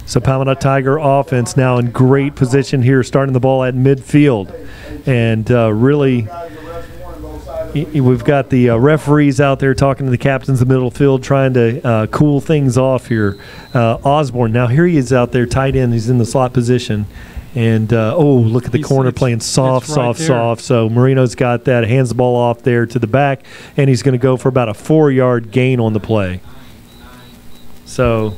So Palmetto Tiger offense now in great position here, starting the ball at midfield. And really, we've got the referees out there talking to the captains of the middle field, trying to cool things off here. Osborne, now here he is out there, tight end. He's in the slot position. And, look at the corner playing soft. So Marino's got that, hands the ball off there to the back, and he's going to go for about a 4-yard gain on the play. So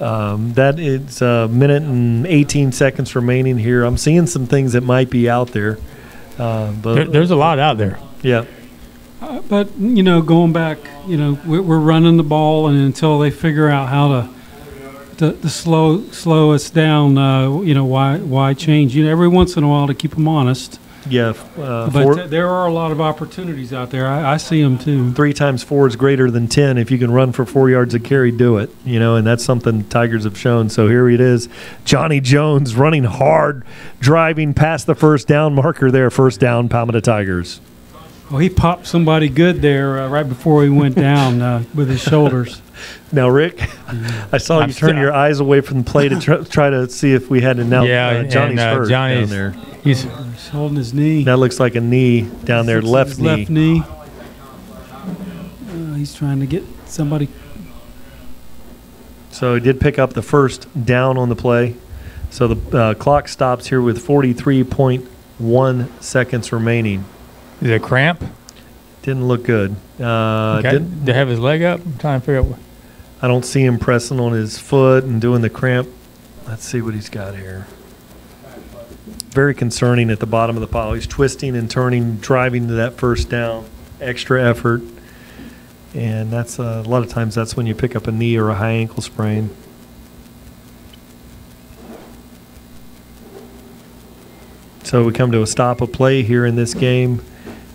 that is a minute and 18 seconds remaining here. I'm seeing some things that might be out there. But There's a lot out there. Yeah. But, going back, we're running the ball, and until they figure out how to slow us down, why change? Every once in a while to keep them honest. Yeah. But there are a lot of opportunities out there. I see them too. 3 times 4 is greater than 10. If you can run for 4 yards a carry, do it. And that's something Tigers have shown. So here it is. Johnny Jones running hard, driving past the first down marker there. First down, Palmetto Tigers. Well, he popped somebody good there right before he went down with his shoulders. Now, Rick, I saw you turn your eyes away from the play to try to see if we had an out. Yeah, Johnny's hurt Johnny's down there. He's holding his knee. That looks like a knee down there, left knee. Left knee. He's trying to get somebody. So he did pick up the first down on the play. So the clock stops here with 43.1 seconds remaining. Is it a cramp? Didn't look good. Did they have his leg up? I'm trying to figure out what. I don't see him pressing on his foot and doing the cramp. Let's see what he's got here. Very concerning at the bottom of the pile. He's twisting and turning, driving to that first down. Extra effort. And that's a lot of times that's when you pick up a knee or a high ankle sprain. So we come to a stop of play here in this game.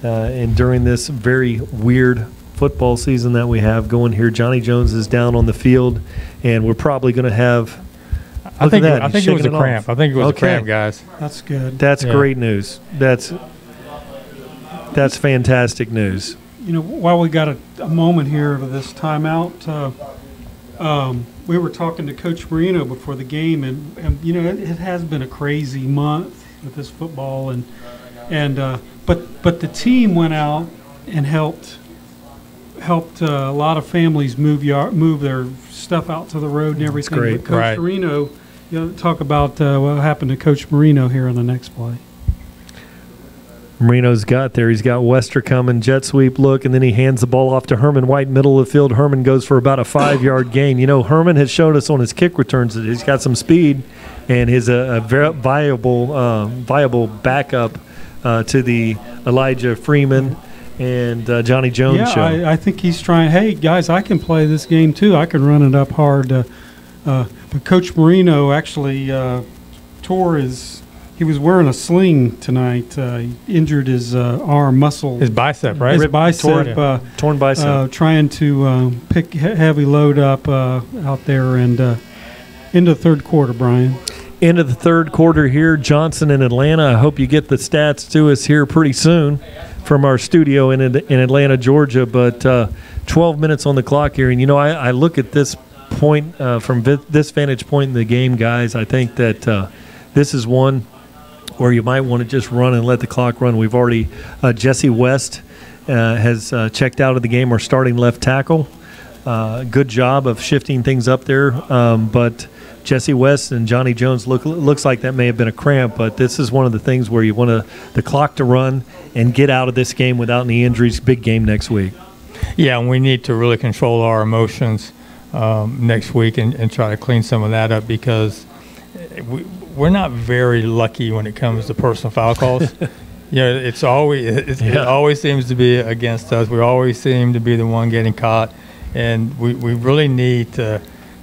And during this very weird football season that we have going here, Johnny Jones is down on the field, and we're probably going to have. I think it was a cramp. I think it was a cramp, guys. That's good. That's great news. That's fantastic news. While we got a moment here of this timeout, we were talking to Coach Marino before the game, and it has been a crazy month with this football, but the team went out and helped a lot of families move their stuff out to the road and everything. That's great. But Coach Marino, talk about what happened to Coach Marino here on the next play. Marino's got there. He's got Wester coming, jet sweep look, and then he hands the ball off to Herman White, middle of the field. Herman goes for about a 5-yard gain. Herman has showed us on his kick returns that he's got some speed, and is a very viable backup to the Elijah Freeman and Johnny Jones show. I think he's trying, hey, guys, I can play this game too. I can run it up hard. But Coach Marino actually tore he was wearing a sling tonight. He injured his arm muscle. His bicep, right? His bicep. Torn bicep. Trying to pick heavy load up out there and into the third quarter, Brian. Into the third quarter here, Johnson in Atlanta. I hope you get the stats to us here pretty soon from our studio in Atlanta, Georgia. But 12 minutes on the clock here. And, I look at this point from this vantage point in the game, guys. I think that this is one where you might want to just run and let the clock run. We've already Jesse West has checked out of the game, our starting left tackle. Good job of shifting things up there. But Jesse West and Johnny Jones looks like that may have been a cramp, but this is one of the things where you want the clock to run and get out of this game without any injuries. Big game next week. Yeah, and we need to really control our emotions next week and try to clean some of that up, because we're not very lucky when it comes to personal foul calls. It always seems to be against us. We always seem to be the one getting caught, and we really need to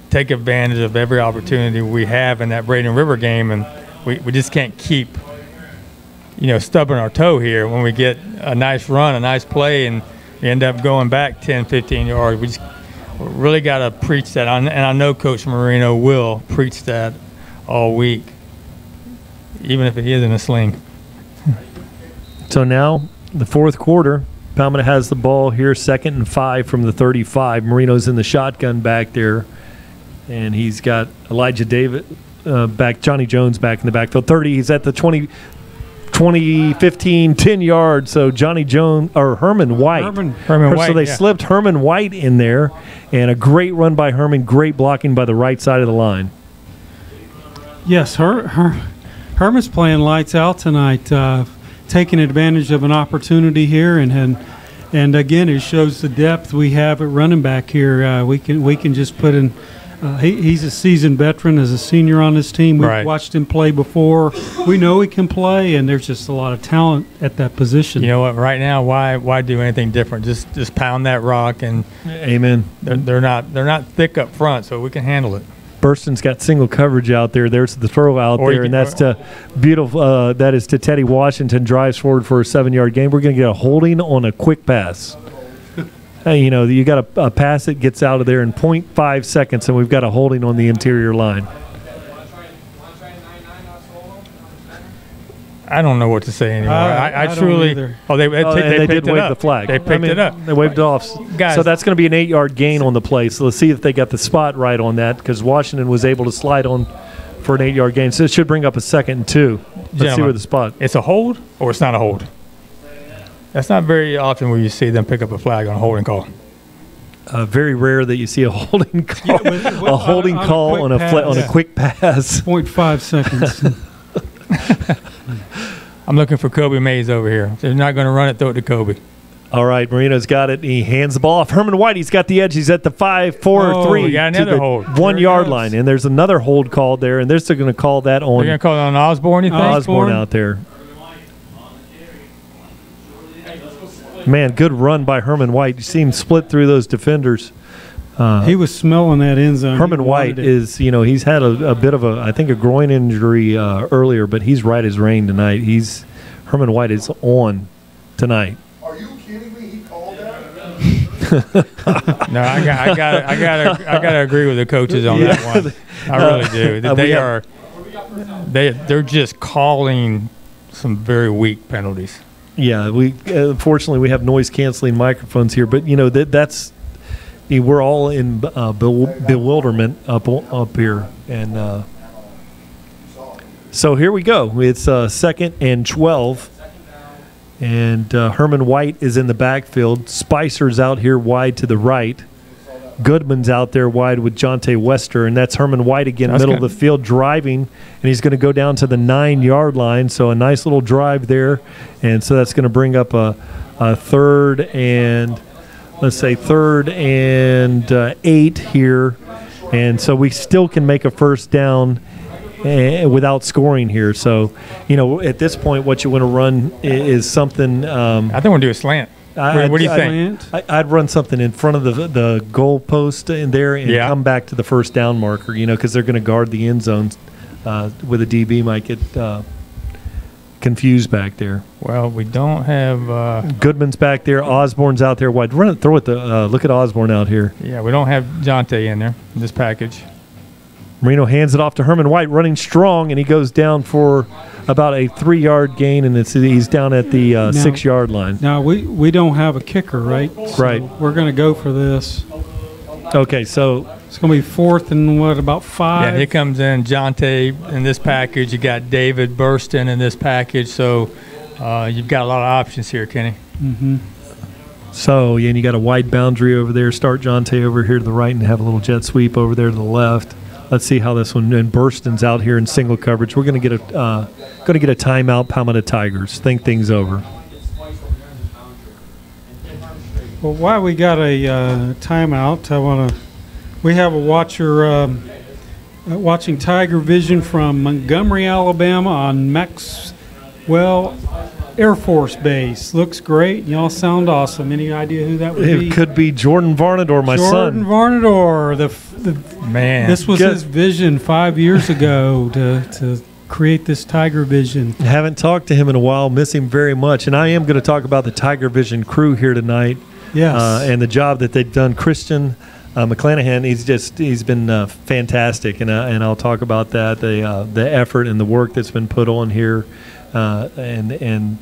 take advantage of every opportunity we have in that Braden River game, and we just can't keep stubbing our toe here when we get a nice run, a nice play, and we end up going back 10, 15 yards. We just really got to preach that, and I know Coach Marino will preach that all week, even if he is in a sling. So now the fourth quarter, Palmetto has the ball here, 2nd and 5 from the 35. Marino's in the shotgun back there. And he's got Elijah David back, Johnny Jones back in the backfield. 30, he's at the 15, 10 yards. So Johnny Jones, or Herman White. Herman White, So they yeah. slipped Herman White in there, and a great run by Herman, great blocking by the right side of the line. Yes, Herman's playing lights out tonight, taking advantage of an opportunity here, and again, it shows the depth we have at running back here. We can just put in. He's a seasoned veteran as a senior on this team. We've Right. watched him play before. We know he can play, and there's just a lot of talent at that position. You know what? Right now, why do anything different? Just pound that rock, and Amen. they're not thick up front, so we can handle it. Burston's got single coverage out there. There's the throw out Or you there, and can- that's to beautiful. That is to Teddy Washington. Drives forward for a 7-yard gain. We're going to get a holding on a quick pass. You got a pass that gets out of there in 0.5 seconds, and we've got a holding on the interior line. I don't know what to say anymore. I I don't truly. either. Oh, they And picked did it wave up. the flag. They picked it up. They waved it off. Guys. So that's going to be an 8-yard gain on the play. So let's see if they got the spot right on that, because Washington was able to slide on for an 8-yard gain. So it should bring up a 2nd and 2. Let's see Gentlemen, where the spot. It's a hold or it's not a hold. That's not very often where you see them pick up a flag on a holding call. Very rare that you see a holding call, with- a holding on a call quick on a pass. on a quick pass. 0.5 seconds. I'm looking for Kobe Mays over here. If they're not going to run it, throw it to Kobe. All right, Marino's got it. He hands the ball off. Herman White, he's got the edge. He's at the 5, 4, Oh, 3 we got to another the hold. 1 There it yard goes. line, and there's another hold called there, and they're still going to call that They're going to on call it on Osborne, you think? Osborne out there. Man, good run by Herman White. You see him split through those defenders. He was smelling that end zone. Herman He White wanted it. he's had a bit of I think a groin injury earlier, but he's right as rain tonight. Herman White is on tonight. Are you kidding me? He called that? No, I gotta agree with the coaches on that one. I really do. They're just calling some very weak penalties. Yeah, we unfortunately we have noise canceling microphones here, but that's we're all in bewilderment up here, and so here we go. It's 2nd and 12, and Herman White is in the backfield. Spicer's out here wide to the right. Goodman's out there wide with Jonte Wester, and that's Herman White again, That's middle good. of the field driving, and he's going to go down to the 9-yard line. So a nice little drive there, and so that's going to bring up a 3rd and 8 here, and so we still can make a first down without scoring here. So at this point, what you want to run is something. I think we're going to do a slant. What do you think? I'd run something in front of the goal post in there and come back to the first down marker, because they're going to guard the end zones with a DB might get confused back there. Well, we don't have. Goodman's back there. Osborne's out there wide. Run it, throw it. Look at Osborne out here. Yeah, we don't have Jonte in there in this package. Marino hands it off to Herman White, running strong, and he goes down for about a 3-yard gain, and he's down at the 6-yard line. Now, we don't have a kicker, right? So Right. We're going to go for this. Okay, so It's going to be 4th and about 5? Yeah, here comes in Jonte in this package. You got David Burston in this package. So you've got a lot of options here, Kenny. Mm-hmm. and you got a wide boundary over there. Start Jonte over here to the right and have a little jet sweep over there to the left. Let's see how this one. And Burston's out here in single coverage. We're going to get a timeout. Palmetto Tigers. Think things over. Well, while we got a timeout, we have a watcher watching Tiger Vision from Montgomery, Alabama on Maxwell Air Force Base. Looks great. Y'all sound awesome. Any idea who that would be? It could be Jordan Varnador, my Jordan son. Varnador. Man. This was his vision 5 years ago to create this Tiger Vision. Haven't talked to him in a while. Miss him very much. And I am going to talk about the Tiger Vision crew here tonight. Yes. And the job that they've done. Christian McClanahan, he's been fantastic, and I'll talk about that, the effort and the work that's been put on here, and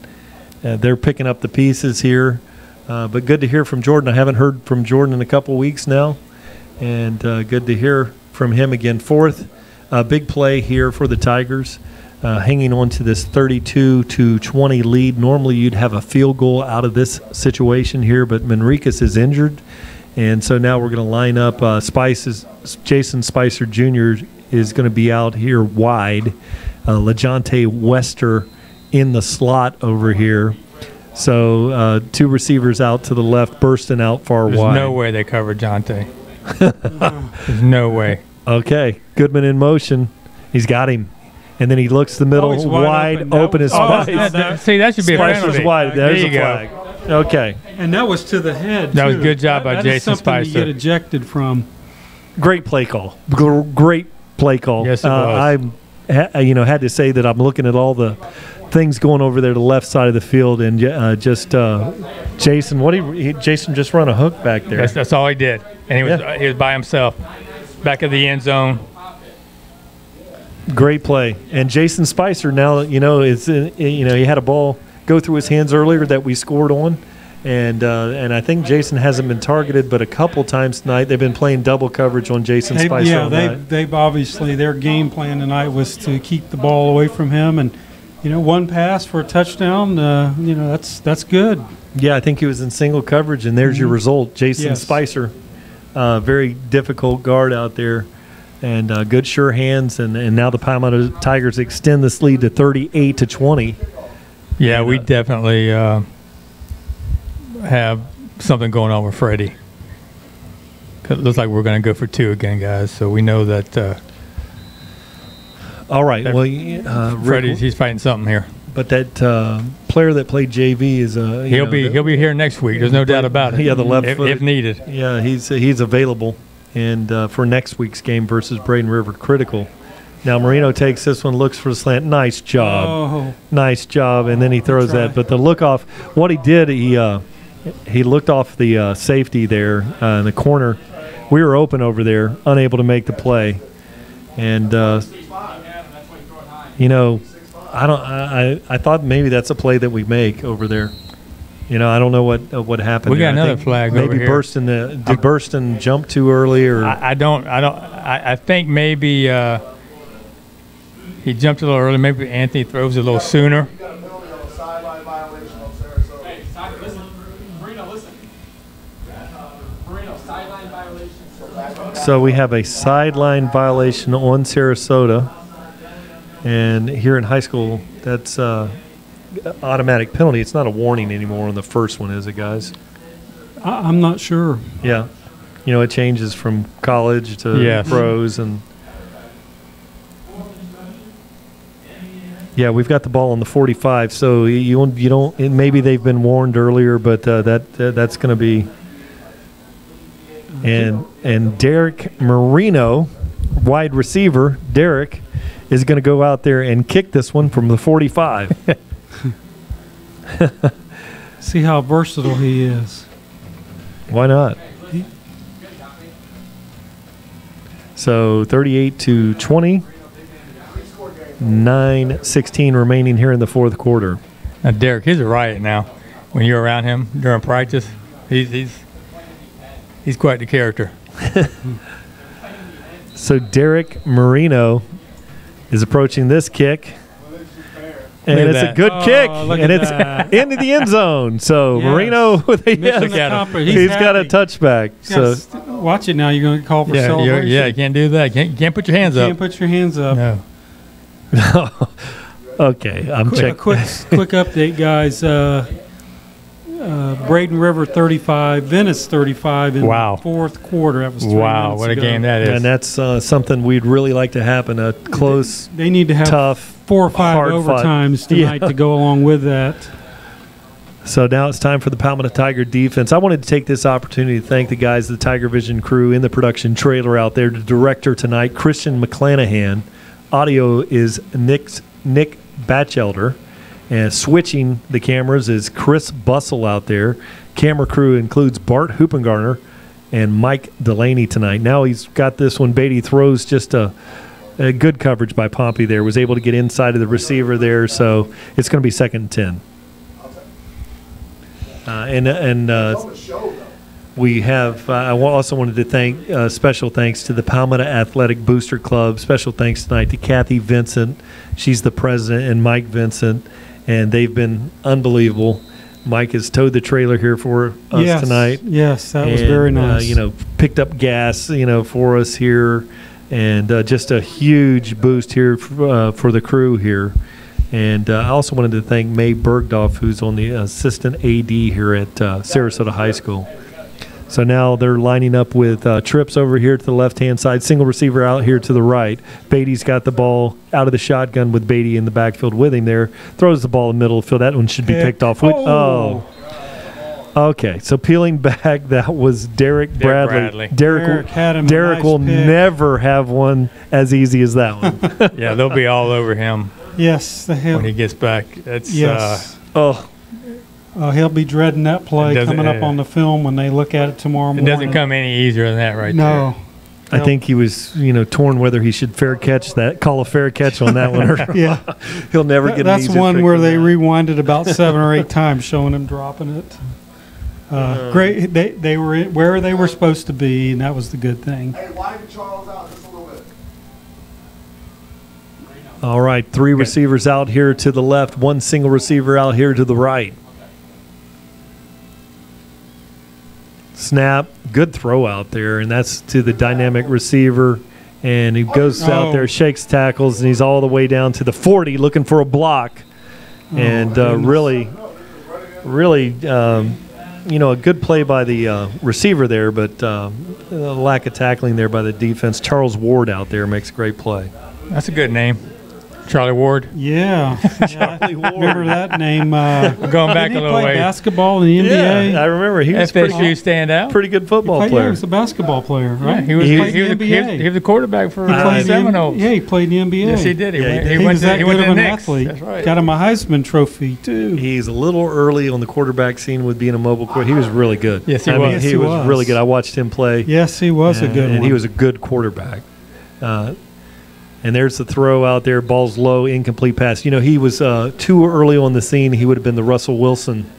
they're picking up the pieces here. But good to hear from Jordan. I haven't heard from Jordan in a couple of weeks now, and good to hear from him again. Fourth big play here for the Tigers, hanging on to this 32-20 lead. Normally you'd have a field goal out of this situation here, but Manriquez is injured. And so now we're going to line up Jason Spicer Jr. is going to be out here wide. LeJonte Wester in the slot over here. So two receivers out to the left, Burston out far wide. There's no way they covered Jonte. There's no way. Okay, Goodman in motion. He's got him. And then he looks the middle, he's wide open as See, that should be a Spicer's penalty. wide. There's there a you flag. go. Okay. And that was to the head. That was too. good job by That Jason is something Spicer. to get ejected from. Great play call. Great play call. Yes, it was. I had to say that I'm looking at all the things going over there to the left side of the field, and Jason, Jason just run a hook back there. That's all he did, and he was by himself, back of the end zone. Great play. And Jason Spicer now, he had a ball go through his hands earlier that we scored on, and I think Jason hasn't been targeted, but a couple times tonight they've been playing double coverage on Jason Spicer. They've obviously, their game plan tonight was to keep the ball away from him, and one pass for a touchdown. That's good. Yeah, I think he was in single coverage, and there's your result. Jason Spicer, very difficult guard out there, and good sure hands, and now the Palmetto Tigers extend this lead to 38-20. Yeah, we definitely have something going on with Freddie. It looks like we're going to go for two again, guys. So we know that. All right. Well, Freddie's he's fighting something here. But that player that played JV is he'll be here next week. There's no doubt about it. Yeah, the left foot if needed. Yeah, he's available, and for next week's game versus Braden River, critical. Now Marino takes this one, looks for the slant. Nice job, nice job, and then he throws that. But the look off, what he did, he looked off the safety there in the corner. We were open over there, unable to make the play, and I thought maybe that's a play that we make over there. I don't know what happened. We got another flag over here. Maybe did Burston jump too early, or I think maybe he jumped a little early. Maybe Anthony throws a little sooner. Sideline violation on Sarasota. Hey, listen. Marino, sideline violation. So we have a sideline violation on Sarasota, and here in high school, that's automatic penalty. It's not a warning anymore on the first one, is it, guys? I'm not sure. Yeah, it changes from college to pros, and yeah, we've got the ball on the 45. So you don't. Maybe they've been warned earlier, but that's going to be. And Derek Marino, wide receiver, Derek, is going to go out there and kick this one from the 45. See how versatile he is. Why not? So 38-20. 9:16 remaining here in the fourth quarter. Now, Derek, he's a riot now. When you're around him during practice, he's quite the character. So Derek Marino is approaching this kick, and it's a good kick, and it's into the end zone. So Marino, he's got a touchback. So watch it now. You're going to call for celebration. Yeah, you can't do that. You can't put your hands up. Can't put your hands up. No. Okay, I'm checking. Quick update, guys. Braden River 35, Venice 35 in the fourth quarter. That was 3 minutes what a ago. game that is! And that's something we'd really like to happen. A close, they need to have tough, 4 or 5 overtimes tonight to go along with that. So now it's time for the Palmetto Tiger defense. I wanted to take this opportunity to thank the guys, the Tiger Vision crew in the production trailer out there. The director tonight, Christian McClanahan. Audio is Nick Batchelder. And switching the cameras is Chris Bussell out there. Camera crew includes Bart Hoopengarner and Mike Delaney tonight. Now he's got this one. Beatty throws just a good coverage by Pompey there. Was able to get inside of the receiver there. So it's going to be 2nd and 10. we have. I also wanted to thank special thanks to the Palmetto Athletic Booster Club. Special thanks tonight to Kathy Vincent. She's the president, and Mike Vincent, and they've been unbelievable. Mike has towed the trailer here for us tonight. Yes, that was very nice. Picked up gas, for us here, and just a huge boost here for the crew here. And I also wanted to thank Mae Bergdorf, who's on the assistant AD here at Sarasota High School. So now they're lining up with trips over here to the left-hand side, single receiver out here to the right. Beatty's got the ball out of the shotgun with Beatty in the backfield with him there. Throws the ball in the middle of the field. That one should be picked off. Okay, so peeling back, that was Derek Bradley. Derek will never have one as easy as that one. Yeah, they'll be all over him. Yes, when he gets back. It's he'll be dreading that play coming up on the film when they look at it tomorrow morning. It doesn't come any easier than that there. No. I think he was, torn whether he should call a fair catch on that one. Or yeah. He'll never get an easier That's one where they rewinded about 7 or 8 times showing him dropping it. Great. They were where they were supposed to be, and that was the good thing. Hey, widen Charles out just a little bit. All right, 3 receivers out here to the left, 1 single receiver out here to the right. Snap, good throw out there, and that's to the dynamic receiver. And he goes out there, shakes tackles, and he's all the way down to the 40 looking for a block. And really, a good play by the receiver there, but lack of tackling there by the defense. Charles Ward out there makes a great play. That's a good name. Charlie Ward. Yeah. Charlie Ward. Remember that name? Going back a little way. Basketball in the NBA. Yeah, I remember. He was FSU standout. Pretty good football player. Yeah, he was a basketball player, right? Yeah, he was the quarterback for Seminoles. Yeah, he played in the NBA. Yes, he did. He was that good of an athlete. That's right. Got him a Heisman Trophy, too. He's a little early on the quarterback scene with being a mobile quarterback. He was really good. Yes, he was. He was really good. I watched him play. Yes, he was a good one. And he was a good quarterback. And there's the throw out there. Ball's low, incomplete pass. He was too early on the scene. He would have been the Russell Wilson,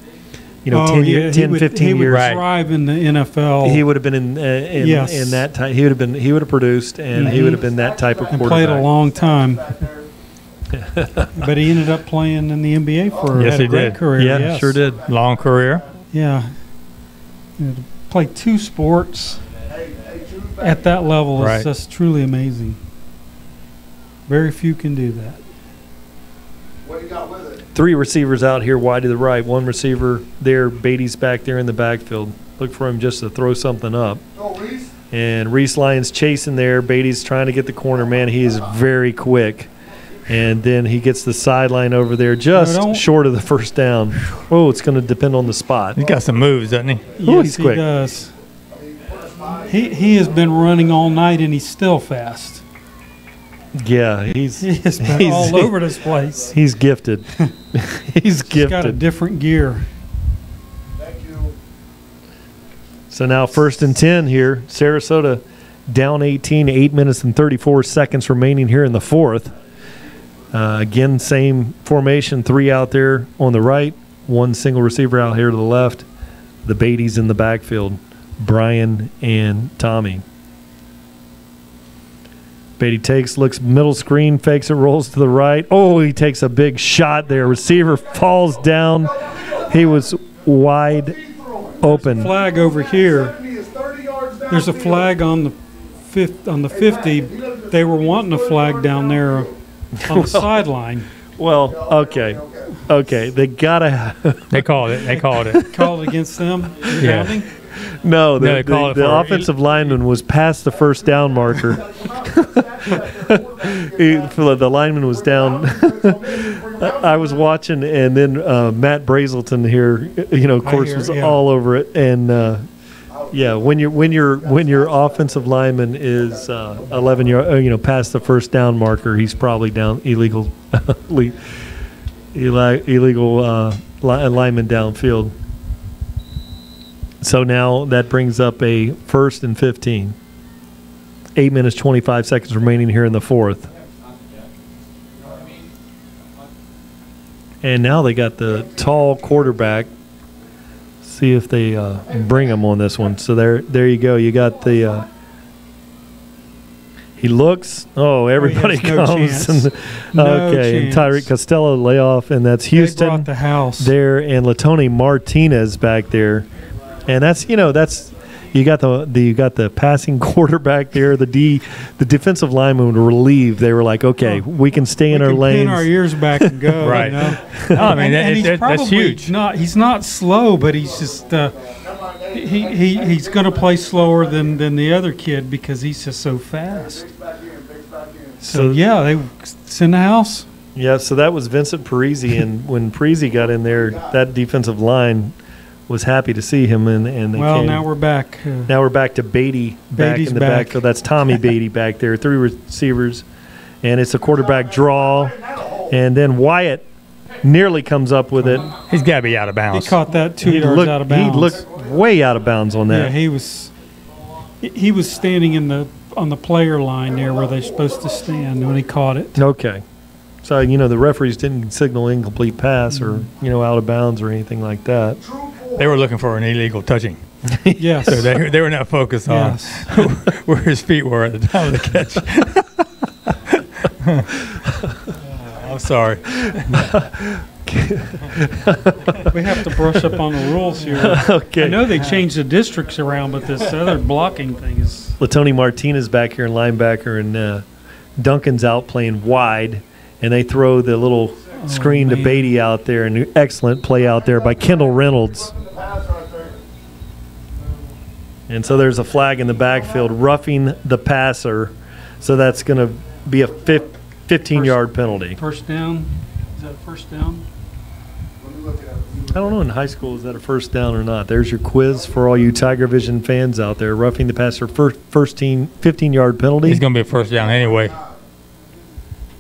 10, 15 years. He would thrive in the NFL. He would have been in that type. He would have produced, and he would have been that type of quarterback. And played a long time. But he ended up playing in the NBA for a great career. Yeah, sure did. Long career. Yeah. Play 2 sports at that level is just truly amazing. Very few can do that. What you got with it? 3 receivers out here wide to the right. 1 receiver there. Beatty's back there in the backfield. Look for him just to throw something up. Oh, Reese. And Reese Lyons chasing there. Beatty's trying to get the corner. Man, he is very quick. And then he gets the sideline over there just short of the first down. Oh, it's going to depend on the spot. He's got some moves, doesn't he? Yes, he's quick. He does. He has been running all night, and he's still fast. Yeah, he's all over this place. He's gifted. He's got a different gear. Thank you. So now 1st and 10 here. Sarasota down 18, 8 minutes and 34 seconds remaining here in the 4th. Again, same formation, 3 out there on the right, 1 single receiver out here to the left. The Beatty's in the backfield, Brian and Tommy. Beatty looks middle screen, fakes it, rolls to the right. Oh, he takes a big shot there. Receiver falls down. He was wide open. Flag over here. There's a flag on the 50. They were wanting a flag down there on the sideline. Well, okay. They gotta. They called it. Called it against them. Yeah. No, the offensive lineman was past the first down marker. The lineman was down. I was watching, and then Matt Brazelton here, of course, was all over it. And when your offensive lineman is 11 yards, past the first down marker, he's probably down illegal lineman downfield. So now that brings up a 1st and 15. 8 minutes, 25 seconds remaining here in the 4th. And now they got the tall quarterback. see if they bring him on this one. So there you go. You got the. He looks. Oh, everybody he has no comes. chance. And, No okay, and chance. Tyreek Costello layoff, and that's Houston. They brought the house. There, and Latoni Martinez back there, and that's you got the passing quarterback there. The defensive linemen were relieved. They were like, okay, we can stay in our lanes. Pin our ears back and go. Right. You know? No, I mean, and he's that's probably huge. He's not slow, but he's just he's going to play slower than the other kid because he's just so fast. So yeah, it's in the house. Yeah, so that was Vincent Parisi, and when Parisi got in there, that defensive line was happy to see him, and they came. Now we're back. Now we're back to Beatty back Beatty's in the back. backfield. That's Tommy Beatty back there, 3 receivers, and it's a quarterback draw, and then Wyatt nearly comes up with it. He's got to be out of He bounds. caught that 2 yards out of bounds. He looked way out of bounds on that. Yeah, he was standing on the player line there where they're supposed to stand when he caught it. Okay. So, the referees didn't signal incomplete pass or, out of bounds or anything like that. They were looking for an illegal touching. Yes. So they were not focused on Yes. where his feet were at the time of the catch. I'm sorry. We have to brush up on the rules here. Okay. I know they changed the districts around, but this other blocking thing is. Latoni Martinez back here in linebacker, and Duncan's out playing wide, and they throw the little screen to man. Beatty out there, and an excellent play out there by Kendall Reynolds. And so there's a flag in the backfield, roughing the passer, so that's going to be a 15-yard penalty. First down. Is that first down? I don't know in high school, is that a first down or not? There's your quiz for all you Tiger Vision fans out there. Roughing the passer, 15-yard penalty. He's going to be a first down anyway.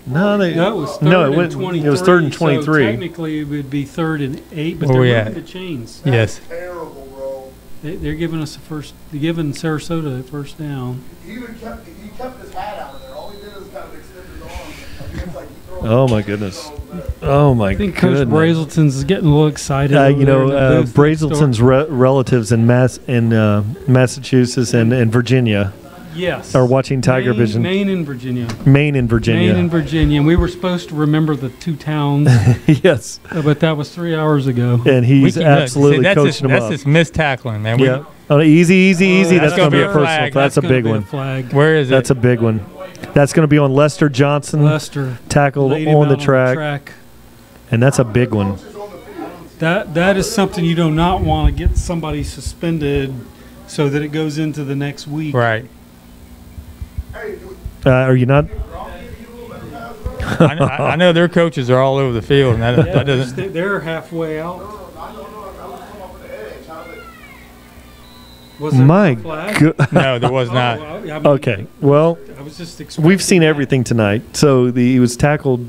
No, That was third no, it and went- 23. it was third and 23. So technically, it would be 3rd and 8, but Where they're we moving at? the chains. Yes. Terrible, bro. They're giving us a first. They're giving Sarasota a first down. He kept his hat out of there. All he did was kind of extend his arms. It's like he threw Oh, my goodness. Oh, my I think Coach goodness. Brazelton's getting a little excited. over there in the booth next door. Brazelton's relatives in Massachusetts and Virginia Yes. are watching Tiger Vision. Maine and Virginia. Maine and Virginia. Maine and Virginia. And we were supposed to remember the 2 towns, Yes. but that was 3 hours ago. And he's absolutely coaching them that's up. just missed tackling, man. Yeah. Oh, easy. That's going to be a personal. flag. That's a gonna big be one. Flag. Where is it? That's a big one. That's going to be on Lester Johnson, Lester tackled laid him on the out track, and that's a big one. That is something you do not want to get somebody suspended so that it goes into the next week. Right. Are you not? I know their coaches are all over the field, and that Yeah, doesn't. they're halfway out. Was there My a flag? God. No, there was not. Oh, I mean, Okay. Well, I was just we've seen expecting that. everything tonight. So he was tackled.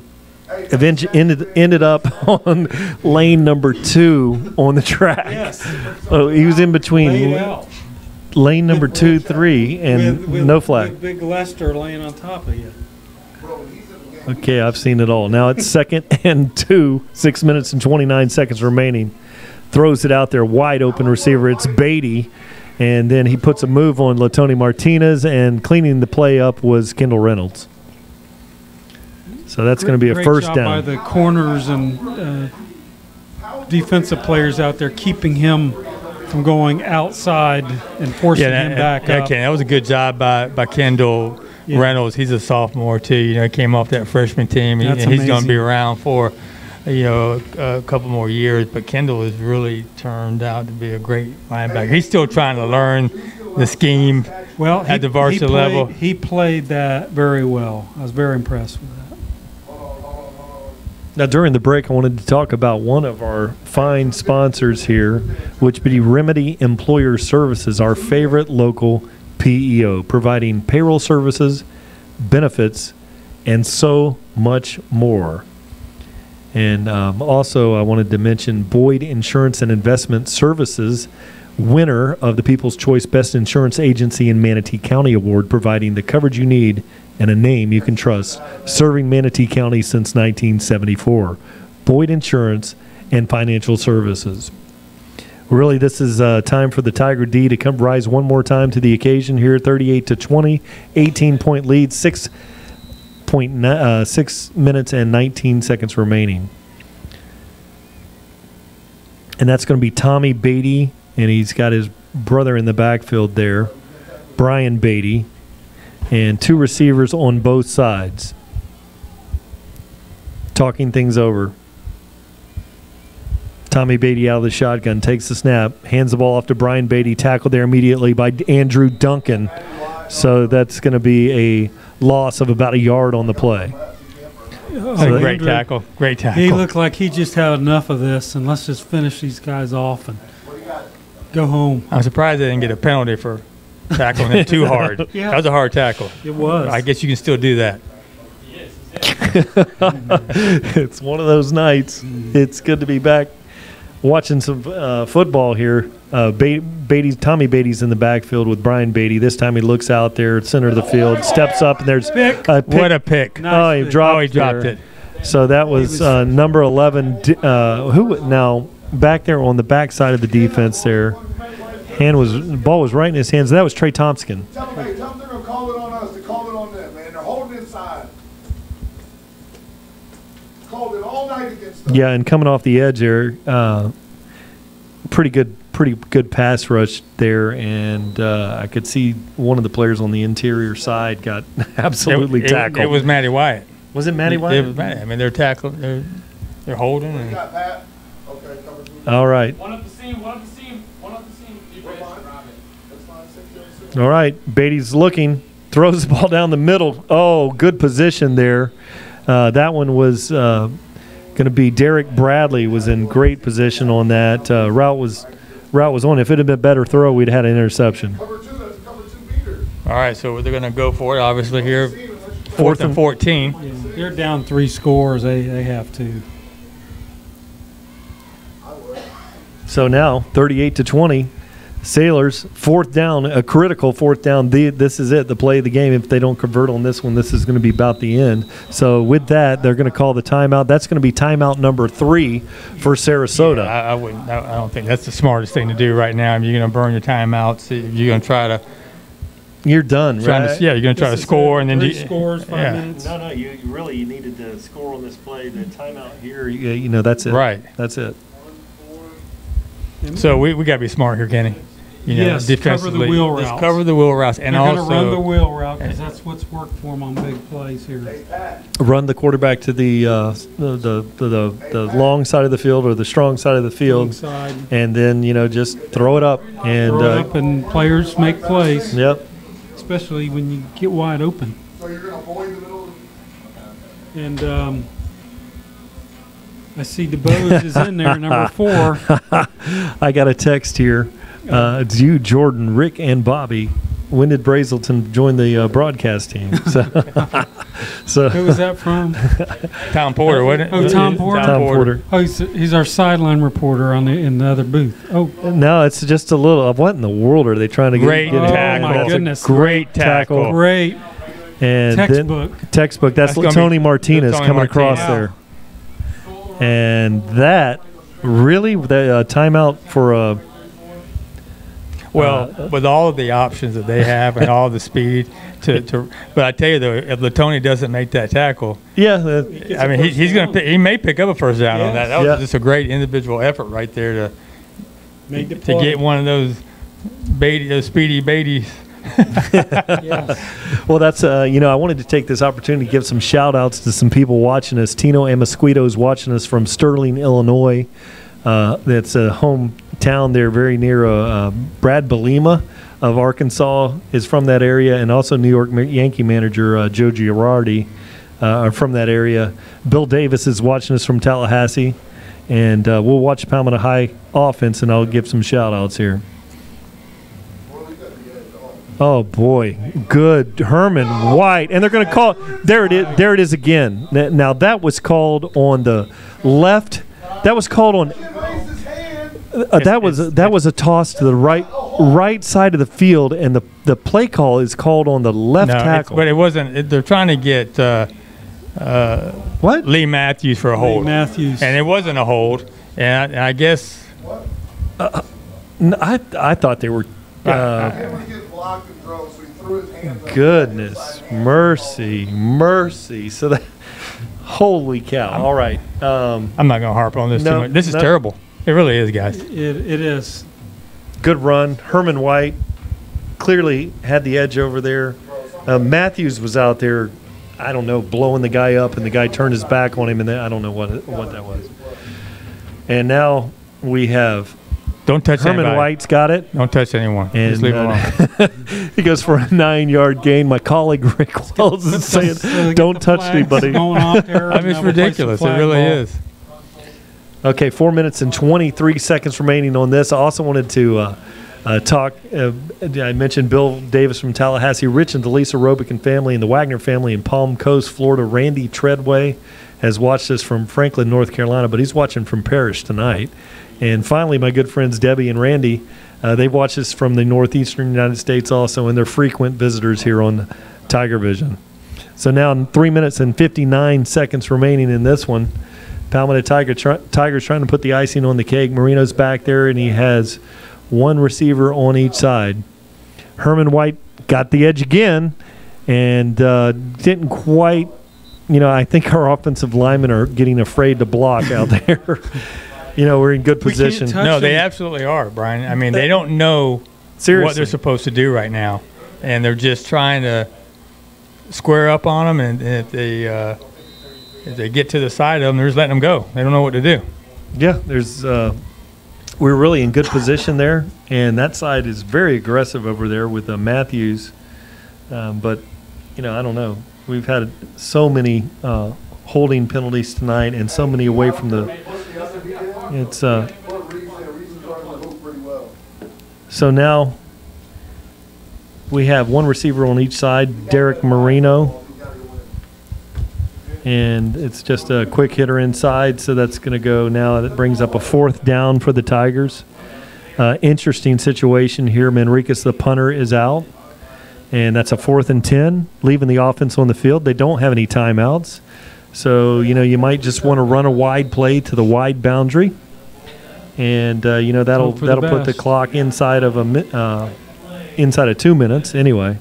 Eventually ended up on lane number 2 on the track. Yes. Oh, he was in between Laid out. lane number 2, 3, and no flag. With big Lester laying on top of you. Okay, I've seen it all. Now it's 2nd and 2, 6 minutes and 29 seconds remaining. Throws it out there, wide open receiver. It's Beatty, and then he puts a move on Latoni Martinez, and cleaning the play up was Kendall Reynolds. So that's going to be a Great first job down. by the corners and defensive players out there keeping him from going outside and forcing him back up. Ken, that was a good job by Kendall Reynolds. He's a sophomore too. He came off that freshman team, and That's he's going to amazing. be around for a couple more years. But Kendall has really turned out to be a great linebacker. He's still trying to learn the scheme at the varsity level. He played that very well. I was very impressed with that. Now, during the break, I wanted to talk about one of our fine sponsors here, which would be Remedy Employer Services, our favorite local PEO, providing payroll services, benefits, and so much more. And also, I wanted to mention Boyd Insurance and Investment Services, winner of the People's Choice Best Insurance Agency in Manatee County Award, providing the coverage you need and a name you can trust, serving Manatee County since 1974. Boyd Insurance and Financial Services. Really, this is time for the Tiger D to come rise one more time to the occasion here, 38-20, 18-point lead, 6 minutes and 19 seconds remaining. And that's going to be Tommy Beatty, and he's got his brother in the backfield there, Brian Beatty, and 2 receivers on both sides. Talking things over. Tommy Beatty out of the shotgun, takes the snap, hands the ball off to Brian Beatty, tackled there immediately by Andrew Duncan. So that's going to be a loss of about a yard on the play. Great tackle. Great tackle. He looked like he just had enough of this, and let's just finish these guys off and go home. I'm surprised they didn't get a penalty for tackling him too hard. Yeah. That was a hard tackle. It was. I guess you can still do that. It's one of those nights. It's good to be back watching some football here. Tommy Beatty's in the backfield with Brian Beatty. This time he looks out there at center of the field, steps up, and there's a pick. What a pick. Nice he dropped it. So that was number 11. Who now back there on the back side of the defense there. The ball was right in his hands. That was Trey Thompson. Tell them they're going to call it on us. They call it on them, man. They're holding inside. Called it all night against them. Yeah, and coming off the edge there, pretty good pass rush there, and I could see one of the players on the interior side got absolutely tackled. It was Matty Wyatt. Was it Matty Wyatt? It was Matty. I mean, they're tackling, they're holding. What you And got, Pat? Okay, cover 2. All right. One up the seam, one up the seam, one up the seam. Deep edge, Robin. That's fine. 6, All right. Beatty's looking, throws the ball down the middle. Oh, good position there. That one was going to be Derek Bradley was in great position on that. Route was on. If it had been a better throw, we'd had an interception. Cover 2, that's cover 2 beater. all right, so they're going to go for it, obviously, here. 4th and 14. Yeah, they're down 3 scores. They have to. So now 38-20, Sailors 4th down, a critical 4th down. This is it, the play of the game. If they don't convert on this one, this is going to be about the end. So with that, they're going to call the timeout. That's going to be timeout number 3 for Sarasota. Yeah, I don't think that's the smartest thing to do right now. If you're going to burn your timeouts, you're going to try to. You're done, right? You're going to try to score, and then 3 scores, 5 minutes. No, you really needed to score on this play. The timeout here, that's it. Right. That's it. So we got to be smart here, Kenny. Yes, defensively. cover the wheel Just routes. cover the wheel routes, and They're also going to run the wheel route because that's what's worked for them on big plays here. Run the quarterback to the long side of the field or the strong side of the field, Inside. and then just throw it up and Throw it up and players make plays. Yep. Especially when you get wide open. So you're going to avoid the middle of And I see DeBose is in there, number 4. I got a text here. It's you, Jordan, Rick, and Bobby. When did Brazelton join the broadcast team? So Who was that from? Tom Porter, wasn't it? Oh, Tom Porter? Tom Porter. Oh, he's our sideline reporter in the other booth. Oh, No, it's just a little. What in the world are they trying to get? Great get tackle. Oh, my goodness. Great tackle. great. And Textbook. Textbook. That's That's gonna Tony be Martinez Tony coming across Martinez. there. And that really the timeout for Well, with all of the options that they have and all the speed but I tell you though, if Latoni doesn't make that tackle, yeah. I mean he may pick up a first down on that. That was Yeah. just a great individual effort right there Made the to play. get one of those speedy Beatties. Yes. Well, that's I wanted to take this opportunity to give some shout outs to some people watching us. Tino Amasquito is watching us from Sterling, Illinois. That's a hometown there, very near Brad Belima of Arkansas is from that area, and also New York Yankee manager Joe Girardi are from that area. Bill Davis is watching us from Tallahassee, and we'll watch Palmetto High offense, and I'll give some shout outs here. Oh boy, good Herman White, and they're going to call. There it is again. Now that was called on the left. That was called on. That was a toss to the right side of the field, and the play call is called on the left tackle. But it wasn't. They're trying to get What? Lee Matthews for a hold. Matthews. And it wasn't a hold. And I guess I thought they were. And when he gets blocked and throws, so he threw his hands up. Goodness, mercy. So that, holy cow! All right. I'm not going to harp on this too No, much. This is no. terrible. It really is, guys. It is. Good run. Herman White clearly had the edge over there. Matthews was out there, I don't know, blowing the guy up, and the guy turned his back on him, and then, I don't know what that was. And now we have Don't touch Herman anybody. White's got it. Don't touch anyone. And Just leave it alone. he goes for a 9-yard gain. My colleague Rick Wells is saying, "Don't touch anybody." Going off there, I mean, it's ridiculous. It really is. Okay, 4 minutes and 23 seconds remaining on this. I also wanted to talk. I mentioned Bill Davis from Tallahassee, Rich and Delisa Robick and family, and the Wagner family in Palm Coast, Florida. Randy Treadway has watched us from Franklin, North Carolina, but he's watching from Parrish tonight. And finally, my good friends Debbie and Randy, they've watched us from the northeastern United States also, and they're frequent visitors here on Tiger Vision. So now 3 minutes and 59 seconds remaining in this one. Palmetto Tigers trying to put the icing on the cake. Marino's back there, and he has one receiver on each side. Herman White got the edge again and didn't quite, I think our offensive linemen are getting afraid to block out there. We're in good position. No, they absolutely are, Brian. I mean, they don't know Seriously. what they're supposed to do right now, and they're just trying to square up on them, and if they get to the side of them, they're just letting them go. They don't know what to do. Yeah, we're really in good position there, and that side is very aggressive over there with Matthews. But, I don't know. We've had so many holding penalties tonight and so many away from the – it's so now we have one receiver on each side, Derek Marino. And it's just a quick hitter inside, so that's going to go now. That brings up a 4th down for the Tigers. Interesting situation here. Manriquez, the punter, is out, and that's a 4th and 10, leaving the offense on the field. They don't have any timeouts, so you might just want to run a wide play to the wide boundary, and that'll put the clock inside of 2 minutes anyway.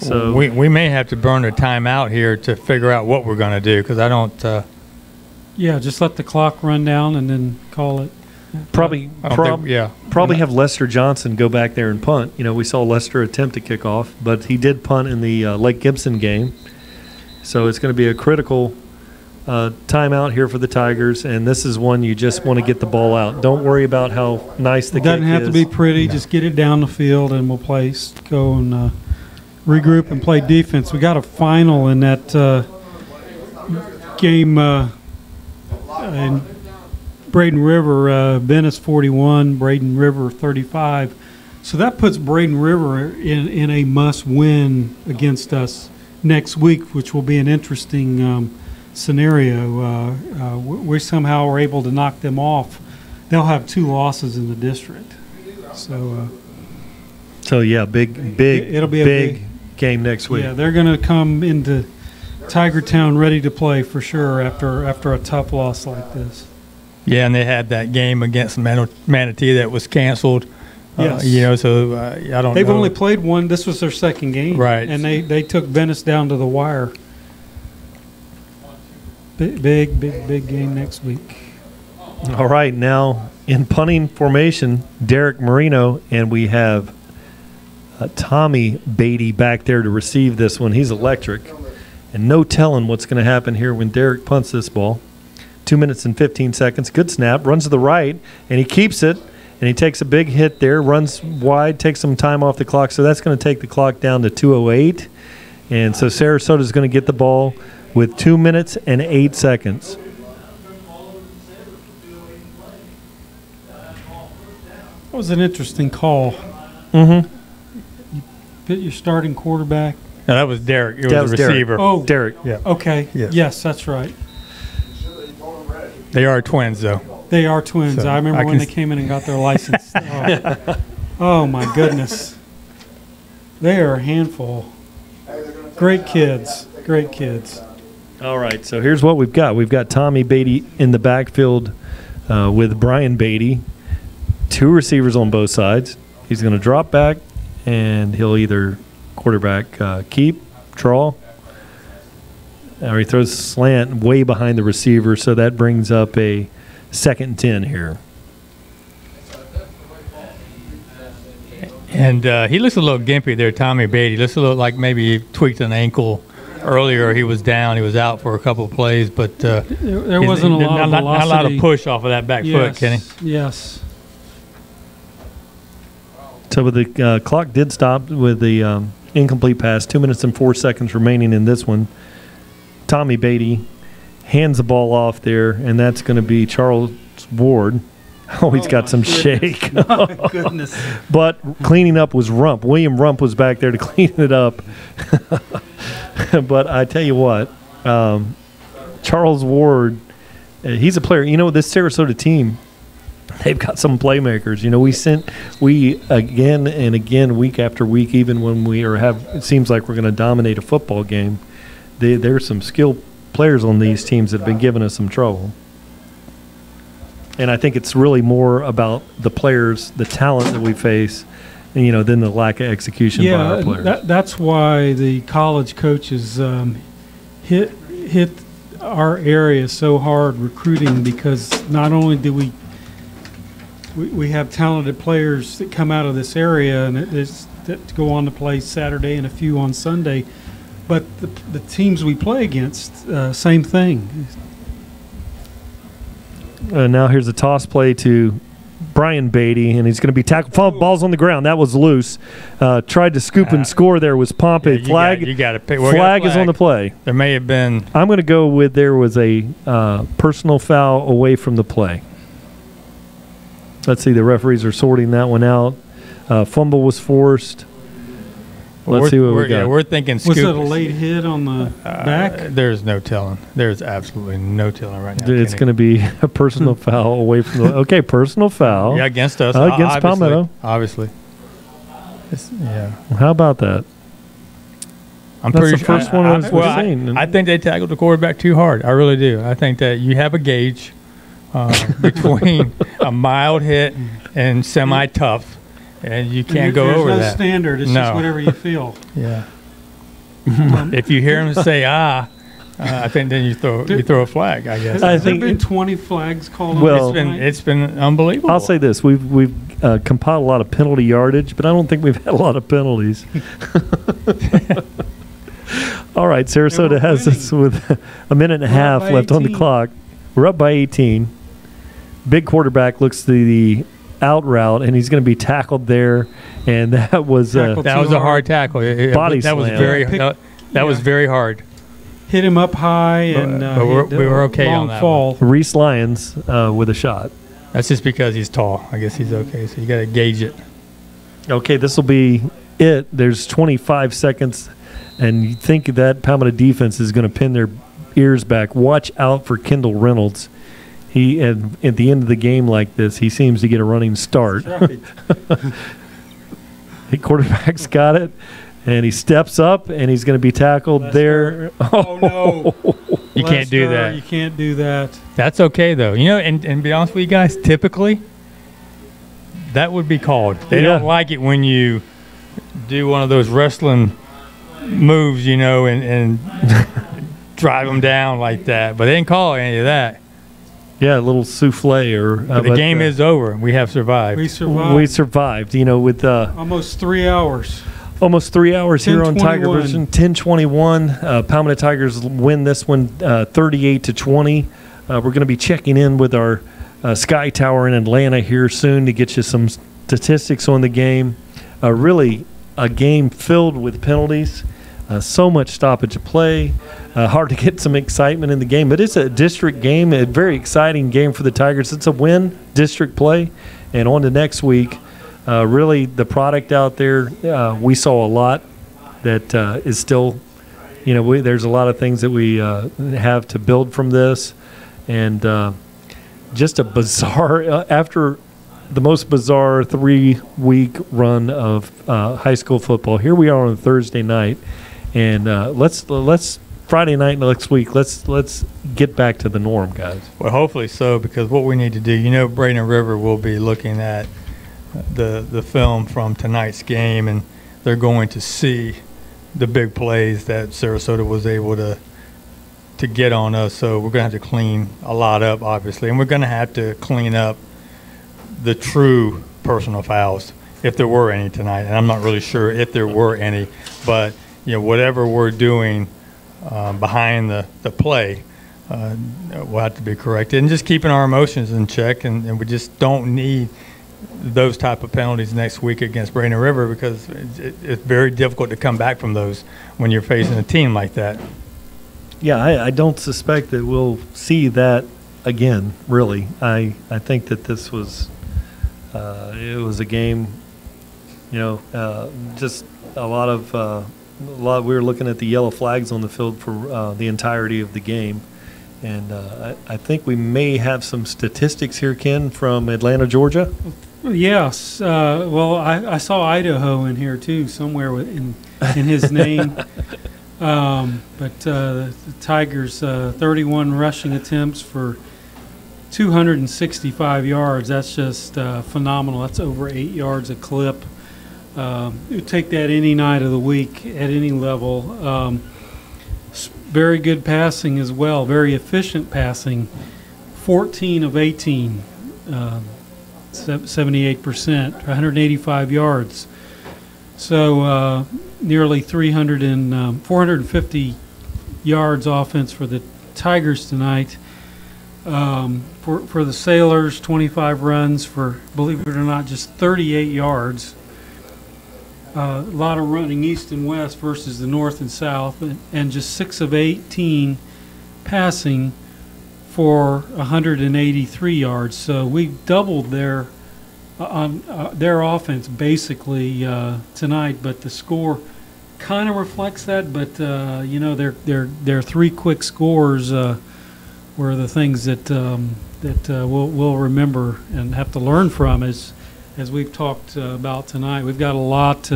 So we may have to burn a timeout here to figure out what we're going to do, because I don't. Yeah, just let the clock run down and then call it. Probably have Lester Johnson go back there and punt. We saw Lester attempt to kick off, but he did punt in the Lake Gibson game. So it's going to be a critical timeout here for the Tigers, and this is one you just want to get the ball out. Don't worry about how nice the kick is. It doesn't have to be pretty. Just get it down the field, and we'll go and regroup and play defense. We got a final in that game in Braden River, Venice 41, Braden River 35. So that puts Braden River in a must-win against us next week, which will be an interesting scenario. We somehow are able to knock them off. They'll have 2 losses in the district. So yeah, it'll be a big game next week. Yeah, they're going to come into Tiger Town ready to play for sure after a tough loss like this. Yeah, and they had that game against Manatee that was canceled. Yes. So I don't know. They've only played one. This was their second game. Right. And they took Venice down to the wire. Big game next week. All right, now in punting formation, Derek Marino, and we have Tommy Beatty back there to receive this one. He's electric, and no telling what's going to happen here when Derek punts this ball. 2 minutes and 15 seconds. Good snap. Runs to the right, and he keeps it, and he takes a big hit there. Runs wide, takes some time off the clock, so that's going to take the clock down to 2:08. And so Sarasota is going to get the ball with 2 minutes and 8 seconds. That was an interesting call. Mm-hmm. You put your starting quarterback. No, that was Derek. It That was was a Derek. receiver. Oh, Derek. Yeah. okay. Yes. Yes, that's right. They are twins, though. They are twins. So I remember I when can they came in and got their license. Oh, my goodness. They are a handful. Great kids. Great kids. All right, so here's what we've got. We've got Tommy Beatty in the backfield with Brian Beatty. two receivers on both sides. He's going to drop back, and he'll either quarterback keep, draw, or he throws a slant way behind the receiver, so that brings up a 2nd and 10 here. And he looks a little gimpy there, Tommy Beatty. Looks a little like maybe he tweaked an ankle earlier. He was down. He was out for a couple of plays, but there wasn't a lot of velocity. Not a lot of push off of that back foot, Kenny. Yes. So the clock did stop with the incomplete pass. 2 minutes and 4 seconds remaining in this one. Tommy Beatty hands the ball off there, and that's going to be Charles Ward. Oh, he's got some shake. My goodness. But cleaning up was Rump. William Rump was back there to clean it up. But I tell you what, Charles Ward, he's a player. You know, this Sarasota team, they've got some playmakers. You know, we again and again, week after week, even when it seems like we're going to dominate a football game, there's some skilled players on these teams that have been giving us some trouble. And I think it's really more about the players, the talent that we face, you know, than the lack of execution by our players. That's why the college coaches hit our area so hard recruiting, because not only do we have talented players that come out of this area and that go on to play Saturday and a few on Sunday, but the teams we play against, same thing. Now here's a toss play to Brian Beatty, and he's going to be tackled. Ball's on the ground. That was loose. Tried to scoop and score there was Pompey. Flag is on the play. There may have been. I'm going to go with there was a personal foul away from the play. Let's see. The referees are sorting that one out. Fumble was forced. Let's see what we got. We're thinking scoop. Was it a late hit on the back? There's no telling. There's absolutely no telling right now. It's going to be a personal foul away from the – okay, personal foul. Yeah, against us. Against Palmetto. Obviously. Yeah. How about that? That's the first one we've seen. I think they tackled the quarterback too hard. I really do. I think that you have a gauge between a mild hit and semi-tough. And you can't go over that. There's no standard. It's just whatever you feel. Yeah. If you hear him say I think then you throw a flag, I guess. Has there been 20 flags called? Well, it's been unbelievable. I'll say this: we've compiled a lot of penalty yardage, but I don't think we've had a lot of penalties. All right, Sarasota has this with a minute and a half left on the clock. We're up by 18. Big quarterback looks to the out route, and he's going to be tackled there, and that was a hard tackle. Body slam. Was very hard. Hit him up high, and we were okay on that fall. Reese Lyons with a shot. That's just because he's tall. I guess he's okay, so you got to gauge it. Okay, this will be it. There's 25 seconds, and you think that Palmetto defense is going to pin their ears back. Watch out for Kendall Reynolds. He at the end of the game like this, he seems to get a running start. Right. The quarterback's got it, and he steps up, and he's going to be tackled there. Oh, no. You can't do that. You can't do that. That's okay, though. You know, and be honest with you guys, typically that would be called. They don't like it when you do one of those wrestling moves, you know, and drive them down like that. But they didn't call any of that. Yeah, a little souffle. The game is over. We have survived. We survived. You know, with almost 3 hours. Almost 3 hours here on Tiger Vision. 10-21. Palmetto Tigers win this one 38-20. We're going to be checking in with our Sky Tower in Atlanta here soon to get you some statistics on the game. Really a game filled with penalties. So much stoppage of play. Hard to get some excitement in the game. But it's a district game, a very exciting game for the Tigers. It's a win, district play. And on to next week. Really, the product out there, we saw a lot that is still, you know, there's a lot of things that we have to build from this. And just a bizarre, after the most bizarre 3-week run of high school football, here we are on Thursday night. And let's Friday night next week, let's get back to the norm, guys. Well, hopefully so, because what we need to do, you know, Braden River will be looking at the film from tonight's game, and they're going to see the big plays that Sarasota was able to get on us. So we're going to have to clean a lot up, obviously, and we're going to have to clean up the true personal fouls, if there were any tonight. And I'm not really sure if there were any, but whatever we're doing behind the play will have to be corrected, and just keeping our emotions in check. And we just don't need those type of penalties next week against Braden River, because it's very difficult to come back from those when you're facing a team like that. Yeah, I don't suspect that we'll see that again, really. I think that this was it was a game, just a lot. We were looking at the yellow flags on the field for the entirety of the game. And I think we may have some statistics here, Ken, from Atlanta, Georgia. Yes. Well, I saw Idaho in here, too, somewhere in his name. But the Tigers, 31 rushing attempts for 265 yards. That's just phenomenal. That's over 8 yards a clip. You take that any night of the week at any level. Very good passing as well, very efficient passing. 14 of 18, 78%, 185 yards. So nearly 450 yards offense for the Tigers tonight. For the Sailors, 25 runs for, believe it or not, just 38 yards. A lot of running east and west versus the north and south, and just 6 of 18 passing for 183 yards. So we doubled their offense basically tonight, but the score kind of reflects that. But their 3 quick scores were the things that we'll remember and have to learn from as we've talked about tonight. We've got a lot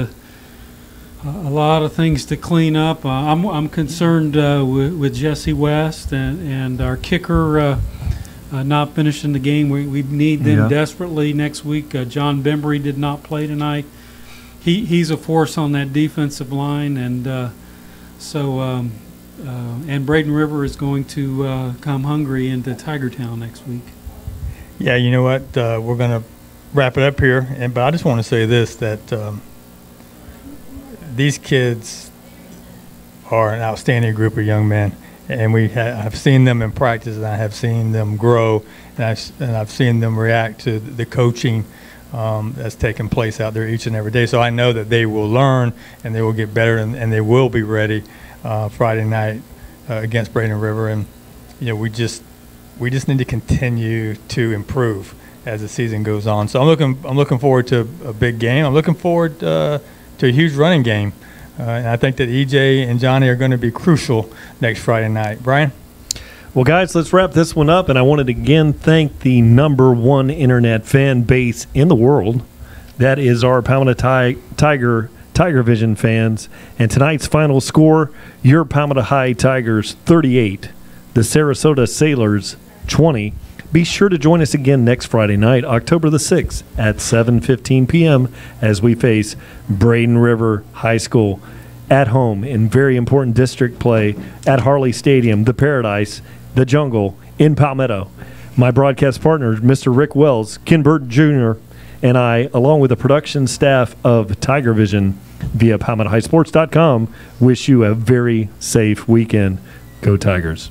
of things to clean up. I'm concerned with Jesse West and our kicker not finishing the game. We need them desperately next week. John Bembry did not play tonight. He's a force on that defensive line, and and Braden River is going to come hungry into Tigertown next week. Yeah, you know what? We're going to wrap it up here, but I just want to say this, that these kids are an outstanding group of young men, and I've seen them in practice, and I have seen them grow, and I've seen them react to the coaching that's taking place out there each and every day. So I know that they will learn, and they will get better, and they will be ready Friday night against Braden River. And we just need to continue to improve as the season goes on. So I'm looking forward to a big game. I'm looking forward to a huge running game, and I think that EJ and Johnny are going to be crucial next Friday night. Brian? Well, guys, let's wrap this one up, and I wanted to again thank the #1 internet fan base in the world. That is our Palmetto Tiger Vision fans. And tonight's final score, your Palmetto High Tigers 38, the Sarasota Sailors 20. Be sure to join us again next Friday night, October the 6th at 7:15 p.m. as we face Braden River High School at home in very important district play at Harley Stadium, the Paradise, the Jungle in Palmetto. My broadcast partners, Mr. Rick Wells, Ken Burton Jr., and I, along with the production staff of Tiger Vision via PalmettoHighSports.com, wish you a very safe weekend. Go Tigers.